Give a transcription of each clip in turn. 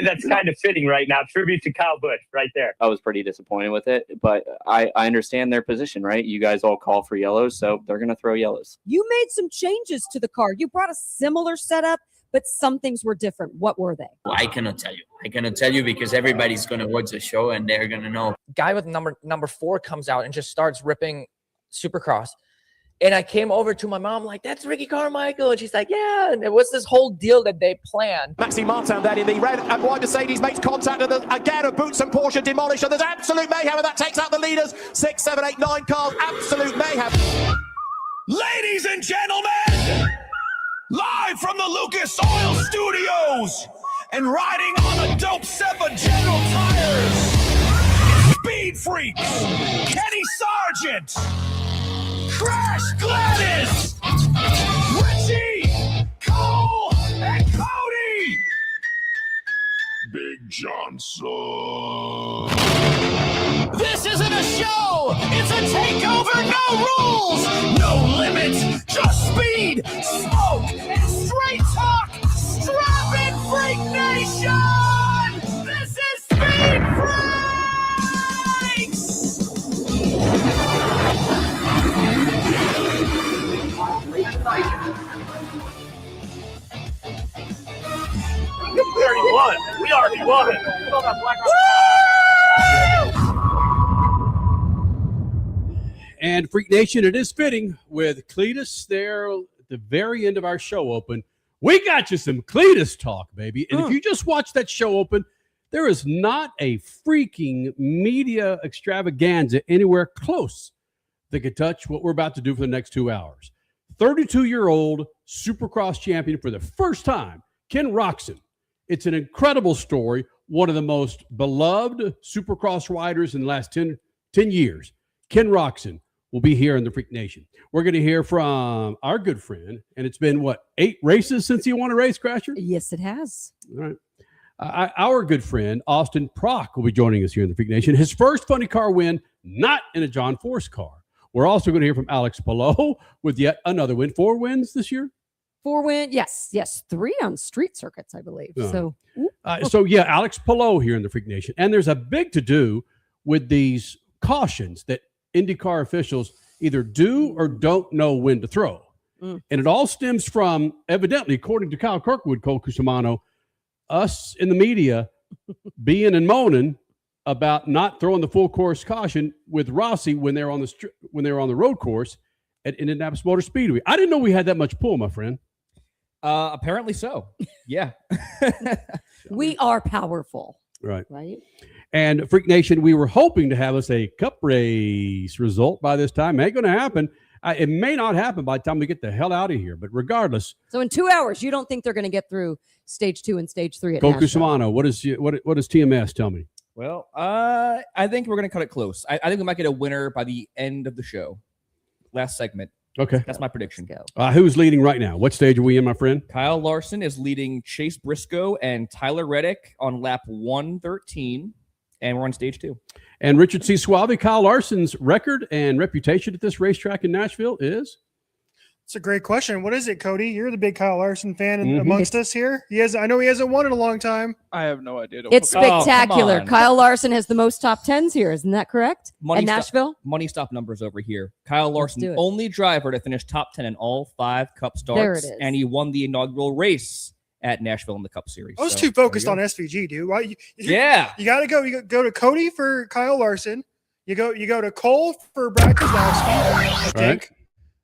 that's kind of fitting right now. Tribute to Kyle Busch right there. I was pretty disappointed with it, but I understand their position, right? You guys all call for yellows, so they're going to throw yellows. You made some changes to the car. You brought a similar setup, but some things were different. What were they? I cannot tell you. I cannot tell you because everybody's going to watch the show and they're going to know. Guy with number 4 comes out and just starts ripping Supercross. And I came over to my mom like, that's Ricky Carmichael. And she's like, yeah. And it was this whole deal that they planned. Maxime Martin then in the red and white Mercedes makes contact. And again, a Boots and Porsche demolished. And there's absolute mayhem. And that takes out the leaders. 6, 7, 8, 9 cars. Absolute mayhem. Ladies and gentlemen, live from the Lucas Oil Studios and riding on a dope Seppa General Tires, Speed Freaks, Kenny Sargent, Crash Gladys, Richie, Cole, and Cody. Big Johnson. This isn't a show, it's a takeover, no rules, no limits, just speed, smoke, and straight talk. Strap in, Freak Nation! This is Speed We already won. And Freak Nation, it is fitting with Cletus there at the very end of our show open. We got you some Cletus talk, baby. And if you just watch that show open, there is not a freaking media extravaganza anywhere close that could touch what we're about to do for the next 2 hours. 32-year-old Supercross champion for the first time, Ken Roczen. It's an incredible story, one of the most beloved Supercross riders in the last 10 years. Ken Roczen will be here in the Freak Nation. We're going to hear from our good friend, and it's been, 8 races since he won a race, Crasher? Yes, it has. All right. Our good friend, Austin Prock, will be joining us here in the Freak Nation. His first funny car win, not in a John Force car. We're also going to hear from Alex Palou with yet another win. 4 wins this year? 4 wins. Yes. 3 on street circuits, I believe. So Alex Palou here in the Freak Nation. And there's a big to-do with these cautions that IndyCar officials either do or don't know when to throw. And it all stems from, evidently, according to Kyle Kirkwood, Cole Cusimano, us in the media being and moaning about not throwing the full course caution with Rossi when they were on the road course at Indianapolis Motor Speedway. I didn't know we had that much pull, my friend. Apparently so. Yeah. We are powerful. Right. And Freak Nation, we were hoping to have us a cup race result by this time. Ain't going to happen. It may not happen by the time we get the hell out of here. But regardless. So in 2 hours, you don't think they're going to get through stage 2 and stage 3 at Nashville? Nashville? what does TMS tell me? Well, I think we're going to cut it close. I think we might get a winner by the end of the show. Last segment. Okay. That's my prediction. Who's leading right now? What stage are we in, my friend? Kyle Larson is leading Chase Briscoe and Tyler Reddick on lap 113, and we're on stage 2. And Richard C. Suave, Kyle Larson's record and reputation at this racetrack in Nashville is? It's a great question. What is it, Cody? You're the big Kyle Larson fan amongst us here. I know he hasn't won in a long time. I have no idea. It's spectacular. Kyle Larson has the most top 10s here. Isn't that correct? At Nashville? Money stop numbers over here. Kyle Larson, only driver to finish top 10 in all 5 Cup starts. There it is. And he won the inaugural race at Nashville in the Cup Series. I was too focused on SVG, dude. Why? You got to go. You go to Cody for Kyle Larson. You go to Cole for Brad Keselowski, I think. Right.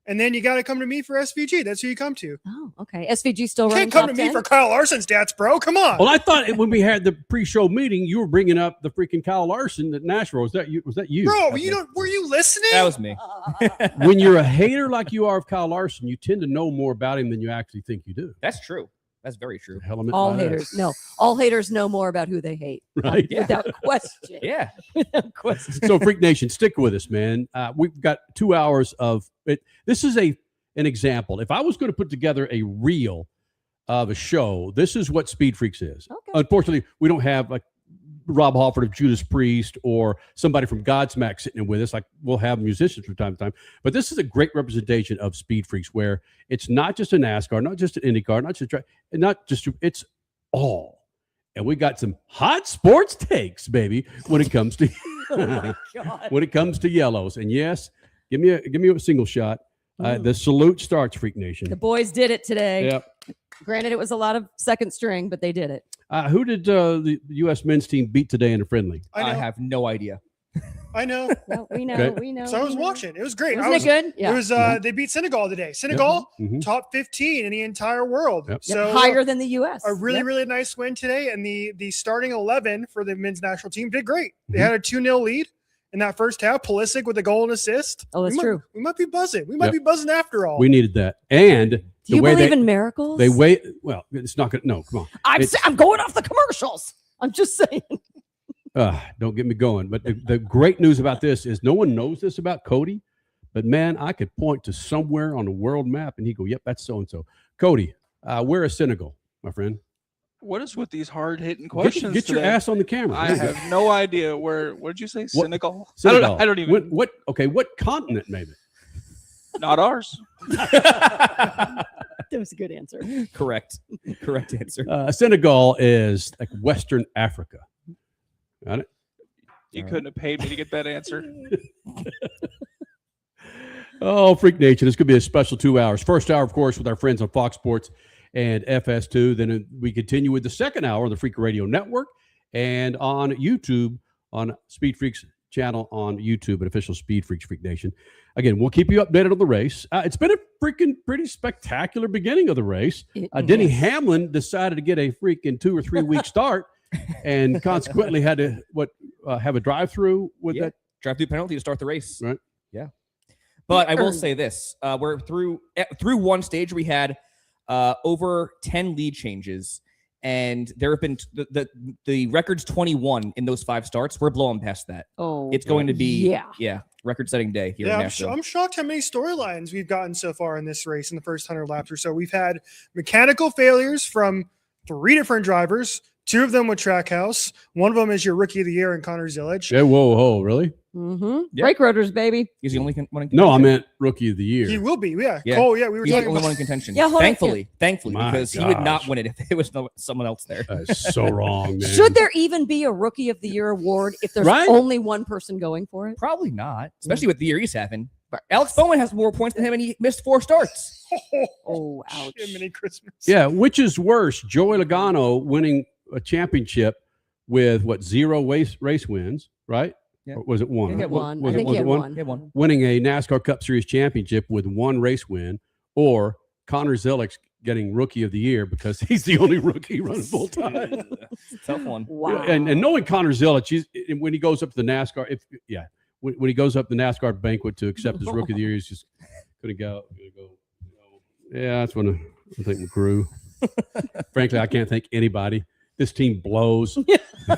And then you got to come to me for SVG. That's who you come to. Oh, okay. SVG still running. You can't come to me for Kyle Larson's stats, bro. Come on. Well, I thought when we had the pre-show meeting, you were bringing up the freaking Kyle Larson at Nashville. Was that you? Bro, were you listening? That was me. When you're a hater like you are of Kyle Larson, you tend to know more about him than you actually think you do. That's true. That's very true. All haters know more about who they hate. Right. Without question. Yeah. Without question. So Freak Nation, stick with us, man. We've got 2 hours of it. This is an example. If I was going to put together a reel of a show, this is what Speed Freaks is. Okay. Unfortunately, we don't have like Rob Halford of Judas Priest or somebody from Godsmack sitting in with us. Like we'll have musicians from time to time. But this is a great representation of Speed Freaks, where it's not just a NASCAR, not just an IndyCar, it's all. and we got some hot sports takes, baby, when it comes to when it comes to yellows. And yes, give me a single shot. The salute starts, Freak Nation. The boys did it today. Yep. Granted, it was a lot of second string, but they did it. Who did the U.S. men's team beat today in a friendly? I have no idea. I know. Well, we know. Okay. We know. So I was watching. It was great. Wasn't it good? Yeah. It was. They beat Senegal today. Senegal, top 15 in the entire world. Yep. So higher than the U.S. A really nice win today, and the starting 11 for the men's national team did great. They had a 2-0 lead in that first half. Pulisic with a goal and assist. Oh, that's true. We might be buzzing. We might be buzzing after all. We needed that. And do you believe in miracles? They wait. Well, it's not going to. No, come on. I'm going off the commercials. I'm just saying. Don't get me going. But the great news about this is no one knows this about Cody. But, man, I could point to somewhere on the world map, and he'd go, yep, that's so-and-so. Cody, where is Senegal, my friend? What is with these hard-hitting questions Get your today? ass on the camera. I have no idea where. What did you say? Senegal? Senegal. I don't even. What continent, maybe? Not ours. That was a good answer. Correct answer. Senegal is like Western Africa. Got it? You couldn't have paid me to get that answer. Oh, Freak Nation. This could be a special 2 hours. First hour, of course, with our friends on Fox Sports and FS2. Then we continue with the second hour on the Freak Radio Network and on YouTube, on Speed Freaks channel on YouTube, an official Speed Freaks Freak Nation. Again, we'll keep you updated on the race. It's been a freaking pretty spectacular beginning of the race. Denny Hamlin decided to get a freaking 2 or 3 week start and consequently had to have a drive-through with that drive-through penalty to start the race. Right. Yeah. But I will say this: we're through one stage. We had over 10 lead changes, and there have been the record's 21 in those 5 starts. We're blowing past that. Oh, it's going to be record-setting day here in Nashville. I'm shocked how many storylines we've gotten so far in this race in the first 100 laps or so. We've had mechanical failures from 3 different drivers. 2 of them with Trackhouse. One of them is your Rookie of the Year in Connor Zillage. Yeah, whoa, really? Mm-hmm. Yep. Brake rotors, baby. He's the only one in contention. No, I meant Rookie of the Year. He will be, Cole, we were He's talking the only about one in contention. Yeah, thankfully, My because he would not win it if there was someone else there. That's so wrong, man. Should there even be a Rookie of the Year award if there's only one person going for it? Probably not, especially with the year he's having. But Alex Bowman has more points than him, and he missed 4 starts. Oh, ouch. Jiminy Christmas. Yeah, which is worse, Joey Logano winning a championship with 0 race wins, right? Yeah. Or was it 1? He had one. Was I think it he had one? one. Winning a NASCAR Cup Series championship with 1 race win, or Connor Zillage getting Rookie of the Year because he's the only rookie running full time. Tough one. Wow. And knowing Connor Zillage, when he goes up to the NASCAR, when he goes up to the NASCAR banquet to accept his Rookie of the Year, he's just gonna go. Yeah, that's when I think McGrew. Frankly, I can't think anybody. This team blows.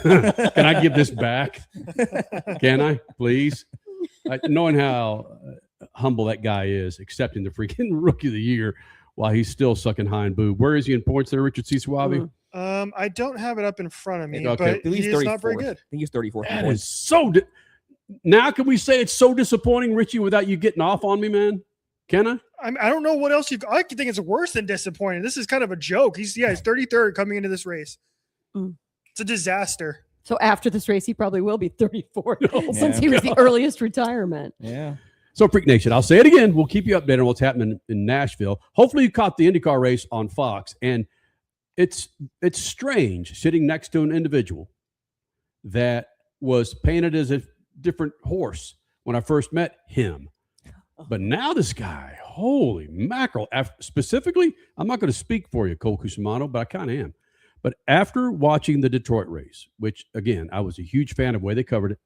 Can I give this back? Can I, please? Knowing how humble that guy is, accepting the freaking Rookie of the Year while he's still sucking hind boob. Where is he in points there, Richard C. Suave? I don't have it up in front of me, Okay. but he's not very good. I think he's 34. That is so. Now, can we say it's so disappointing, Richie, without you getting off on me, man? Can I? I don't know what else I think it's worse than disappointing. This is kind of a joke. He's 33rd coming into this race. It's a disaster. So after this race, he probably will be 34 since he was the earliest retirement. Yeah. So, Freak Nation, I'll say it again. We'll keep you updated on what's happening in Nashville. Hopefully, you caught the IndyCar race on Fox. And it's strange sitting next to an individual that was painted as a different horse when I first met him. But now this guy, holy mackerel. Specifically, I'm not going to speak for you, Cole Cusimano, but I kind of am. But after watching the Detroit race, which, again, I was a huge fan of the way they covered it,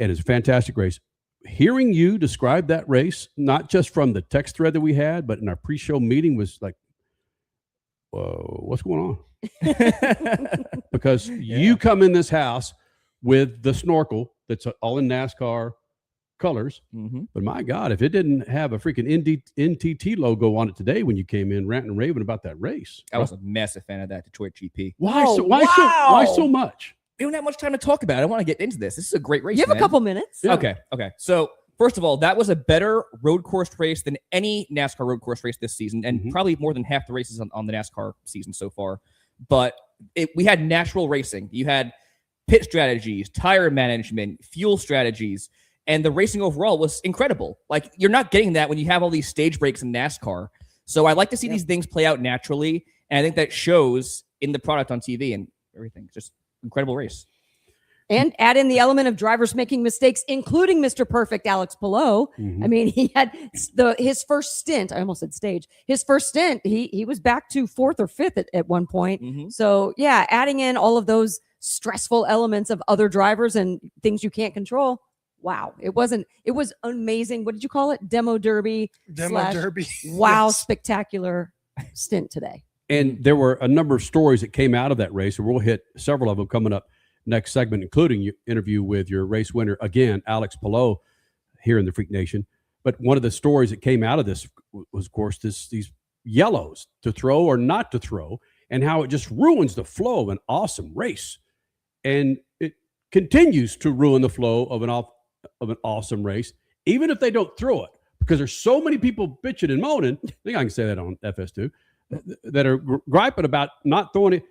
and it's a fantastic race, hearing you describe that race, not just from the text thread that we had, but in our pre-show meeting was like, whoa, what's going on? Because you come in this house with the snorkel that's all in NASCAR colors. But my God, if it didn't have a freaking NTT logo on it today when you came in ranting and raving about that race. I was a massive fan of that Detroit GP. Why so much? We don't have much time to talk about it. I want to get into this. This is a great race. You have a couple minutes. Yeah. Okay. So first of all, that was a better road course race than any NASCAR road course race this season, and probably more than half the races on the NASCAR season so far. But we had natural racing. You had pit strategies, tire management, fuel strategies, and the racing overall was incredible. Like, you're not getting that when you have all these stage breaks in NASCAR. So I like to see these things play out naturally, and I think that shows in the product on TV and everything. Just incredible race. And add in the element of drivers making mistakes, including Mr. Perfect Alex Palou. I mean, he had his first stint. I almost said stage. His first stint, he was back to 4th or 5th at one point. So yeah, adding in all of those stressful elements of other drivers and things you can't control. Wow, it was amazing. What did you call it? Demo derby. Wow, spectacular stint today. And there were a number of stories that came out of that race, and we'll hit several of them coming up next segment, including your interview with your race winner, again, Alex Palou, here in the Freak Nation. But one of the stories that came out of this was, of course, these yellows to throw or not to throw, and how it just ruins the flow of an awesome race. And it continues to ruin the flow of an awesome race, even if they don't throw it, because there's so many people bitching and moaning. I think I can say that on FS2, that are griping about not throwing it.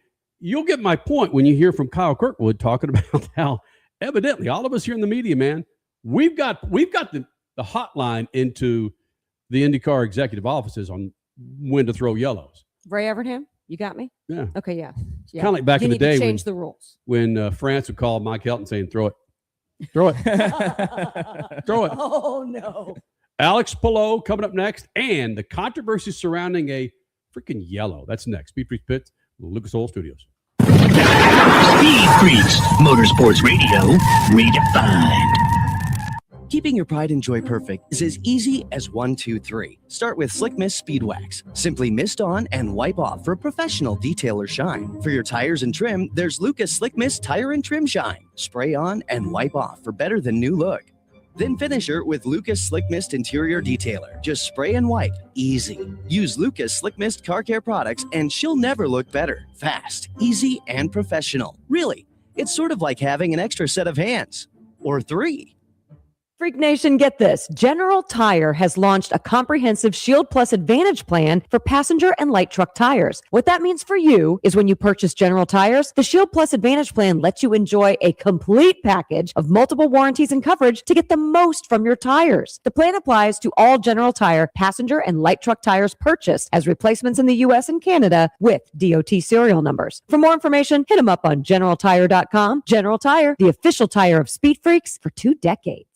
You'll get my point when you hear from Kyle Kirkwood talking about how evidently all of us here in the media, man, we've got the hotline into the IndyCar executive offices on when to throw yellows. Ray Evernham, you got me? Yeah. Okay, yeah. Kind of like back in the day. Change the rules. When France would call Mike Helton saying, throw it. Throw it. Throw it. Oh, no. Alex Palou coming up next, and the controversy surrounding a freaking yellow. That's next. SpeedFreaks Pits, Lucas Oil Studios. SpeedFreaks, Motorsports Radio, redefined. Keeping your pride and joy perfect is as easy as 1, 2, 3. Start with Slick Mist Speed Wax. Simply mist on and wipe off for a professional detailer shine. For your tires and trim, there's Lucas Slick Mist Tire and Trim Shine. Spray on and wipe off for better than new look. Then finish her with Lucas Slick Mist Interior Detailer. Just spray and wipe. Easy. Use Lucas Slick Mist Car Care products and she'll never look better. Fast, easy, and professional. Really, it's sort of like having an extra set of hands. Or 3. Freak Nation, get this. General Tire has launched a comprehensive Shield Plus Advantage plan for passenger and light truck tires. What that means for you is when you purchase General Tires, the Shield Plus Advantage plan lets you enjoy a complete package of multiple warranties and coverage to get the most from your tires. The plan applies to all General Tire passenger and light truck tires purchased as replacements in the U.S. and Canada with DOT serial numbers. For more information, hit them up on GeneralTire.com. General Tire, the official tire of SpeedFreaks for 2 decades.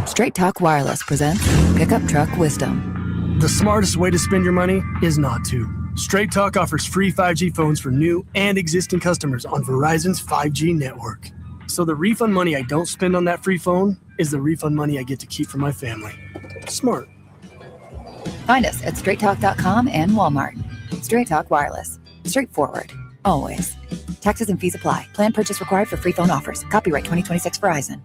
Straight Talk Wireless presents Pickup Truck Wisdom. The smartest way to spend your money is not to. Straight Talk offers free 5G phones for new and existing customers on Verizon's 5G network. So the refund money I don't spend on that free phone is the refund money I get to keep for my family. Smart. Find us at straighttalk.com and Walmart. Straight Talk Wireless. Straightforward. Always. Taxes and fees apply. Plan purchase required for free phone offers. Copyright 2026 Verizon.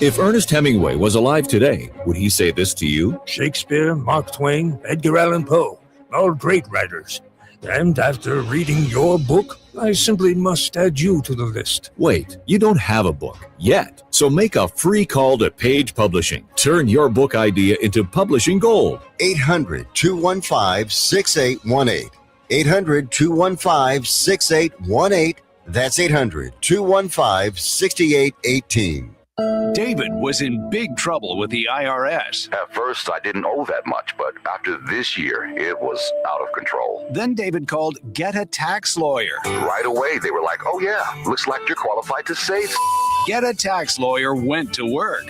If Ernest Hemingway was alive today, would he say this to you? Shakespeare, Mark Twain, Edgar Allan Poe, all great writers. And after reading your book, I simply must add you to the list. Wait, you don't have a book yet. So make a free call to Page Publishing. Turn your book idea into publishing gold. 800-215-6818. 800-215-6818. That's 800-215-6818. David was in big trouble with the IRS. At first, I didn't owe that much, but after this year, it was out of control. Then David called Get a Tax Lawyer. Right away, they were like, oh yeah, looks like you're qualified to save. Get a Tax Lawyer went to work.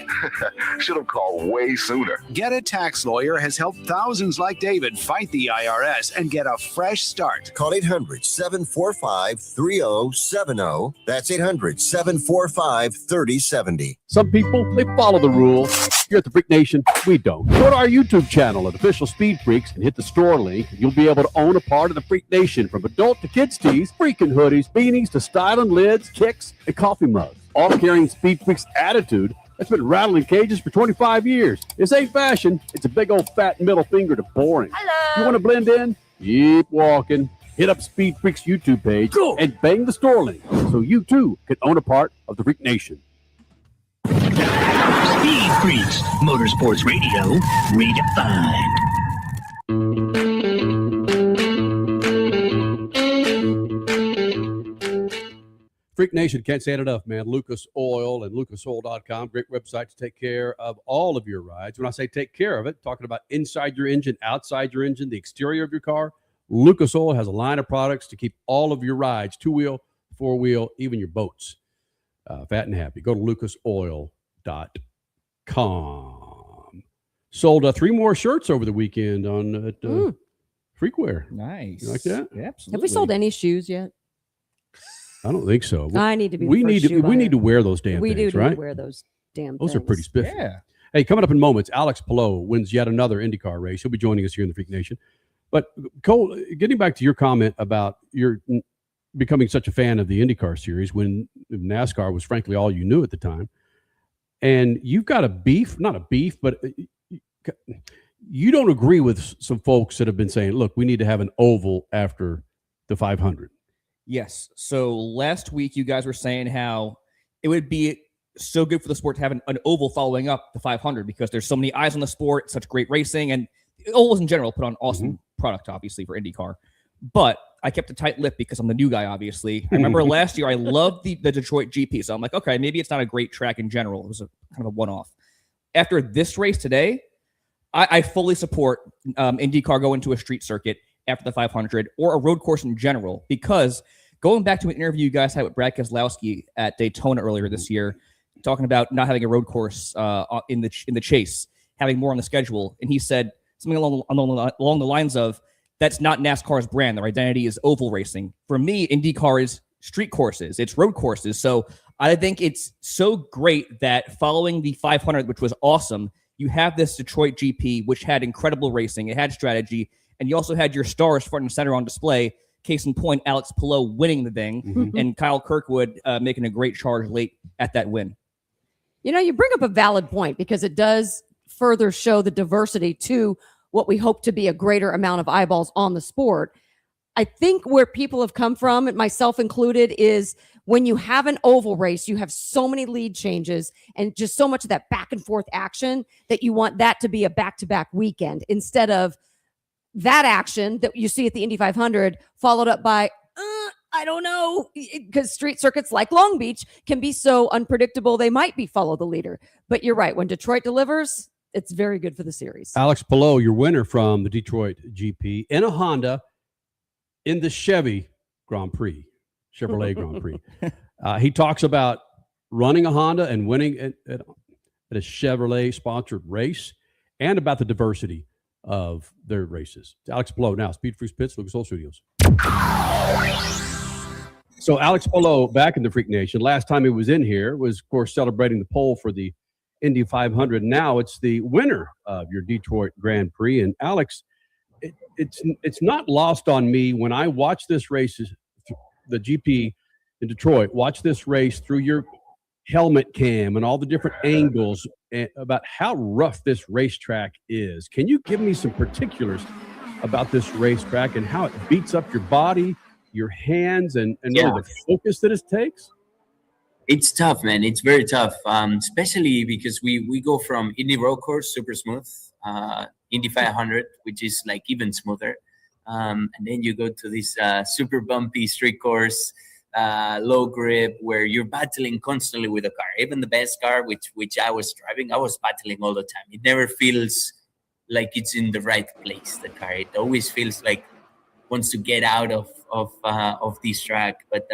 Should have called way sooner. Get a Tax Lawyer has helped thousands like David fight the IRS and get a fresh start. Call 800-745-3070. That's 800-745-3070. Some people, they follow the rules. Here at the Freak Nation, we don't. Go to our YouTube channel at Official Speed Freaks and hit the store link. You'll be able to own a part of the Freak Nation, from adult to kids tees, freaking hoodies, beanies to styling lids, kicks, and coffee mugs. All carrying Speed Freaks attitude that's been rattling cages for 25 years. This ain't fashion. It's a big old fat middle finger to boring. Hello. You want to blend in? Keep walking. Hit up Speed Freaks YouTube page and bang the store link so you too can own a part of the Freak Nation. SpeedFreaks, Motorsports Radio, redefined. Freak Nation, can't say it enough, man. Lucas Oil and lucasoil.com, great website to take care of all of your rides. When I say take care of it, talking about inside your engine, outside your engine, the exterior of your car, Lucas Oil has a line of products to keep all of your rides, 2-wheel, 4-wheel, even your boats, fat and happy. Go to lucasoil.com. Sold 3 more shirts over the weekend on Freakware. Nice. You like that? Yeah, absolutely. Have we sold any shoes yet? I don't think so. I need to be. We need to wear those damn we things, do right? need to wear those damn. Those things. are pretty spiffy. Yeah. Hey, coming up in moments, Alex Palou wins yet another IndyCar race. He'll be joining us here in the Freak Nation. But Cole, getting back to your comment about your becoming such a fan of the IndyCar series when NASCAR was frankly all you knew at the time, and you've got not a beef, but you don't agree with some folks that have been saying, look, we need to have an oval after the 500. Yes. So last week, you guys were saying how it would be so good for the sport to have an oval following up the 500 because there's so many eyes on the sport, such great racing, and ovals in general put on awesome product, obviously, for IndyCar. But I kept a tight lip because I'm the new guy, obviously. I remember last year I loved the Detroit GP, so I'm like, okay, maybe it's not a great track in general. It was a kind of a one-off. After this race today, I fully support IndyCar going to a street circuit after the 500 or a road course in general, because going back to an interview you guys had with Brad Keselowski at Daytona earlier this year, talking about not having a road course in the chase, having more on the schedule, and he said something along the lines of, that's not NASCAR's brand. Their identity is oval racing. For me, IndyCar is street courses. It's road courses. So I think it's so great that following the 500, which was awesome, you have this Detroit GP, which had incredible racing. It had strategy. And you also had your stars front and center on display. Case in point, Alex Palou winning the thing and Kyle Kirkwood making a great charge late at that win. You know, you bring up a valid point because it does further show the diversity to what we hope to be a greater amount of eyeballs on the sport. I think where people have come from, and myself included, is when you have an oval race, you have so many lead changes and just so much of that back and forth action that you want that to be a back-to-back weekend instead of that action that you see at the Indy 500 followed up by, I don't know, because street circuits like Long Beach can be so unpredictable. They might be follow the leader. But you're right. When Detroit delivers, it's very good for the series. Alex Palou, your winner from the Detroit GP in a Honda in the Chevrolet Grand Prix. He talks about running a Honda and winning at a Chevrolet-sponsored race and about the diversity of their races. It's Alex Palou now, SpeedFreaks Pits, Lucas Oil Studios. So Alex Palou back in the Freak Nation. Last time he was in here was, of course, celebrating the pole for the Indy 500. Now it's the winner of your Detroit Grand Prix. And Alex, it's not lost on me when I watch this race, the GP in Detroit, watch this race through your helmet cam and all the different angles about how rough this racetrack is. Can you give me some particulars about this racetrack and how it beats up your body, your hands, and really the focus that it takes? It's tough, man. It's very tough, especially because we go from Indy road course, super smooth, Indy 500, which is like even smoother. And then you go to this super bumpy street course, low grip, where you're battling constantly with the car. Even the best car, which I was driving, I was battling all the time. It never feels like it's in the right place, the car. It always feels like wants to get out of this track. But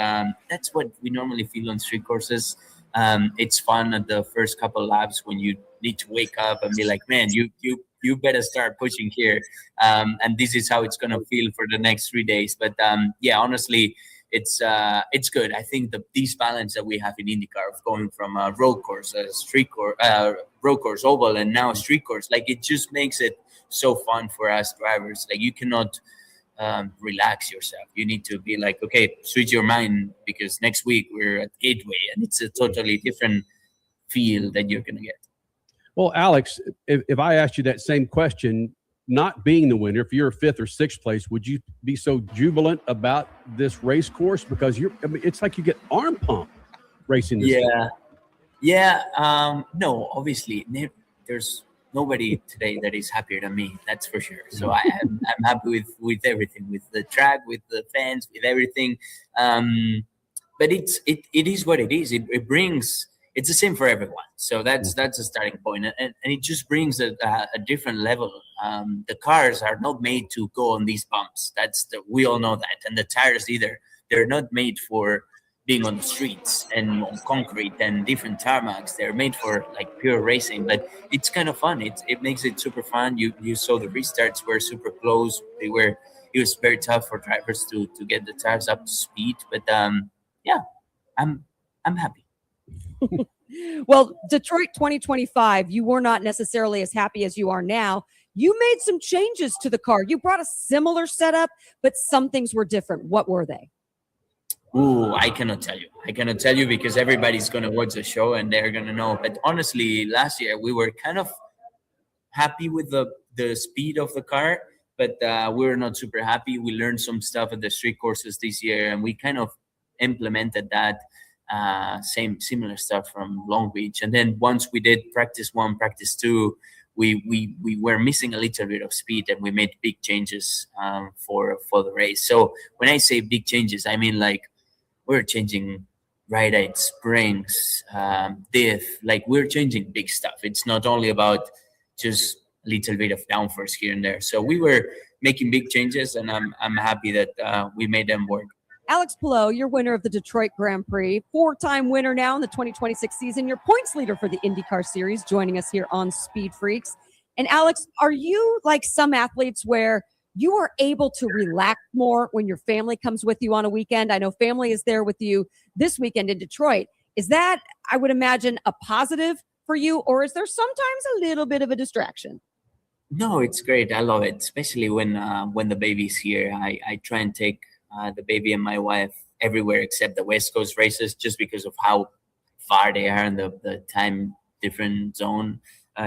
that's what we normally feel on street courses. It's fun at the first couple laps when you need to wake up and be like, man, you better start pushing here. And this is how it's going to feel for the next 3 days. But yeah, honestly, it's good. I think this balance that we have in IndyCar of going from a road course, a street course, road course, oval, and now a street course, like it just makes it so fun for us drivers. Like you cannot relax yourself. You need to be like, okay, switch your mind because next week we're at Gateway and it's a totally different feel that you're going to get. Well, Alex, if I asked you that same question, not being the winner, if you're 5th or 6th place, would you be so jubilant about this race course? Because it's like you get arm pump racing this thing. Yeah. No, obviously there's nobody today that is happier than me. That's for sure. So I'm happy with everything, with the track, with the fans, with everything. but it is what it is. It brings, it's the same for everyone. So that's a starting point, and it just brings a different level. The cars are not made to go on these bumps. We all know that, and the tires either. They're not made for being on the streets and on concrete and different tarmacs. They're made for like pure racing, but it's kind of fun. It makes it super fun. You saw the restarts were super close. It was very tough for drivers to get the tires up to speed. But yeah, I'm happy. Well, Detroit 2025, you were not necessarily as happy as you are now. You made some changes to the car. You brought a similar setup, but some things were different. What were they? Ooh, I cannot tell you. I cannot tell you because everybody's going to watch the show and they're going to know. But honestly, last year we were kind of happy with the speed of the car, but we were not super happy. We learned some stuff at the street courses this year, and we kind of implemented that similar stuff from Long Beach. And then once we did practice 1, practice 2, we were missing a little bit of speed, and we made big changes for the race. So when I say big changes, I mean like we're changing ride-height, springs, diff, like we're changing big stuff. It's not only about just a little bit of downforce here and there. So we were making big changes, and I'm happy that we made them work. Alex Palou, you're winner of the Detroit Grand Prix, 4-time winner now in the 2026 season. You're points leader for the IndyCar series, joining us here on SpeedFreaks. And Alex, are you like some athletes where you are able to relax more when your family comes with you on a weekend? I know family is there with you this weekend in Detroit. Is that, I would imagine, a positive for you, or is there sometimes a little bit of a distraction? No, it's great. I love it, especially when the baby's here. I try and take the baby and my wife everywhere except the West Coast races, just because of how far they are and the time different zone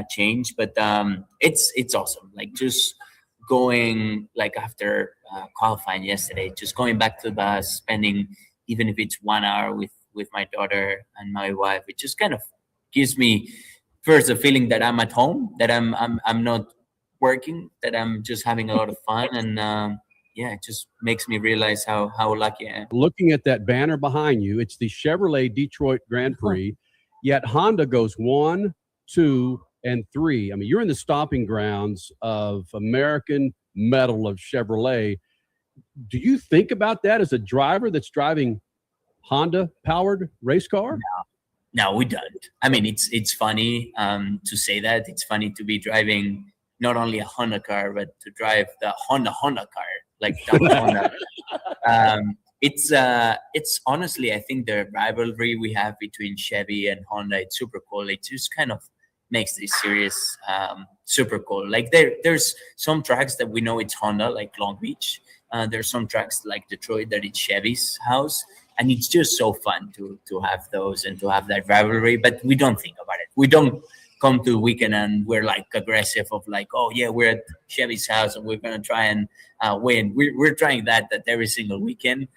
change. But it's awesome. Like just going like after qualifying yesterday, just going back to the bus, spending even if it's 1 hour with my daughter and my wife, it just kind of gives me first a feeling that I'm at home, that I'm not working, that I'm just having a lot of fun, and yeah, it just makes me realize how lucky I am. Looking at that banner behind you, it's the Chevrolet Detroit Grand Prix, yet Honda goes 1, 2, and 3. I mean, you're in the stomping grounds of American metal of Chevrolet. Do you think about that as a driver that's driving Honda-powered race car? No, we don't. I mean, it's funny to say that. It's funny to be driving not only a Honda car, but to drive the Honda car, like Honda. It's honestly, I think the rivalry we have between Chevy and Honda, it's super cool. It just kind of makes this series super cool. Like there's some tracks that we know it's Honda, like Long Beach. There's some tracks like Detroit that it's Chevy's house. And it's just so fun to have those and to have that rivalry. But we don't think about it. We don't come to the weekend and we're like aggressive of like, oh yeah, we're at Chevy's house and we're going to try and win. We're trying that every single weekend,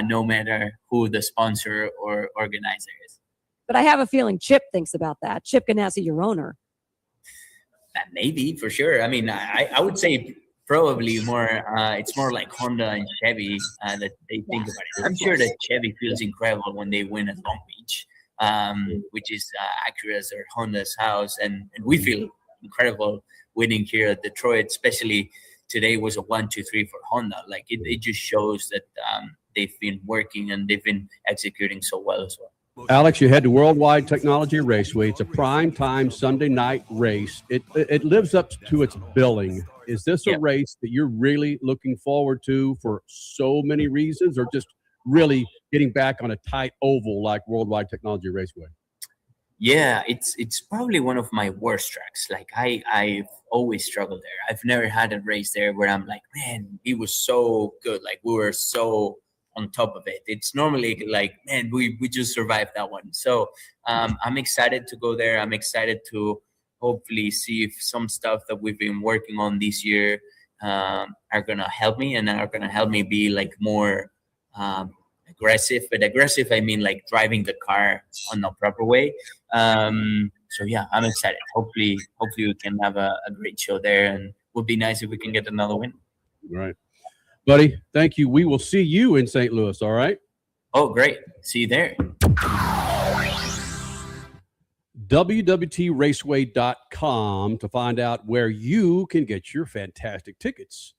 no matter who the sponsor or organizer is. But I have a feeling Chip thinks about that. Chip Ganassi, your owner. Maybe, for sure. I mean, I would say probably more, it's more like Honda and Chevy that they think about it. I'm sure that Chevy feels incredible when they win at Long Beach, which is Acura's or Honda's house. And we feel incredible winning here at Detroit, especially today was a 1-2-3 for Honda. Like it just shows that they've been working and they've been executing so well as well. Alex, you head to Worldwide Technology Raceway. It's a prime time Sunday night race. It lives up to its billing. Is this a race that you're really looking forward to for so many reasons, or just really getting back on a tight oval like Worldwide Technology Raceway? Yeah, it's probably one of my worst tracks. Like I've always struggled there. I've never had a race there where I'm like, man, it was so good. Like we were so on top of it. It's normally like, man, we just survived that one. So I'm excited to go there. I'm excited to hopefully see if some stuff that we've been working on this year are gonna help me and are gonna help me be like more aggressive. But aggressive, I mean like driving the car on the proper way. So yeah, I'm excited. Hopefully we can have a great show there, and it would be nice if we can get another win. Right. Buddy, thank you. We will see you in St. Louis, all right? Oh, great. See you there. www.raceway.com to find out where you can get your fantastic tickets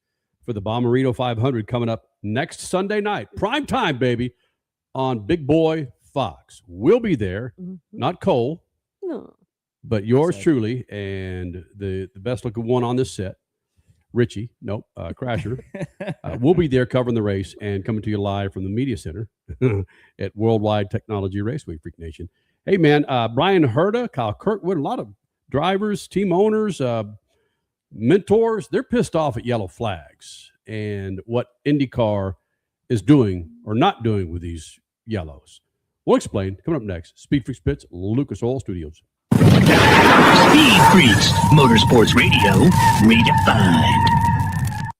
for the Bommarito 500 coming up next Sunday night. Prime time, baby, on Big Boy Fox. We'll be there. Not Cole, but yours truly and the best looking one on this set, Richie, Crasher. We'll be there covering the race and coming to you live from the media center at Worldwide Technology Raceway, Freak Nation. Hey, man, Brian Herta, Kyle Kirkwood, a lot of drivers, team owners, mentors, they're pissed off at yellow flags and what IndyCar is doing or not doing with these yellows. We'll explain. Coming up next, Speed Freaks Pits, Lucas Oil Studios. Speed Freaks, Motorsports Radio, redefined.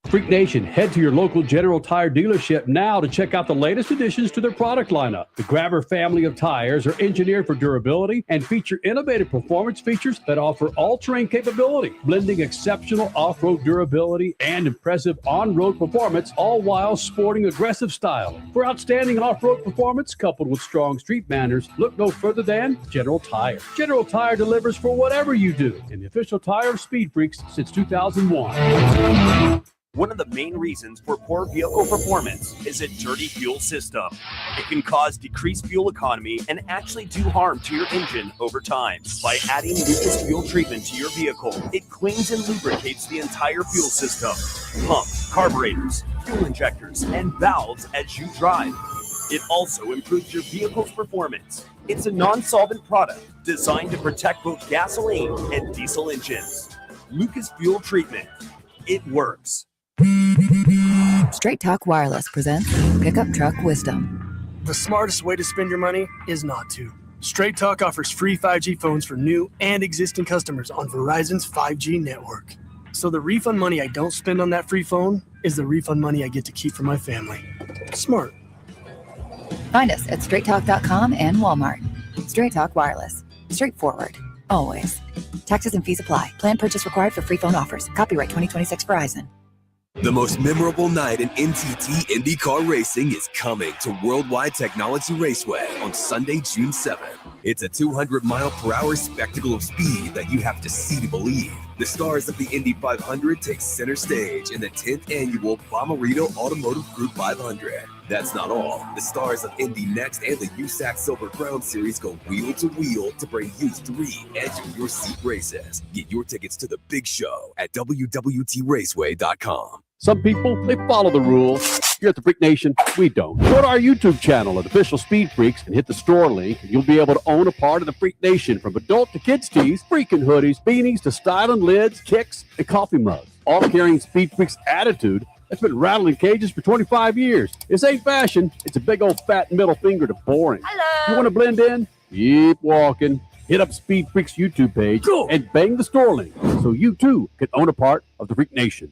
Freak Nation, head to your local General Tire dealership now to check out the latest additions to their product lineup. The Grabber family of tires are engineered for durability and feature innovative performance features that offer all-terrain capability, blending exceptional off-road durability and impressive on-road performance, all while sporting aggressive style. For outstanding off-road performance coupled with strong street manners, look no further than General Tire. General Tire delivers for whatever you do, and the official tire of Speed Freaks since 2001. One of the main reasons for poor vehicle performance is a dirty fuel system. It can cause decreased fuel economy and actually do harm to your engine over time. By adding Lucas fuel treatment to your vehicle, it cleans and lubricates the entire fuel system, pump, carburetors, fuel injectors, and valves as you drive. It also improves your vehicle's performance. It's a non-solvent product designed to protect both gasoline and diesel engines. Lucas fuel treatment. It works. Straight Talk Wireless presents Pickup Truck Wisdom. The smartest way to spend your money is not to. Straight Talk offers free 5G phones for new and existing customers on Verizon's 5G network. So the refund money I don't spend on that free phone is the refund money I get to keep for my family. Smart. Find us at straighttalk.com and Walmart. Straight Talk Wireless. Straightforward. Always. Taxes and fees apply. Plan purchase required for free phone offers. Copyright 2026 Verizon. The most memorable night in NTT IndyCar racing is coming to Worldwide Technology Raceway on Sunday, June 7th. It's a 200-mile-per-hour spectacle of speed that you have to see to believe. The stars of the Indy 500 take center stage in the 10th annual Bommarito Automotive Group 500. That's not all. The stars of Indy Next and the USAC Silver Crown Series go wheel to wheel to bring you 3 edge-of-your-seat races. Get your tickets to the big show at www.raceway.com. Some people, they follow the rules. Here at the Freak Nation, we don't. Go to our YouTube channel at Official Speed Freaks and hit the store link, and you'll be able to own a part of the Freak Nation, from adult to kids tees, freaking hoodies, beanies to styling lids, kicks, and coffee mugs. All carrying Speed Freaks attitude that's been rattling cages for 25 years. This ain't fashion. It's a big old fat middle finger to boring. Hello. You want to blend in? Keep walking. Hit up Speed Freaks YouTube page and bang the store link so you too can own a part of the Freak Nation.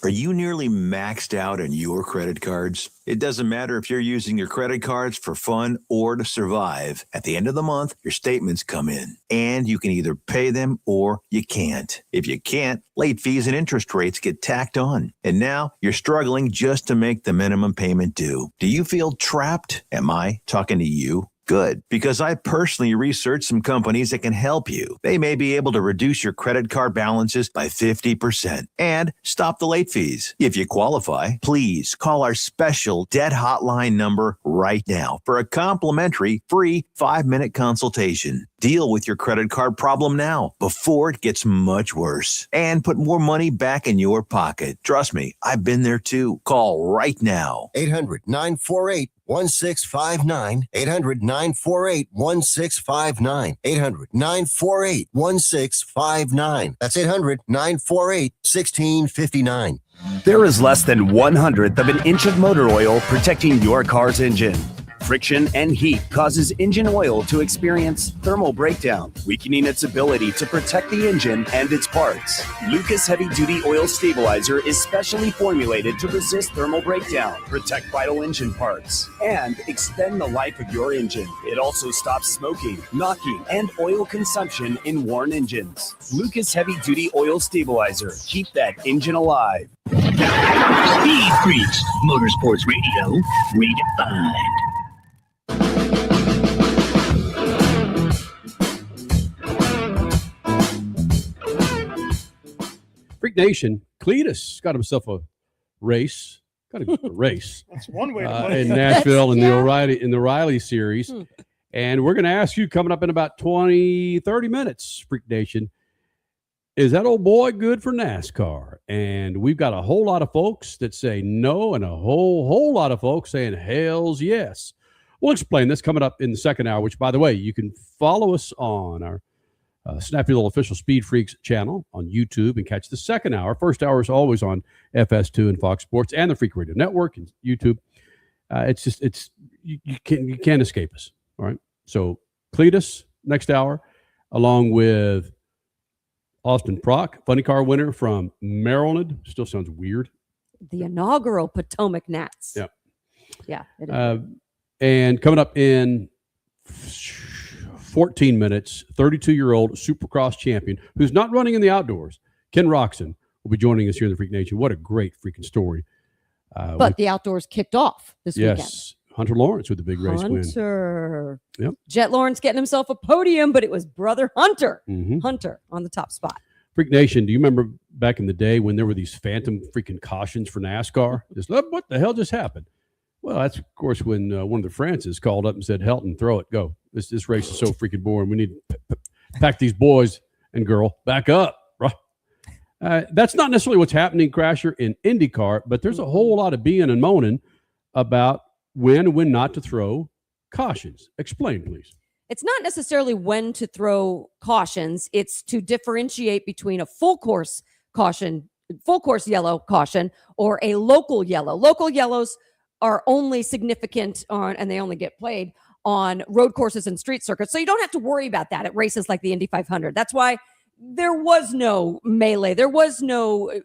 Are you nearly maxed out on your credit cards? It doesn't matter if you're using your credit cards for fun or to survive. At the end of the month, your statements come in, and you can either pay them or you can't. If you can't, late fees and interest rates get tacked on. And now you're struggling just to make the minimum payment due. Do you feel trapped? Am I talking to you? Good, because I personally researched some companies that can help you. They may be able to reduce your credit card balances by 50% and stop the late fees. If you qualify, please call our special debt hotline number right now for a complimentary free 5-minute consultation. Deal with your credit card problem now before it gets much worse and put more money back in your pocket. Trust me, I've been there too. Call right now. 800-948-1659. 800-948-1659. 800-948-1659. That's 800-948-1659. There is less than 1/100th of an inch of motor oil protecting your car's engine. Friction and heat causes engine oil to experience thermal breakdown, weakening its ability to protect the engine and its parts. Lucas Heavy Duty Oil Stabilizer is specially formulated to resist thermal breakdown, protect vital engine parts, and extend the life of your engine. It also stops smoking, knocking, and oil consumption in worn engines. Lucas Heavy Duty Oil Stabilizer. Keep that engine alive. Speed Freaks, Motorsports Radio, redefined. Freak Nation, Cletus got himself a race. Got a race. That's one way to put it. In Nashville in the Riley series. And we're going to ask you coming up in about 20, 30 minutes, Freak Nation, is that old boy good for NASCAR? And we've got a whole lot of folks that say no and a whole lot of folks saying hells yes. We'll explain this coming up in the second hour, which, by the way, you can follow us on our snappy little official Speed Freaks channel on YouTube and catch the second hour. First hour is always on FS2 and Fox Sports and the Freak Radio Network and YouTube. You can't escape us. All right. So Cletus next hour, along with Austin Prock, funny car winner from Maryland. Still sounds weird. The inaugural Potomac Nats. Yeah. Yeah. It is. And coming up in 14 minutes, 32-year-old Supercross champion who's not running in the outdoors, Ken Roczen, will be joining us here in the Freak Nation. What a great freaking story. But the outdoors kicked off this weekend. Yes. Hunter Lawrence with the big race win. Hunter. Yep. Jet Lawrence getting himself a podium, but it was brother Hunter. Mhm. Hunter on the top spot. Freak Nation, do you remember back in the day when there were these phantom freaking cautions for NASCAR? Just, what the hell just happened? Well, that's, of course, when one of the Francis called up and said, Helton, throw it, go. This race is so freaking boring. We need to pack these boys and girl back up. That's not necessarily what's happening, Crasher, in IndyCar, but there's a whole lot of being and moaning about when and when not to throw cautions. Explain, please. It's not necessarily when to throw cautions. It's to differentiate between a full course caution, full course yellow caution, or a local yellow. Local yellows are only significant on, and they only get played on road courses and street circuits. So you don't have to worry about that at races like the Indy 500. That's why there was no melee. There was no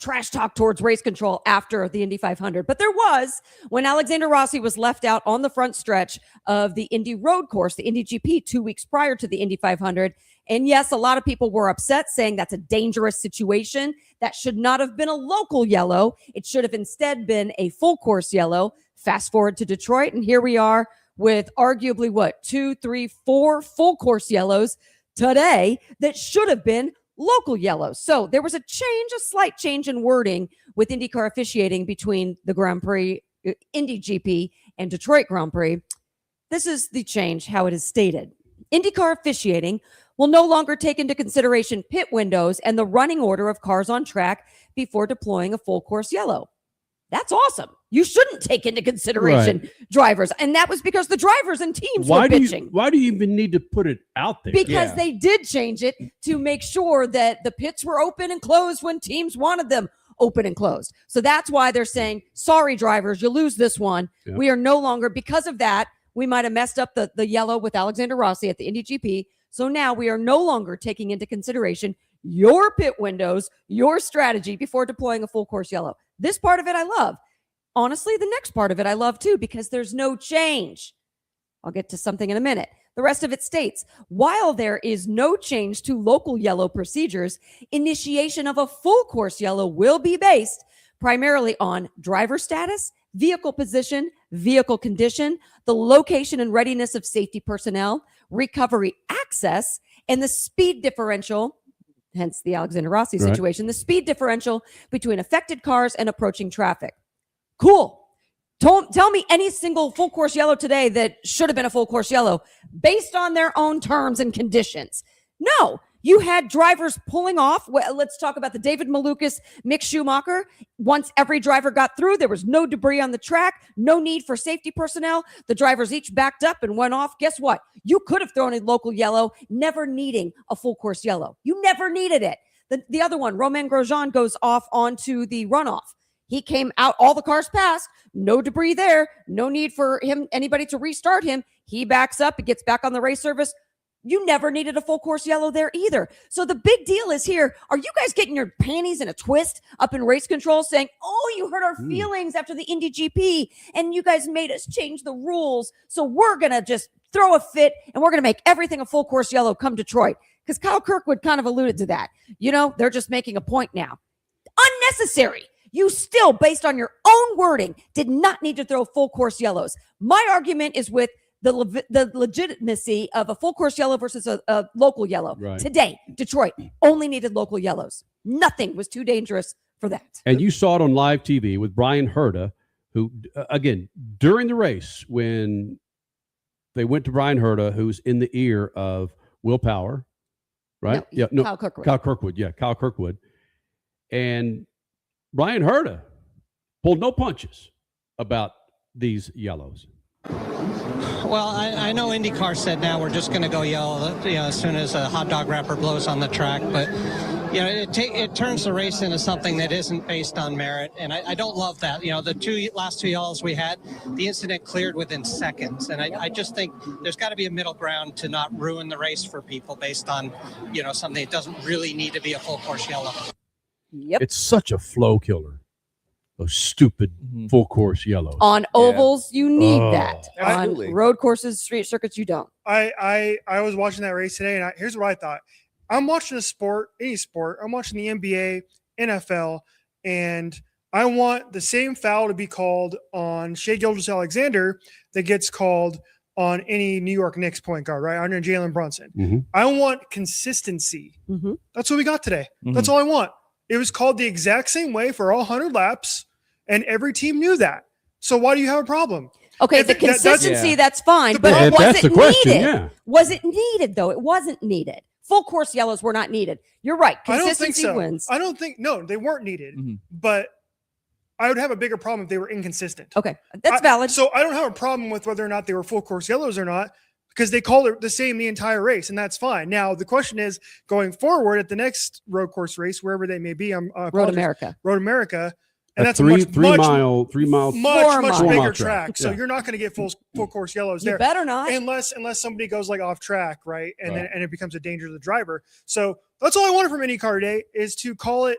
trash talk towards race control after the Indy 500. But there was when Alexander Rossi was left out on the front stretch of the Indy road course, the Indy GP, 2 weeks prior to the Indy 500. And yes, a lot of people were upset, saying that's a dangerous situation. That should not have been a local yellow. It should have instead been a full course yellow. Fast forward to Detroit, and here we are with arguably 2, 3, 4 full course yellows today that should have been local yellows. So there was a slight change in wording with IndyCar officiating between the Grand Prix, Indy GP, and Detroit Grand Prix. This is the change, how it is stated. IndyCar officiating will no longer take into consideration pit windows and the running order of cars on track before deploying a full course yellow. That's awesome. You shouldn't take into consideration drivers. And that was because the drivers and teams were bitching. Why do you even need to put it out there? Because they did change it to make sure that the pits were open and closed when teams wanted them open and closed. So that's why they're saying, sorry, drivers, you lose this one. Yeah. We are no longer, because of that, we might have messed up the yellow with Alexander Rossi at the Indy GP. So now we are no longer taking into consideration your pit windows, your strategy before deploying a full course yellow. This part of it I love. Honestly, the next part of it I love too, because there's no change. I'll get to something in a minute. The rest of it states, while there is no change to local yellow procedures, initiation of a full course yellow will be based primarily on driver status, vehicle position, vehicle condition, the location and readiness of safety personnel, recovery access, and the speed differential, hence the Alexander Rossi situation, the speed differential between affected cars and approaching traffic. Cool. Tell me any single full course yellow today that should have been a full course yellow based on their own terms and conditions. No, you had drivers pulling off. Well, let's talk about the David Malukas, Mick Schumacher. Once every driver got through, there was no debris on the track, no need for safety personnel. The drivers each backed up and went off. Guess what? You could have thrown a local yellow, never needing a full course yellow. You never needed it. The other one, Romain Grosjean, goes off onto the runoff. He came out, all the cars passed, no debris there, no need for anybody to restart him. He backs up, he gets back on the race surface. You never needed a full course yellow there either. So the big deal is here, are you guys getting your panties in a twist up in race control saying, oh, you hurt our feelings after the Indy GP and you guys made us change the rules. So we're going to just throw a fit and we're going to make everything a full course yellow come Detroit. Because Kyle Kirkwood kind of alluded to that. You know, they're just making a point now. unnecessary. You still, based on your own wording, did not need to throw full course yellows. My argument is with the legitimacy of a full course yellow versus a local yellow. Right. Today, Detroit only needed local yellows. Nothing was too dangerous for that. And you saw it on live TV with Brian Herta, who, again, during the race, when they went to Brian Herta, who's in the ear of Will Power, right? Kyle Kirkwood. Kyle Kirkwood. And Brian Herta pulled no punches about these yellows. Well, I know IndyCar said now we're just going to go yellow, as soon as a hot dog wrapper blows on the track, but it turns the race into something that isn't based on merit, and I don't love that. The last two yellows we had, the incident cleared within seconds, and I just think there's got to be a middle ground to not ruin the race for people based on something that doesn't really need to be a full course yellow. Yep. It's such a flow killer. Those stupid full course yellows. On ovals, you need that. Absolutely. On road courses, street circuits, you don't. I was watching that race today, and here's what I thought. I'm watching a sport, any sport. I'm watching the NBA, NFL, and I want the same foul to be called on Shai Gilgeous-Alexander that gets called on any New York Knicks point guard, right? Under Jalen Brunson. Mm-hmm. I want consistency. That's what we got today. That's all I want. It was called the exact same way for all 100 laps, and every team knew that. So why do you have a problem? Okay, the consistency, that's fine, but was that's it the question, needed? yeah. Was it needed, though? It wasn't needed. Full course yellows were not needed. You're right. Consistency wins. I don't think, no, they weren't needed, but I would have a bigger problem if they were inconsistent. Okay, that's valid. So I don't have a problem with whether or not they were full course yellows or not, because they called it the same the entire race, and that's fine. Now, the question is, going forward at the next road course race, wherever they may be, Road America. And that's three a mile much bigger track. track. So Yeah. you're not going to get full course yellows You there. better not. Unless somebody goes like off track, right? And Right. then and it becomes a danger to the driver. So that's all I wanted from IndyCar today, is to call it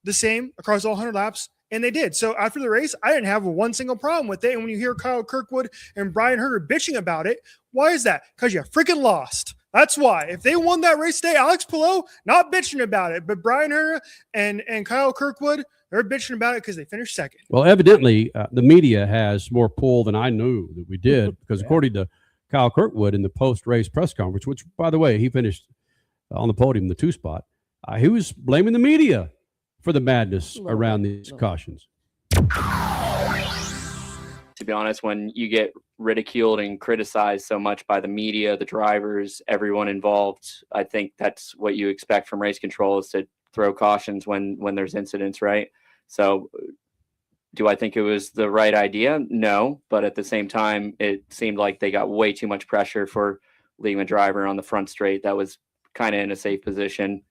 the same across all 100 laps. And they did. So after the race, I didn't have one single problem with it. And when you hear Kyle Kirkwood and Brian Herta bitching about it, why is that? Because you freaking lost. That's why. If they won that race today, Alex Palou, not bitching about it. But Brian Herta and Kyle Kirkwood, they're bitching about it because they finished second. Well, evidently, the media has more pull than I knew that we did, because according to Kyle Kirkwood in the post-race press conference, which, by the way, he finished on the podium, the 2 spot, he was blaming the media for the madness around these cautions. To be honest, when you get ridiculed and criticized so much by the media, the drivers, everyone involved, I think that's what you expect from race control, is to throw cautions when there's incidents, right? So do I think it was the right idea? No, but at the same time, it seemed like they got way too much pressure for leaving a driver on the front straight that was kind of in a safe position.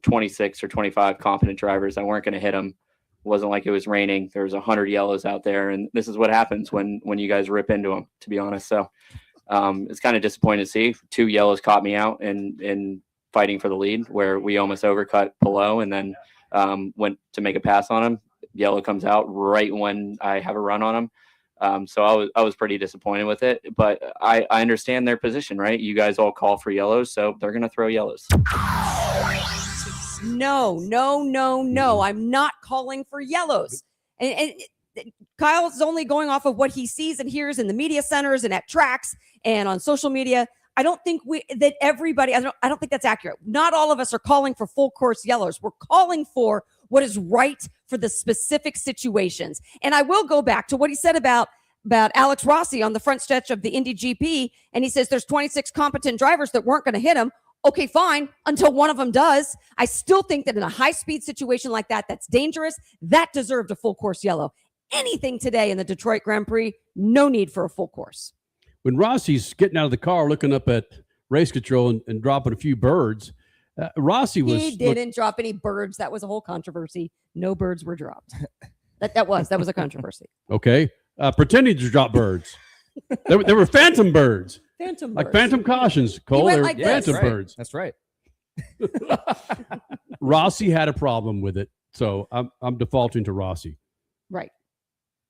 26 or 25 competent drivers that weren't going to hit him. It wasn't like it was raining. There was 100 yellows out there, and this is what happens when you guys rip into them, to be honest. So it's kind of disappointing to see. 2 yellows caught me out in fighting for the lead, where we almost overcut Palou and then went to make a pass on him. Yellow comes out right when I have a run on him. So I was pretty disappointed with it, but I understand their position, right? You guys all call for yellows, so they're going to throw yellows. No. I'm not calling for yellows. And Kyle's only going off of what he sees and hears in the media centers and at tracks and on social media. I don't think everybody, I don't think that's accurate. Not all of us are calling for full course yellows. We're calling for what is right for the specific situations. And I will go back to what he said about Alex Rossi on the front stretch of the Indy GP. And he says there's 26 competent drivers that weren't going to hit him. Okay, fine, until one of them does. I still think that in a high-speed situation like that, that's dangerous, that deserved a full course yellow. Anything today in the Detroit Grand Prix, no need for a full course. When Rossi's getting out of the car, looking up at race control and dropping a few birds, Rossi was... He didn't drop any birds. That was a whole controversy. No birds were dropped. That was a controversy. Okay. Pretending to drop birds. There were phantom birds. Phantom like birds. phantom cautions, Cole. They're like phantom birds. That's right. Rossi had a problem with it, so I'm defaulting to Rossi. Right.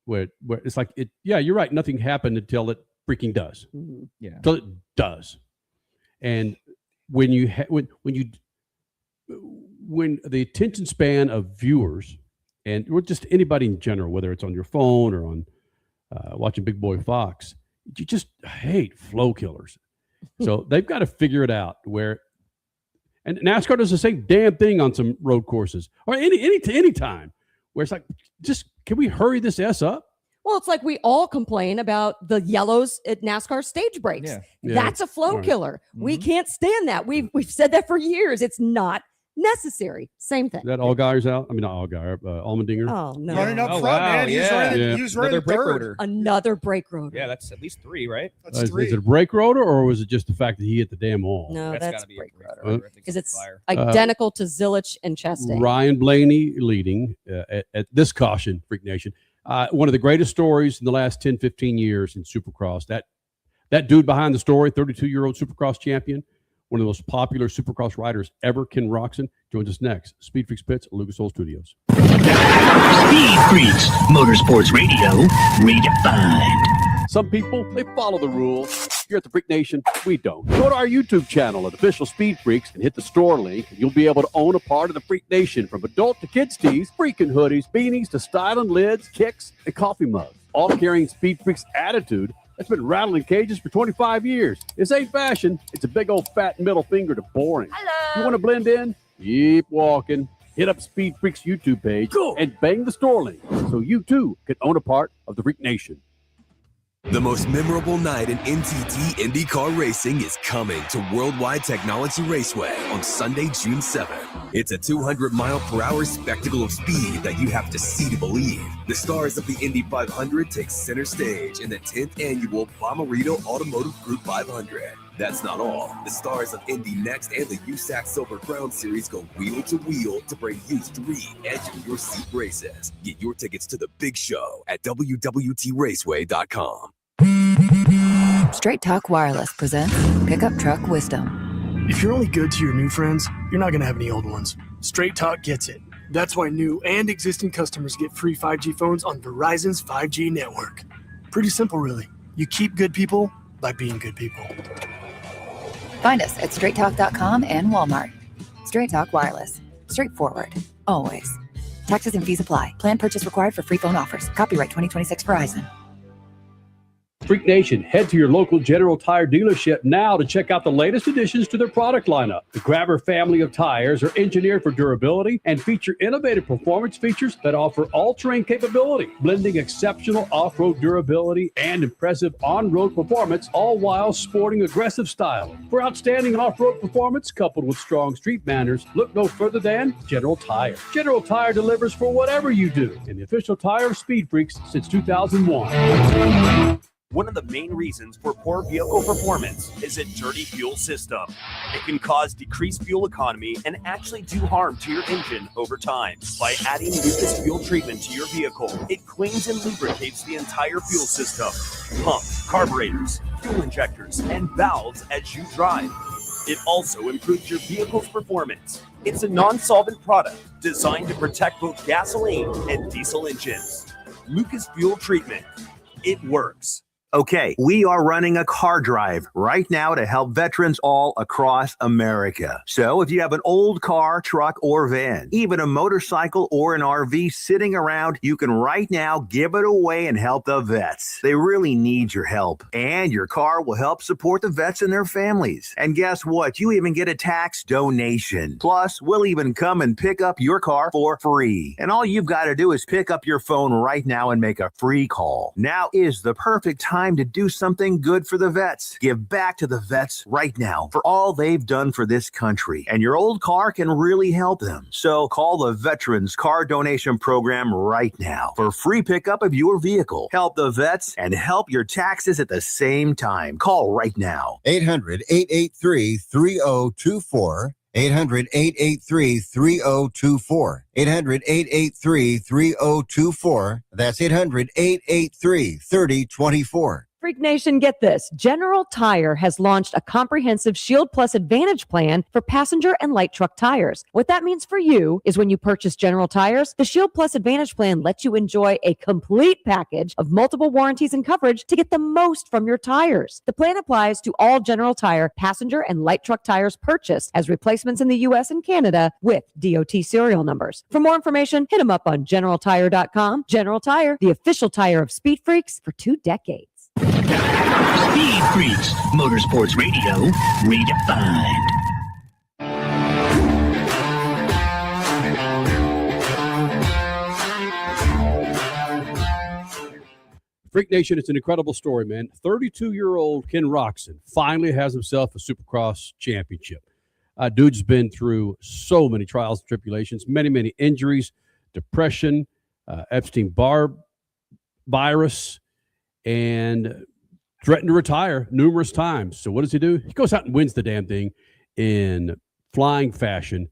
Where it's like it. Yeah, you're right. Nothing happened until it freaking does. Mm-hmm. Yeah. Until it does. And when the attention span of viewers and or just anybody in general, whether it's on your phone or on watching Big Boy Fox, you just hate flow killers. So they've got to figure it out where, and NASCAR does the same damn thing on some road courses or any time where it's like, just can we hurry this S up? Well, it's like we all complain about the yellows at NASCAR stage breaks. Yeah. That's a flow killer. We can't stand that. We've said that for years. It's not necessary. Same thing. Is that Allgaier's out? I mean, not Allgaier, Allmendinger. Oh, no. Running up front, man. He was running Another brake third. rotor. Another brake rotor. Yeah, that's at least 3, right? That's Is 3. it a brake rotor or was it just the fact that he hit the damn wall? No, that's gotta be a brake brake rotor. rotor. I think Because it's fire. identical to Zilich and Chastain. Ryan Blaney leading at this caution, Freak Nation. One of the greatest stories in the last 10, 15 years in Supercross. That dude behind the story, 32-year-old Supercross champion, one of the most popular Supercross riders ever, Ken Roczen, joins us next. SpeedFreaks Pits, Lucas Oil Studios. SpeedFreaks, Motorsports Radio, redefined. Some people, they follow the rules. Here at the Freak Nation, we don't. Go to our YouTube channel at Official Speed Freaks and hit the store link, and you'll be able to own a part of the Freak Nation, from adult to kids tees, freaking hoodies, beanies to styling lids, kicks, and coffee mugs. All carrying Speed Freaks attitude that's been rattling cages for 25 years. This ain't fashion. It's a big old fat middle finger to boring. Hello. You want to blend in? Keep walking. Hit up Speed Freaks YouTube page and bang the store link so you too can own a part of the Freak Nation. The most memorable night in NTT IndyCar racing is coming to Worldwide Technology Raceway on Sunday, June 7th. It's a 200-mile-per-hour spectacle of speed that you have to see to believe. The stars of the Indy 500 take center stage in the 10th annual Bommarito Automotive Group 500. That's not all. The stars of Indy Next and the USAC Silver Crown Series go wheel to wheel to bring you 3 edge-of-your-seat races. Get your tickets to the big show at WWTRaceway.com. Straight Talk Wireless presents Pickup Truck Wisdom. If you're only good to your new friends, you're not going to have any old ones. Straight Talk gets it. That's why new and existing customers get free 5G phones on Verizon's 5G network. Pretty simple, really. You keep good people by being good people. Find us at straighttalk.com and Walmart. Straight Talk Wireless. Straightforward. Always. Taxes and fees apply. Plan purchase required for free phone offers. Copyright 2026 Verizon. Freak Nation, head to your local General Tire dealership now to check out the latest additions to their product lineup. The Grabber family of tires are engineered for durability and feature innovative performance features that offer all-terrain capability, blending exceptional off-road durability and impressive on-road performance, all while sporting aggressive style. For outstanding off-road performance coupled with strong street manners, look no further than General Tire. General Tire delivers for whatever you do, and the official tire of Speed Freaks since 2001. One of the main reasons for poor vehicle performance is a dirty fuel system. It can cause decreased fuel economy and actually do harm to your engine over time. By adding Lucas fuel treatment to your vehicle, it cleans and lubricates the entire fuel system, pumps, carburetors, fuel injectors, and valves as you drive. It also improves your vehicle's performance. It's a non-solvent product designed to protect both gasoline and diesel engines. Lucas fuel treatment. It works. Okay, we are running a car drive right now to help veterans all across America. So if you have an old car, truck, or van, even a motorcycle or an RV sitting around, you can right now give it away and help the vets. They really need your help. And your car will help support the vets and their families. And guess what? You even get a tax donation. Plus, we'll even come and pick up your car for free. And all you've got to do is pick up your phone right now and make a free call. Now is the perfect time to do something good for the vets. Give back to the vets right now for all they've done for this country. And your old car can really help them. So call the Veterans Car Donation Program right now for free pickup of your vehicle. Help the vets and help your taxes at the same time. Call right now. 800-883-3024. 800-883-3024. 800-883-3024. That's 800-883-3024. Freak Nation, get this. General Tire has launched a comprehensive Shield Plus Advantage plan for passenger and light truck tires. What that means for you is when you purchase General Tires, the Shield Plus Advantage plan lets you enjoy a complete package of multiple warranties and coverage to get the most from your tires. The plan applies to all General Tire passenger and light truck tires purchased as replacements in the U.S. and Canada with DOT serial numbers. For more information, hit them up on GeneralTire.com. General Tire, the official tire of Speed Freaks for 2 decades. Speed Freaks, Motorsports Radio, redefined. Freak Nation, it's an incredible story, man. 32-year-old Ken Roczen finally has himself a Supercross championship. Dude's been through so many trials and tribulations, many injuries, depression, Epstein-Barr virus, and threatened to retire numerous times. So what does he do? He goes out and wins the damn thing in flying fashion.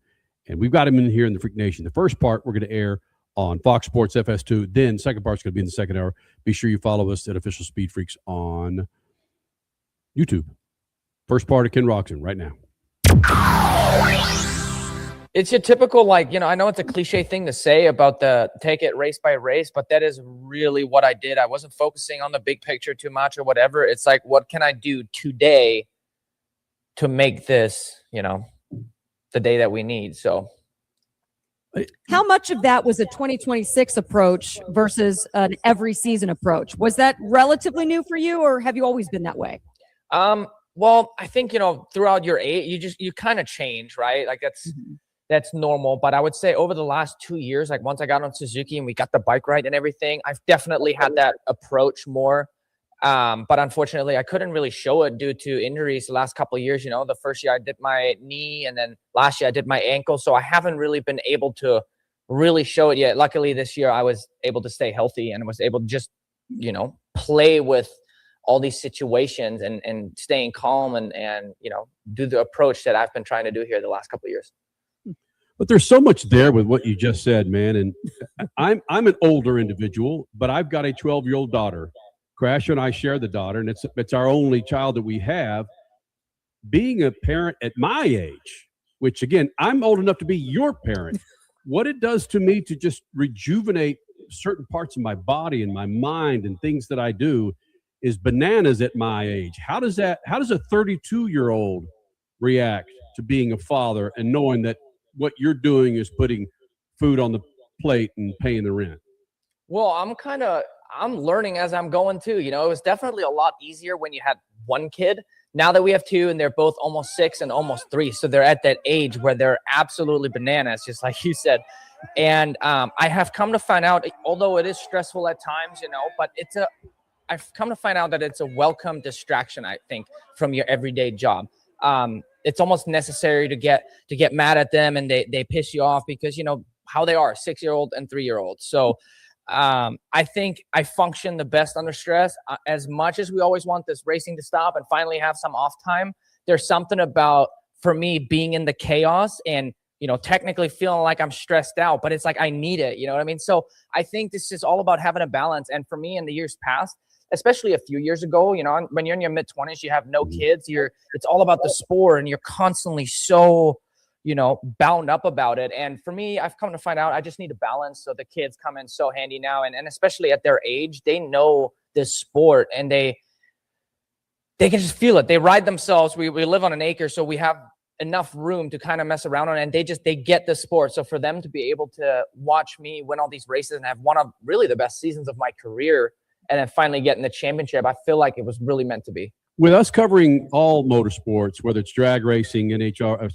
And we've got him in here in the Freak Nation. The first part we're going to air on Fox Sports FS2. Then second part's going to be in the second hour. Be sure you follow us at Official Speed Freaks on YouTube. First part of Ken Roczen right now. It's your typical, like, you know, I know it's a cliche thing to say about the take it race by race, but that is really what I did. I wasn't focusing on the big picture too much or whatever. It's like, what can I do today to make this, you know, the day that we need? So How much of that was a 2026 approach versus an every season approach? Was that relatively new for you, or have you always been that way? Well, I think, you know, throughout your age, you kind of change, right? Like that's normal. But I would say over the last 2 years, like once I got on Suzuki and we got the bike right and everything, I've definitely had that approach more. But unfortunately, I couldn't really show it due to injuries the last couple of years. You know, the first year I did my knee, and then last year I did my ankle. So I haven't really been able to really show it yet. Luckily, this year I was able to stay healthy and was able to just, you know, play with all these situations and staying calm and, you know, do the approach that I've been trying to do here the last couple of years. But there's so much there with what you just said, man. And I'm an older individual, but I've got a 12-year-old daughter. Crash and I share the daughter, and it's our only child that we have. Being a parent at my age, which again, I'm old enough to be your parent, what it does to me to just rejuvenate certain parts of my body and my mind and things that I do is bananas at my age. How does a 32-year-old react to being a father and knowing that what you're doing is putting food on the plate and paying the rent? Well, I'm learning as I'm going too. You know, it was definitely a lot easier when you had one kid. Now that we have two and they're both almost 6 and almost 3. So they're at that age where they're absolutely bananas, just like you said. And I have come to find out, although it is stressful at times, you know, but I've come to find out that it's a welcome distraction, I think, from your everyday job. It's almost necessary to get mad at them and they piss you off because, you know, how they are, 6-year-old and 3-year-old. So I think I function the best under stress. As much as we always want this racing to stop and finally have some off time, there's something about, for me, being in the chaos and, you know, technically feeling like I'm stressed out, but it's like I need it. You know what I mean? So I think this is all about having a balance. And for me, in the years past, especially a few years ago, you know, when you're in your mid-20s, you have no kids, it's all about the sport and you're constantly so, you know, bound up about it. And for me, I've come to find out I just need a balance. So the kids come in so handy now. And especially at their age, they know this sport and they can just feel it. They ride themselves. We live on an acre, so we have enough room to kind of mess around on, and they get the sport. So for them to be able to watch me win all these races and have one of really the best seasons of my career, and then finally getting the championship, I feel like it was really meant to be. With us covering all motorsports, whether it's drag racing, NHRA,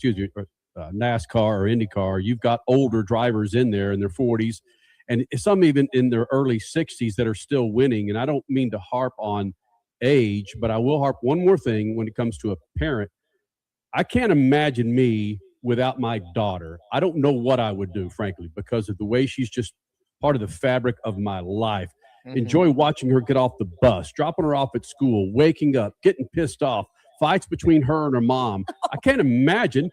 NASCAR or IndyCar, you've got older drivers in there in their 40s and some even in their early 60s that are still winning. And I don't mean to harp on age, but I will harp one more thing when it comes to a parent. I can't imagine me without my daughter. I don't know what I would do, frankly, because of the way she's just part of the fabric of my life. Enjoy watching her get off the bus, dropping her off at school, waking up, getting pissed off, fights between her and her mom. I can't imagine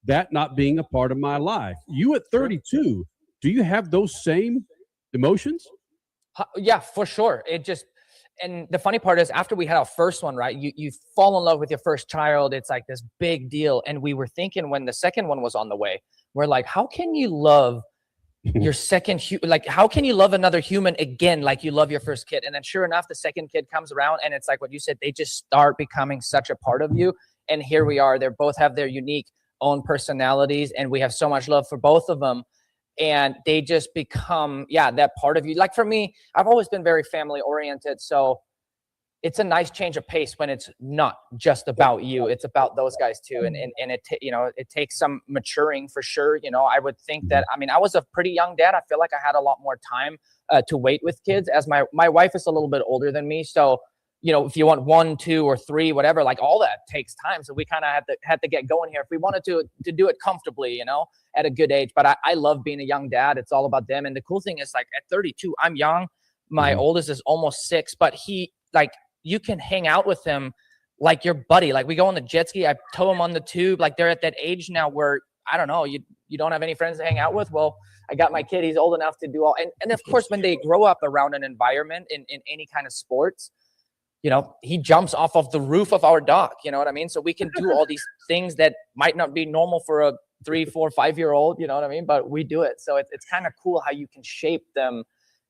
that not being a part of my life. You at 32, do you have those same emotions? Yeah, for sure. And the funny part is, after we had our first one, right, you fall in love with your first child. It's like this big deal. And we were thinking when the second one was on the way, we're like, how can you love your second, like, how can you love another human again like you love your first kid? And then sure enough, the second kid comes around, and it's like what you said, they just start becoming such a part of you. And here we are. They both have their unique own personalities, and we have so much love for both of them. And they just become, that part of you. Like for me, I've always been very family oriented. So it's a nice change of pace when it's not just about you. It's about those guys too. And it takes some maturing for sure. I would think that, I was a pretty young dad. I feel like I had a lot more time to wait with kids, as my wife is a little bit older than me. So, if you want 1, 2, or 3, whatever, like all that takes time. So we kind of had to get going here if we wanted to do it comfortably, at a good age. But I love being a young dad. It's all about them. And the cool thing is, like, at 32, I'm young. My oldest is almost 6, but you can hang out with him like your buddy. Like we go on the jet ski, I tow him on the tube. Like they're at that age now where, I don't know, you don't have any friends to hang out with. Well, I got my kid. He's old enough to do all. And of course, when they grow up around an environment in any kind of sports, he jumps off of the roof of our dock. You know what I mean? So we can do all these things that might not be normal for a 3, 4, 5-year-old, you know what I mean? But we do it. So it's kind of cool how you can shape them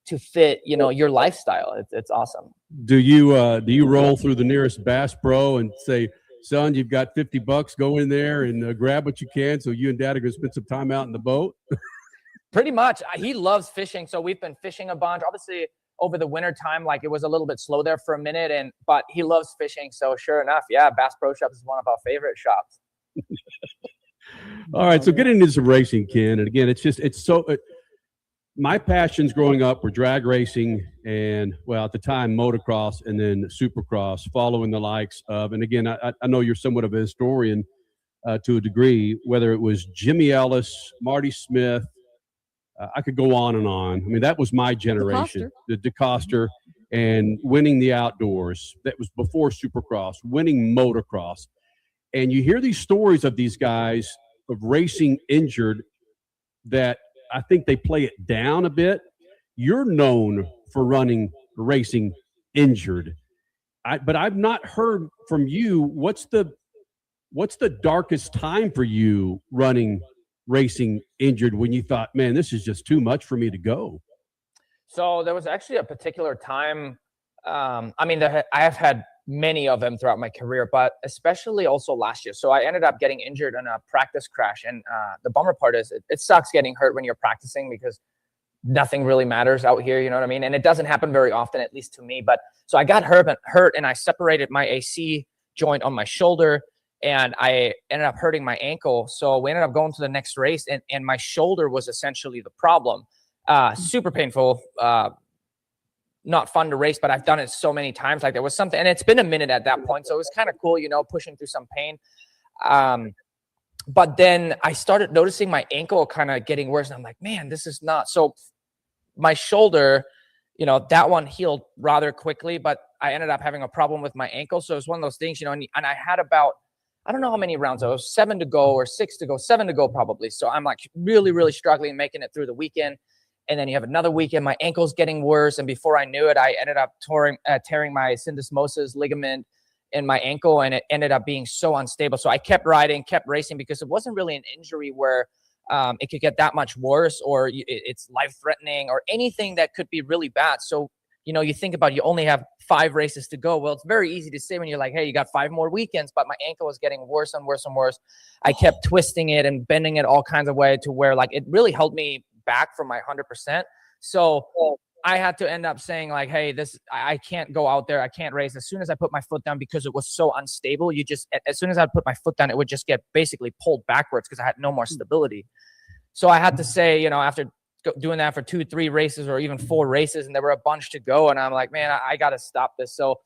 to fit, your lifestyle. It's awesome. Do you roll through the nearest Bass Pro and say, son, you've got $50, go in there and grab what you can, so you and dad are going to spend some time out in the boat? Pretty much. He loves fishing. So we've been fishing a bunch. Obviously, over the winter time, like it was a little bit slow there for a minute, but he loves fishing. So sure enough, Bass Pro Shops is one of our favorite shops. All right, so getting into some racing, Ken, and again, my passions growing up were drag racing and, well, at the time, motocross, and then supercross, following the likes of, and again, I know you're somewhat of a historian to a degree, whether it was Jimmy Ellis, Marty Smith, I could go on and on. That was my generation, the DeCoster, and winning the outdoors. That was before Supercross, winning motocross. And you hear these stories of these guys of racing injured that I think they play it down a bit. You're known for racing injured. But I've not heard from you. What's the darkest time for you racing injured when you thought, man, this is just too much for me to go? So there was actually a particular time. I have had many of them throughout my career, but especially also last year. So I ended up getting injured in a practice crash. And the bummer part is it sucks getting hurt when you're practicing, because nothing really matters out here. You know what I mean? And it doesn't happen very often, at least to me. But so I got hurt and I separated my AC joint on my shoulder, and I ended up hurting my ankle. So we ended up going to the next race, and my shoulder was essentially the problem. Super painful, not fun to race, but I've done it so many times. Like there was something, and it's been a minute at that point. So it was kind of cool, pushing through some pain. But then I started noticing my ankle kind of getting worse. And I'm like, man, this is not. So my shoulder, that one healed rather quickly, but I ended up having a problem with my ankle. So it was one of those things, and I had about, I don't know how many rounds. It was 7 to go or 6 to go, 7 to go probably. So I'm like really, really struggling, making it through the weekend. And then you have another weekend, my ankle's getting worse. And before I knew it, I ended up tearing my syndesmosis ligament in my ankle, and it ended up being so unstable. So I kept riding, kept racing, because it wasn't really an injury where it could get that much worse, or it's life-threatening, or anything that could be really bad. So, you think about, you only have 5 races to go. Well, it's very easy to say when you're like, hey, you got 5 more weekends, but my ankle was getting worse and worse and worse. I kept twisting it and bending it all kinds of way to where, like, it really held me back from my 100%. So I had to end up saying, like, hey, I can't go out there. I can't race. As soon as I put my foot down, because it was so unstable, as soon as I put my foot down, it would just get basically pulled backwards because I had no more stability. So I had to say, after doing that for 2, 3 races, or even 4 races, and there were a bunch to go, and I'm like, man, I got to stop this. So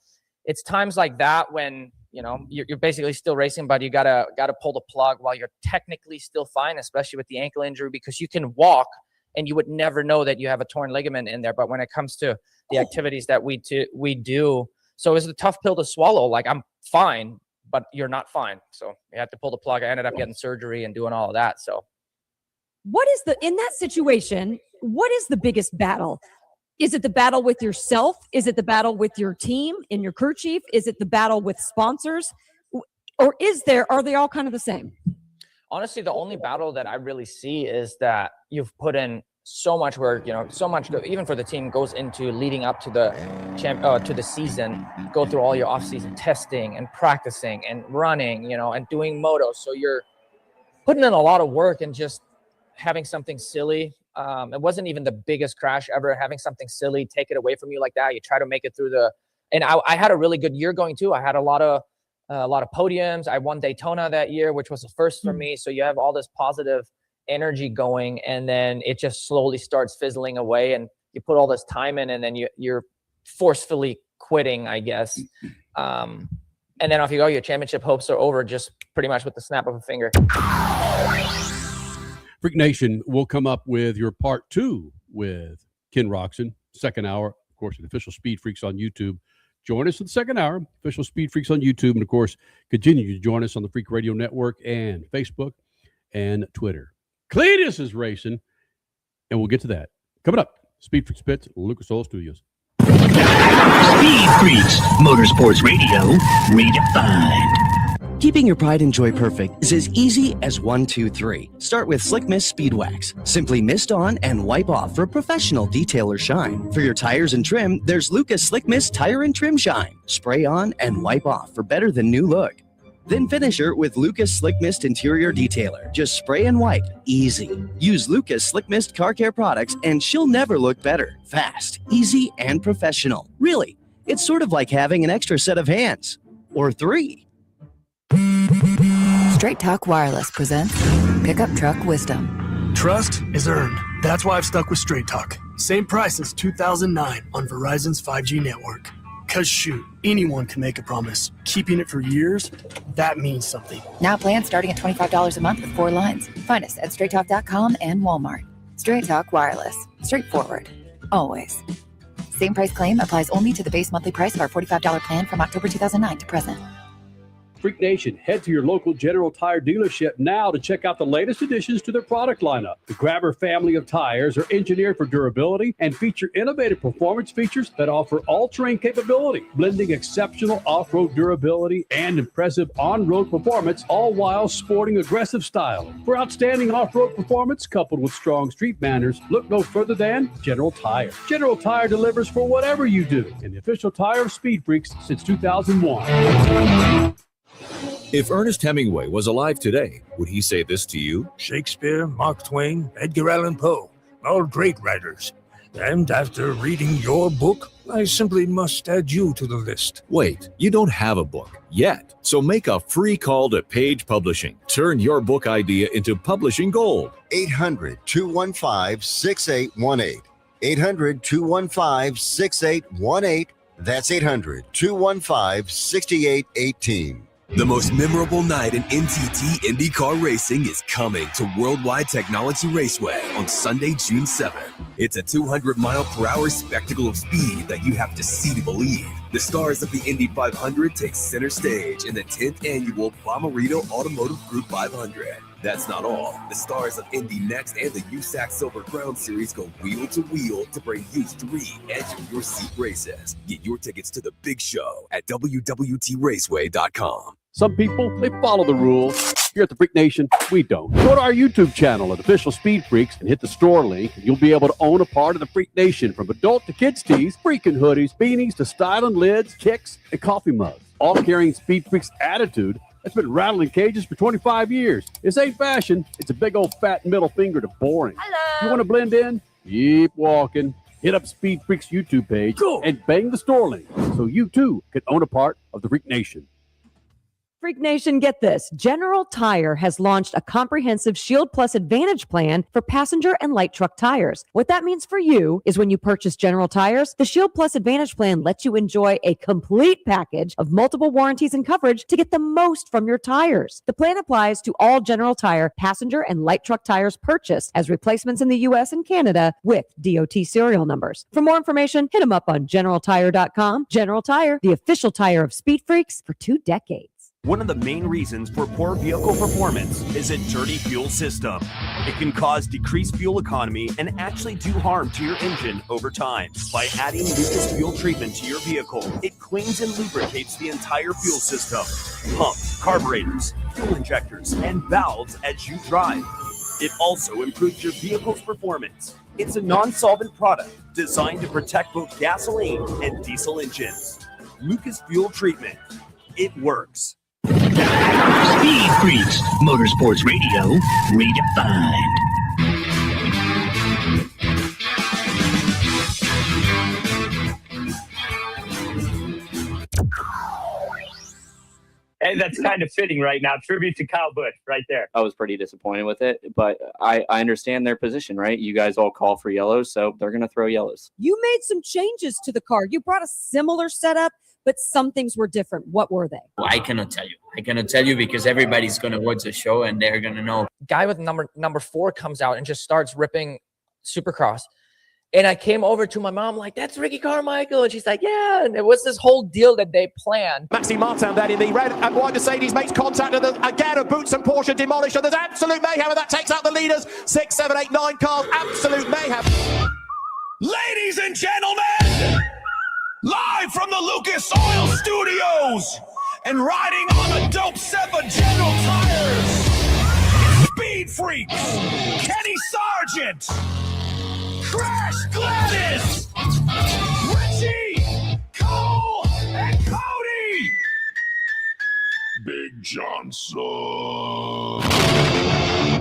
it's times like that when, you're basically still racing, but you gotta pull the plug while you're technically still fine, especially with the ankle injury, because you can walk and you would never know that you have a torn ligament in there. But when it comes to the activities that we do, so it's a tough pill to swallow. Like, I'm fine, but you're not fine. So you have to pull the plug. I ended up getting surgery and doing all of that. So in that situation, what is the biggest battle? Is it the battle with yourself? Is it the battle with your team in your crew chief? Is it the battle with sponsors? Or are they all kind of the same? Honestly, the only battle that I really see is that you've put in so much work, so much, even for the team, goes into leading up to the season, go through all your off-season testing and practicing and running, and doing motos. So you're putting in a lot of work and just having something silly. It wasn't even the biggest crash ever. Having something silly take it away from you like that, you try to make it through and I had a really good year going too. I had a lot of podiums. I won Daytona that year, which was the first for me. So you have all this positive energy going, and then it just slowly starts fizzling away, and you put all this time in, and then you're forcefully quitting, I guess. And then off you go. Your championship hopes are over just pretty much with the snap of a finger. Freak Nation will come up with your part 2 with Ken Roczen, second hour, of course, the official Speed Freaks on YouTube. Join us in the second hour, official Speed Freaks on YouTube, and of course, continue to join us on the Freak Radio Network and Facebook and Twitter. Cletus is racing, and we'll get to that. Coming up, Speed Freaks Pits, Lucas Oil Studios. Speed Freaks, Motorsports Radio, redefined. Keeping your pride and joy perfect is as easy as 1, 2, 3. Start with Slick Mist Speed Wax. Simply mist on and wipe off for professional detailer shine. For your tires and trim, there's Lucas Slick Mist Tire and Trim Shine. Spray on and wipe off for better than new look. Then finish her with Lucas Slick Mist Interior Detailer. Just spray and wipe. Easy. Use Lucas Slick Mist Car Care products and she'll never look better. Fast, easy, and professional. Really, it's sort of like having an extra set of hands. Or 3. Straight Talk Wireless presents Pickup Truck Wisdom. Trust is earned. That's why I've stuck with Straight Talk. Same price since 2009 on Verizon's 5G network. Cause shoot, anyone can make a promise. Keeping it for years, that means something. Now plans starting at $25 a month with 4 lines. Find us at straighttalk.com and Walmart. Straight Talk Wireless. Straightforward. Always. Same price claim applies only to the base monthly price of our $45 plan from October 2009 to present. Freak Nation, head to your local General Tire dealership now to check out the latest additions to their product lineup. The Grabber family of tires are engineered for durability and feature innovative performance features that offer all-terrain capability, blending exceptional off-road durability and impressive on-road performance, all while sporting aggressive style. For outstanding off-road performance coupled with strong street manners, look no further than General Tire. General Tire delivers for whatever you do, and the official tire of Speed Freaks since 2001. If Ernest Hemingway was alive today, would he say this to you? Shakespeare, Mark Twain, Edgar Allan Poe, all great writers. And after reading your book, I simply must add you to the list. Wait, you don't have a book yet. So make a free call to Page Publishing. Turn your book idea into publishing gold. 800-215-6818. 800-215-6818. That's 800-215-6818. The most memorable night in NTT IndyCar racing is coming to Worldwide Technology Raceway on Sunday, June 7th. It's a 200-mile-per-hour spectacle of speed that you have to see to believe. The stars of the Indy 500 take center stage in the 10th annual Bomarito Automotive Group 500. That's not all. The stars of Indy Next and the USAC Silver Crown Series go wheel to wheel to bring you 3 edge-of-your-seat races. Get your tickets to the big show at www.raceway.com. Some people, they follow the rules. Here at the Freak Nation, we don't. Go to our YouTube channel at Official Speed Freaks and hit the store link, and you'll be able to own a part of the Freak Nation, from adult to kids tees, freaking hoodies, beanies to styling lids, kicks, and coffee mugs. All carrying Speed Freaks attitude that's been rattling cages for 25 years. This ain't fashion. It's a big old fat middle finger to boring. Hello. You want to blend in? Keep walking. Hit up Speed Freaks YouTube page and bang the store link so you too can own a part of the Freak Nation. Freak Nation, get this. General Tire has launched a comprehensive Shield Plus Advantage plan for passenger and light truck tires. What that means for you is when you purchase General Tires, the Shield Plus Advantage plan lets you enjoy a complete package of multiple warranties and coverage to get the most from your tires. The plan applies to all General Tire passenger and light truck tires purchased as replacements in the U.S. and Canada with DOT serial numbers. For more information, hit them up on GeneralTire.com. General Tire, the official tire of Speed Freaks for 2 decades. One of the main reasons for poor vehicle performance is a dirty fuel system. It can cause decreased fuel economy and actually do harm to your engine over time. By adding Lucas fuel treatment to your vehicle, it cleans and lubricates the entire fuel system, pumps, carburetors, fuel injectors, and valves as you drive. It also improves your vehicle's performance. It's a non-solvent product designed to protect both gasoline and diesel engines. Lucas Fuel Treatment. It works. Speed Freaks, Motorsports Radio, redefined. And that's kind of fitting right now. Tribute to Kyle Busch right there. I was pretty disappointed with it, but I understand their position, right? You guys all call for yellows, so they're going to throw yellows. You made some changes to the car. You brought a similar setup, but some things were different. What were they? Well, I cannot tell you. I cannot tell you because everybody's going to watch the show and they're going to know. Guy with number 4 comes out and just starts ripping Supercross. And I came over to my mom like, that's Ricky Carmichael. And she's like, yeah. And it was this whole deal that they planned. Maxi Martin then in the red and white Mercedes makes contact and again a Boots and Porsche demolished. And there's absolute mayhem and that takes out the leaders. 6, 7, 8, 9 cars. Absolute mayhem. Ladies and gentlemen, live from the Lucas Oil Studios and riding on a dope set of General Tires, Speed Freaks, Kenny Sargent, Crash Gladys, Richie, Cole, and Cody. Big Johnson.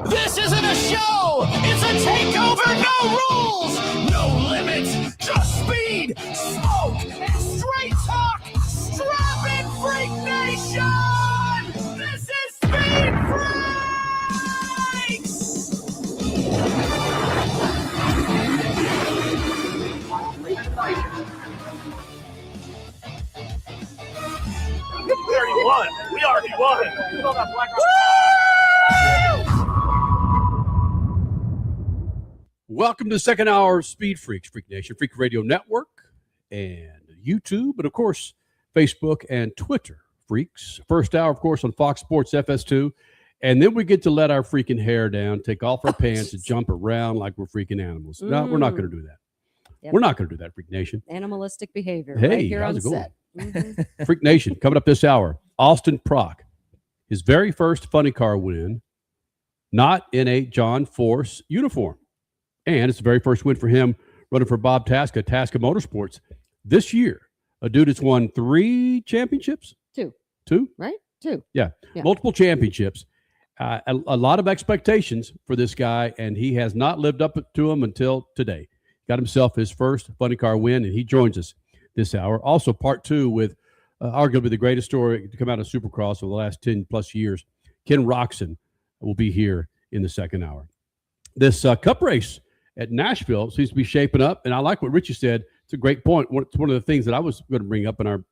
This isn't a show, it's a takeover, no rules, no limits, just speed, smoke, and straight talk, strapping Freak Nation. This is Speed We already won. We already won. Welcome to the second hour of Speed Freaks, Freak Nation, Freak Radio Network, and YouTube, and of course, Facebook and Twitter Freaks. First hour, of course, on Fox Sports FS2. And then we get to let our freaking hair down, take off our pants, and jump around like we're freaking animals. No, we're not going to do that. Yep. We're not going to do that, Freak Nation. Animalistic behavior Hey, right here how's on it going? set. Mhm. Freak Nation, coming up this hour, Austin Prock, his very first funny car win, not in a John Force uniform. And it's the very first win for him running for Bob Tasca, Tasca Motorsports this year. A dude that's won 3 championships? 2. 2? Right? 2. Yeah. Yeah. Multiple championships. A lot of expectations for this guy, and he has not lived up to them until today. Got himself his first funny car win, and he joins us this hour. Also, part 2 with arguably the greatest story to come out of Supercross over the last 10-plus years. Ken Roczen will be here in the second hour. This cup race at Nashville seems to be shaping up, and I like what Richie said. It's a great point. It's one of the things that I was going to bring up in our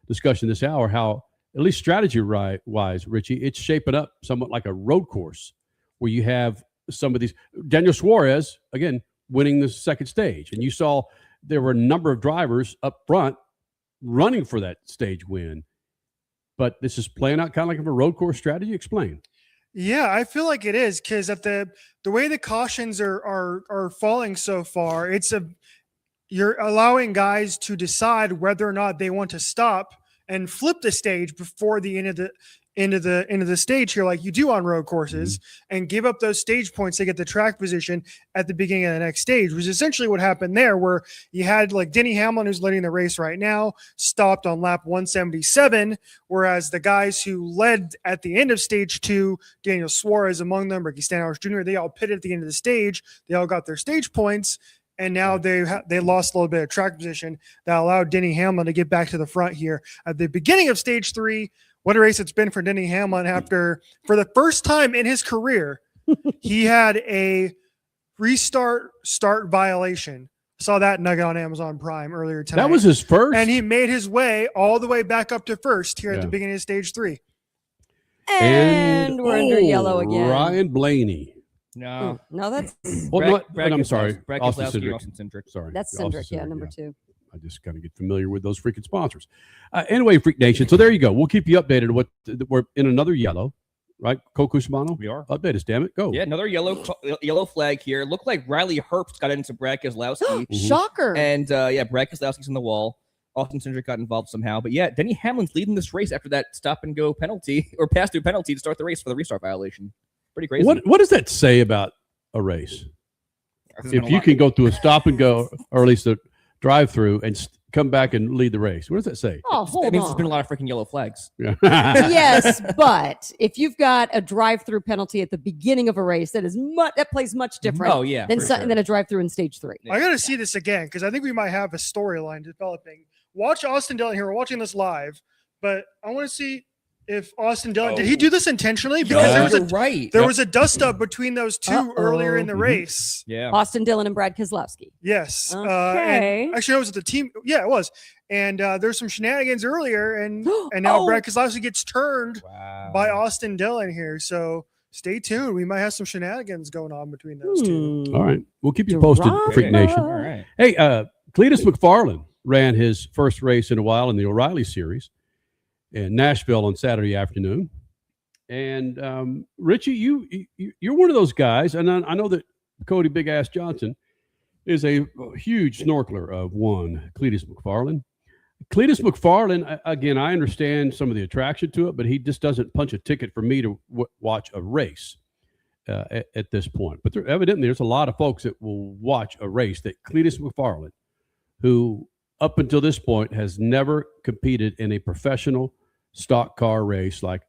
discussion this hour, how, at least strategy-wise, Richie, it's shaping up somewhat like a road course where you have some of these. Daniel Suarez, again, winning the second stage. And you saw there were a number of drivers up front running for that stage win. But this is playing out kind of like a road course strategy. Explain. Yeah, I feel like it is because at the way the cautions are falling so far, you're allowing guys to decide whether or not they want to stop and flip the stage before the end of the stage here, like you do on road courses, and give up those stage points to get the track position at the beginning of the next stage, which is essentially what happened there, where you had like Denny Hamlin, who's leading the race right now, stopped on lap 177, whereas the guys who led at the end of stage 2, Daniel Suarez among them, Ricky Stenhouse Jr., they all pitted at the end of the stage. They all got their stage points. And now they lost a little bit of track position that allowed Denny Hamlin to get back to the front here at the beginning of stage 3. What a race it's been for Denny Hamlin after, for the first time in his career, he had a start violation. Saw that nugget on Amazon Prime earlier tonight. That was his first? And he made his way all the way back up to first here at the beginning of stage 3. And we're under yellow again. Ryan Blaney. No. No, that's I'm sorry. Brad Austin Keselowski, Cindric. Austin Cindric. Sorry. That's Austin Cindric, yeah, number 2. I just kind of get familiar with those freaking sponsors. Anyway, Freak Nation. So there you go. We'll keep you updated. We're in another yellow, right? Koku Shimano? We are. Update us, damn it. Go. Yeah, another yellow flag here. Looked like Riley Herbst got into Brad Keselowski. Shocker. And Brad Keselowski's on the wall. Austin Cindric got involved somehow. But yeah, Denny Hamlin's leading this race after that stop and go penalty or pass through penalty to start the race for the restart violation. Pretty crazy. What does that say about a race? If you can go through a stop and go, or at least a drive through, and come back and lead the race, what does that say? Oh, hold It means on. there's been a lot of freaking yellow flags. Yeah. Yes, but if you've got a drive-through penalty at the beginning of a race, that plays much different. Oh, yeah, than for sure. than a drive-through in stage 3. I got to see this again because I think we might have a storyline developing. Watch Austin Dillon here. We're watching this live, but I want to see if Austin Dillon did he do this intentionally? Because there was a dust up between those two earlier in the race. Yeah, Austin Dillon and Brad Keselowski. Yes. Okay. And actually, it was the team. Yeah, it was. And there's some shenanigans earlier, and now Brad Keselowski gets turned by Austin Dillon here. So stay tuned. We might have some shenanigans going on between those two. All right. We'll keep you posted, Freak Nation. All right. Hey, Cletus McFarland ran his first race in a while in the O'Reilly Series in Nashville on Saturday afternoon. And Richie, you're one of those guys, and I know that Cody Big Ass Johnson is a huge snorkeler of one, Cletus McFarland. Cletus McFarland, again, I understand some of the attraction to it, but he just doesn't punch a ticket for me to watch a race at this point. But evidently, there's a lot of folks that will watch a race that Cletus McFarland, who up until this point has never competed in a professional stock car race like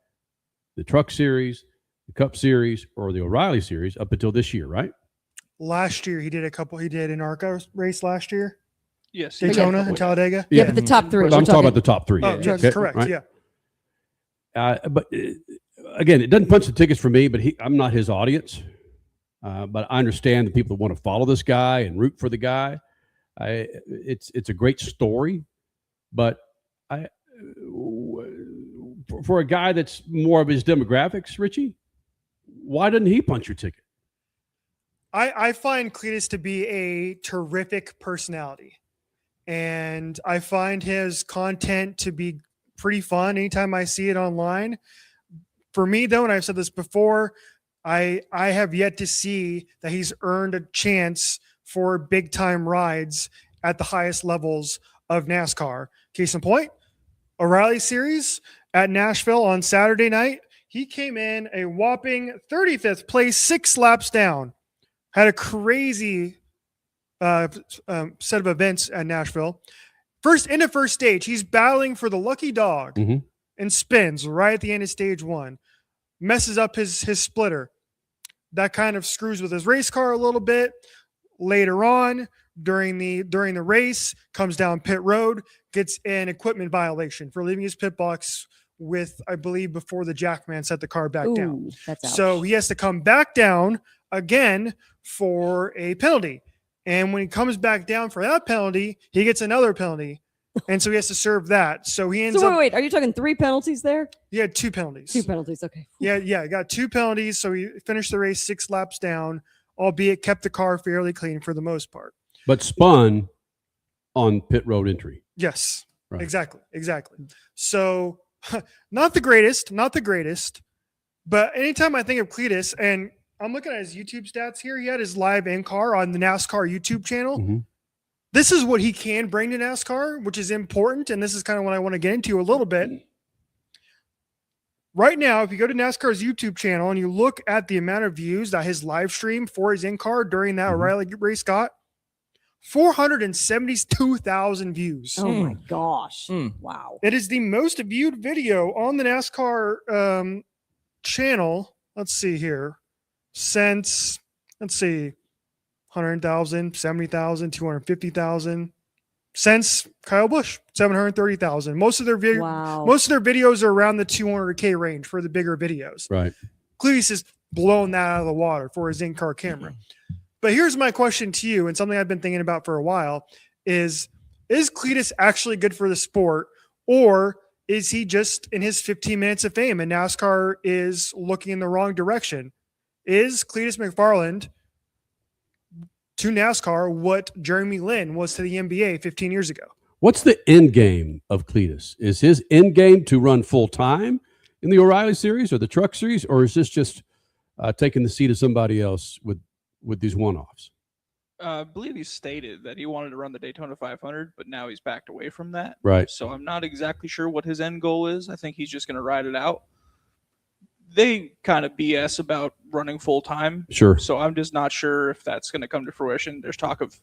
the Truck Series, the Cup Series, or the O'Reilly Series up until this year, right? Last year, he did an ARCA race last year. Yes. Daytona and Talladega. Yeah, but the top 3. I'm talking about the top 3. Oh, yes, Okay, correct. right? Yeah. But again, it doesn't punch the tickets for me, but I'm not his audience. But I understand the people that want to follow this guy and root for the guy. It's a great story, but for a guy that's more of his demographics, Richie, why doesn't he punch your ticket? I find Cletus to be a terrific personality, and I find his content to be pretty fun anytime I see it online. For me, though, and I've said this before, I have yet to see that he's earned a chance for big time rides at the highest levels of NASCAR. Case in point, O'Reilly Series at Nashville on Saturday night. He came in a whopping 35th place, 6 laps down. Had a crazy set of events at Nashville. In the first stage, he's battling for the lucky dog and spins right at the end of stage 1. Messes up his splitter. That kind of screws with his race car a little bit. Later on, during the race, comes down pit road, gets an equipment violation for leaving his pit box with, I believe, before the jackman set the car back down. So he has to come back down again for a penalty. And when he comes back down for that penalty, he gets another penalty. And so he has to serve that. So he ends up. Wait, are you talking 3 penalties there? He had 2 penalties. 2 penalties, okay. Yeah, he got 2 penalties. So he finished the race 6 laps down, albeit kept the car fairly clean for the most part. But spun on pit road entry. Yes, right. Exactly. So not the greatest, but anytime I think of Cletus, and I'm looking at his YouTube stats here, he had his live in-car on the NASCAR YouTube channel. This is what he can bring to NASCAR, which is important. And this is kind of what I want to get into a little bit. Right now, if you go to NASCAR's YouTube channel and you look at the amount of views that his live stream for his in-car during that O'Reilly race got, 472,000 views. Oh my gosh. Wow. It is the most viewed video on the NASCAR channel. Let's see here. Since, 100,000, 70,000, 250,000. Since Kyle Busch, 730,000. Most of their videos are around the 200K range for the bigger videos. Right. Cletus has blown that out of the water for his in-car camera. But here's my question to you, and something I've been thinking about for a while, is Cletus actually good for the sport, or is he just in his 15 minutes of fame and NASCAR is looking in the wrong direction? Is Cletus McFarland to NASCAR what Jeremy Lin was to the NBA 15 years ago. What's the end game of Cletus? Is his end game to run full time in the O'Reilly Series or the Truck Series, or is this just taking the seat of somebody else with these one-offs? I believe he stated that he wanted to run the Daytona 500, but now he's backed away from that. Right. So I'm not exactly sure what his end goal is. I think he's just going to ride it out. They kind of BS about running full time. Sure. So I'm just not sure if that's going to come to fruition. There's talk of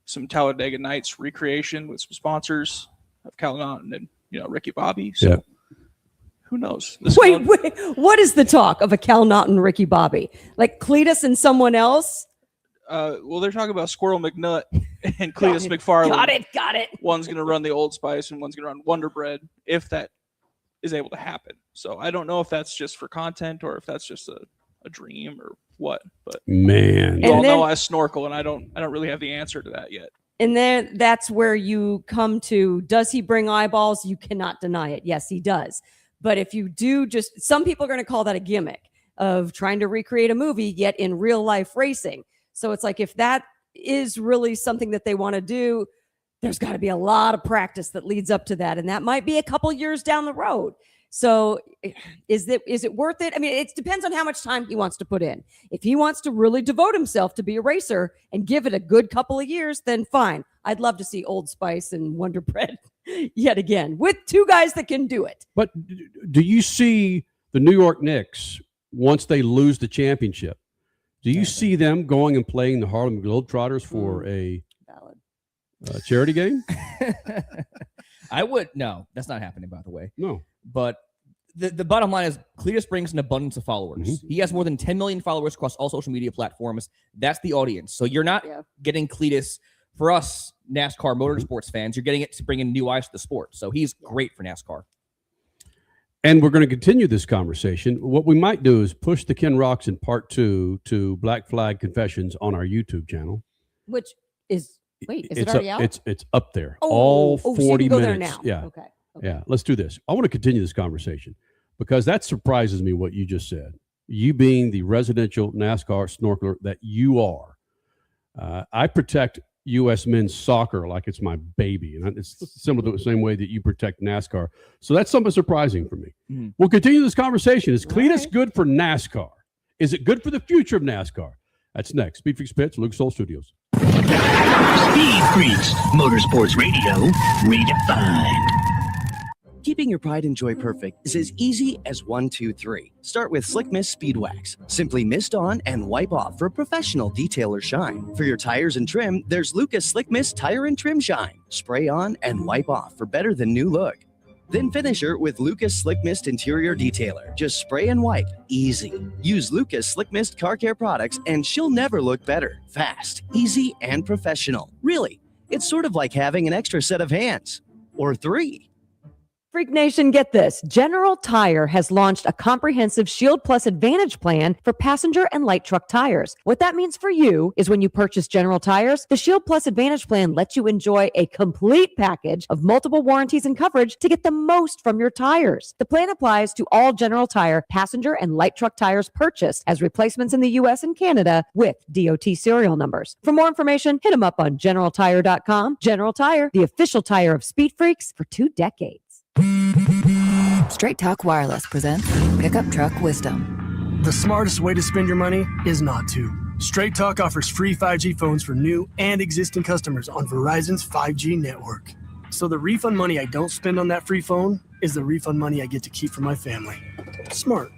some Talladega Nights recreation with some sponsors of Cal Naughton and Ricky Bobby. So who knows? Wait, what is the talk of a Cal Naughton, Ricky Bobby? Like Cletus and someone else? Well, they're talking about Squirrel McNutt and Cletus McFarland. Got it. One's going to run the Old Spice and one's going to run Wonder Bread, if that is able to happen. So I don't know if that's just for content or if that's just a dream or what. But man, you all know I snorkel, and I don't really have the answer to that yet. And then that's where you come to, does he bring eyeballs? You cannot deny it. Yes, he does. But if you do, just some people are going to call that a gimmick of trying to recreate a movie, yet in real life racing. So it's like, if that is really something that they want to do, there's got to be a lot of practice that leads up to that. And that might be a couple years down the road. So is it worth it? I mean, it depends on how much time he wants to put in. If he wants to really devote himself to be a racer and give it a good couple of years, then fine. I'd love to see Old Spice and Wonder Bread yet again with two guys that can do it. But do you see the New York Knicks, once they lose the championship, do you see them going and playing the Harlem Globetrotters for a charity game? I would. No, that's not happening, by the way. No. But the bottom line is Cletus brings an abundance of followers. Mm-hmm. He has more than 10 million followers across all social media platforms. That's the audience. So you're not getting Cletus for us NASCAR motorsports fans. You're getting it to bring in new eyes to the sport. So he's great for NASCAR. And we're going to continue this conversation. What we might do is push the Ken Roczen Part 2 to Black Flag Confessions on our YouTube channel. Which is, wait, is it already out? It's up there. Oh, all so 40 you can go minutes. there now. Yeah. Okay. Yeah, let's do this. I want to continue this conversation because that surprises me what you just said. You being the residential NASCAR snorkeler that you are. I protect U.S. men's soccer like it's my baby, and it's similar to the same way that you protect NASCAR. So that's something surprising for me. Mm-hmm. We'll continue this conversation. Is Cletus good for NASCAR? Is it good for the future of NASCAR? That's next. SpeedFreaks Pits, Lucas Oil Studios. SpeedFreaks, Motorsports Radio, redefined. Keeping your pride and joy perfect is as easy as 1, 2, 3. Start with Slick Mist Speed Wax. Simply mist on and wipe off for a professional detailer shine. For your tires and trim, there's Lucas Slick Mist Tire and Trim Shine. Spray on and wipe off for better than new look. Then finish her with Lucas Slick Mist Interior Detailer. Just spray and wipe. Easy. Use Lucas Slick Mist Car Care products and she'll never look better. Fast, easy, and professional. Really, it's sort of like having an extra set of hands. Or 3. Freak Nation, get this. General Tire has launched a comprehensive Shield Plus Advantage plan for passenger and light truck tires. What that means for you is when you purchase General Tires, the Shield Plus Advantage plan lets you enjoy a complete package of multiple warranties and coverage to get the most from your tires. The plan applies to all General Tire passenger and light truck tires purchased as replacements in the U.S. and Canada with DOT serial numbers. For more information, hit them up on GeneralTire.com. General Tire, the official tire of SpeedFreaks for 2 decades. Straight Talk Wireless presents Pickup Truck Wisdom. The smartest way to spend your money is not to. Straight Talk offers free 5G phones for new and existing customers on Verizon's 5G network. So the refund money I don't spend on that free phone is the refund money I get to keep for my family. Smart.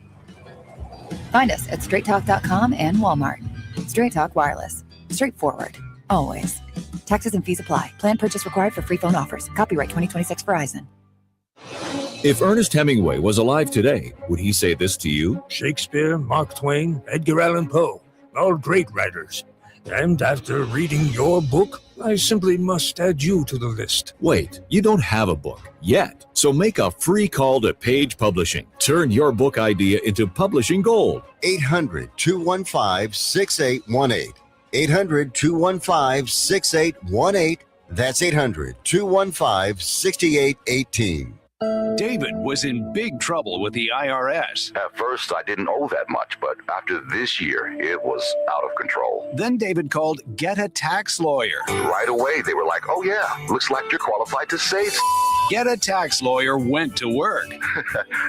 Find us at straighttalk.com and Walmart. Straight Talk Wireless. Straightforward. Always. Taxes and fees apply. Plan purchase required for free phone offers. Copyright 2026 Verizon. If Ernest Hemingway was alive today, would he say this to you? Shakespeare, Mark Twain, Edgar Allan Poe, all great writers. And after reading your book, I simply must add you to the list. Wait, you don't have a book yet. So make a free call to Page Publishing. Turn your book idea into publishing gold. 800-215-6818. 800-215-6818. That's 800-215-6818. David was in big trouble with the IRS. At first, I didn't owe that much, but after this year, it was out of control. Then David called Get a Tax Lawyer. Right away, they were like, oh yeah, looks like you're qualified to save. Get a Tax Lawyer went to work.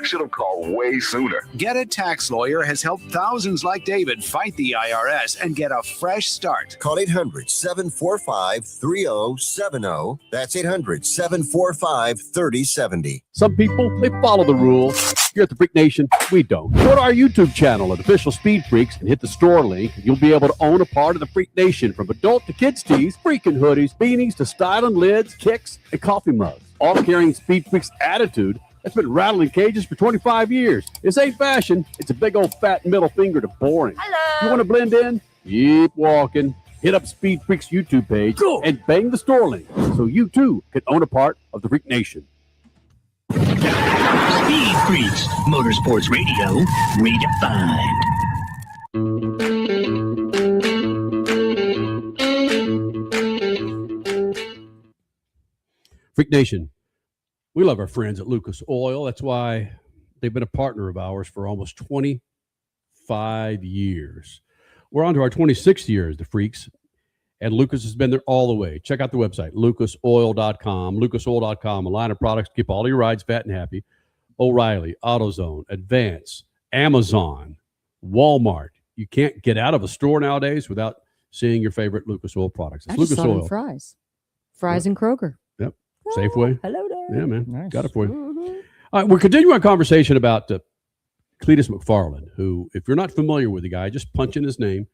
Should have called way sooner. Get a Tax Lawyer has helped thousands like David fight the IRS and get a fresh start. Call 800-745-3070. That's 800-745-3070. Some people, they follow the rules. Here at the Freak Nation, we don't. Go to our YouTube channel at Official Speed Freaks and hit the store link. You'll be able to own a part of the Freak Nation, from adult to kids tees, freaking hoodies, beanies to styling lids, kicks, and coffee mugs. All carrying Speed Freaks attitude that's been rattling cages for 25 years. This ain't fashion. It's a big old fat middle finger to boring. Hello. You want to blend in? Keep walking. Hit up Speed Freaks YouTube page and bang the store link so you too can own a part of the Freak Nation. Speed Freaks, Motorsports Radio, redefined. Freak Nation, we love our friends at Lucas Oil. That's why they've been a partner of ours for almost 25 years. We're on to our 26th year as the Freaks, and Lucas has been there all the way. Check out the website, lucasoil.com. Lucasoil.com, a line of products to keep all your rides fat and happy. O'Reilly, AutoZone, Advance, Amazon, Walmart. You can't get out of a store nowadays without seeing your favorite Lucas Oil products. It's I just Lucas saw Oil. Fries and Kroger. Yep. Safeway. Hello there. Yeah, man. Nice. Got it for you. All right, we're continuing our conversation about Cletus McFarland, who, if you're not familiar with the guy, just punch in his name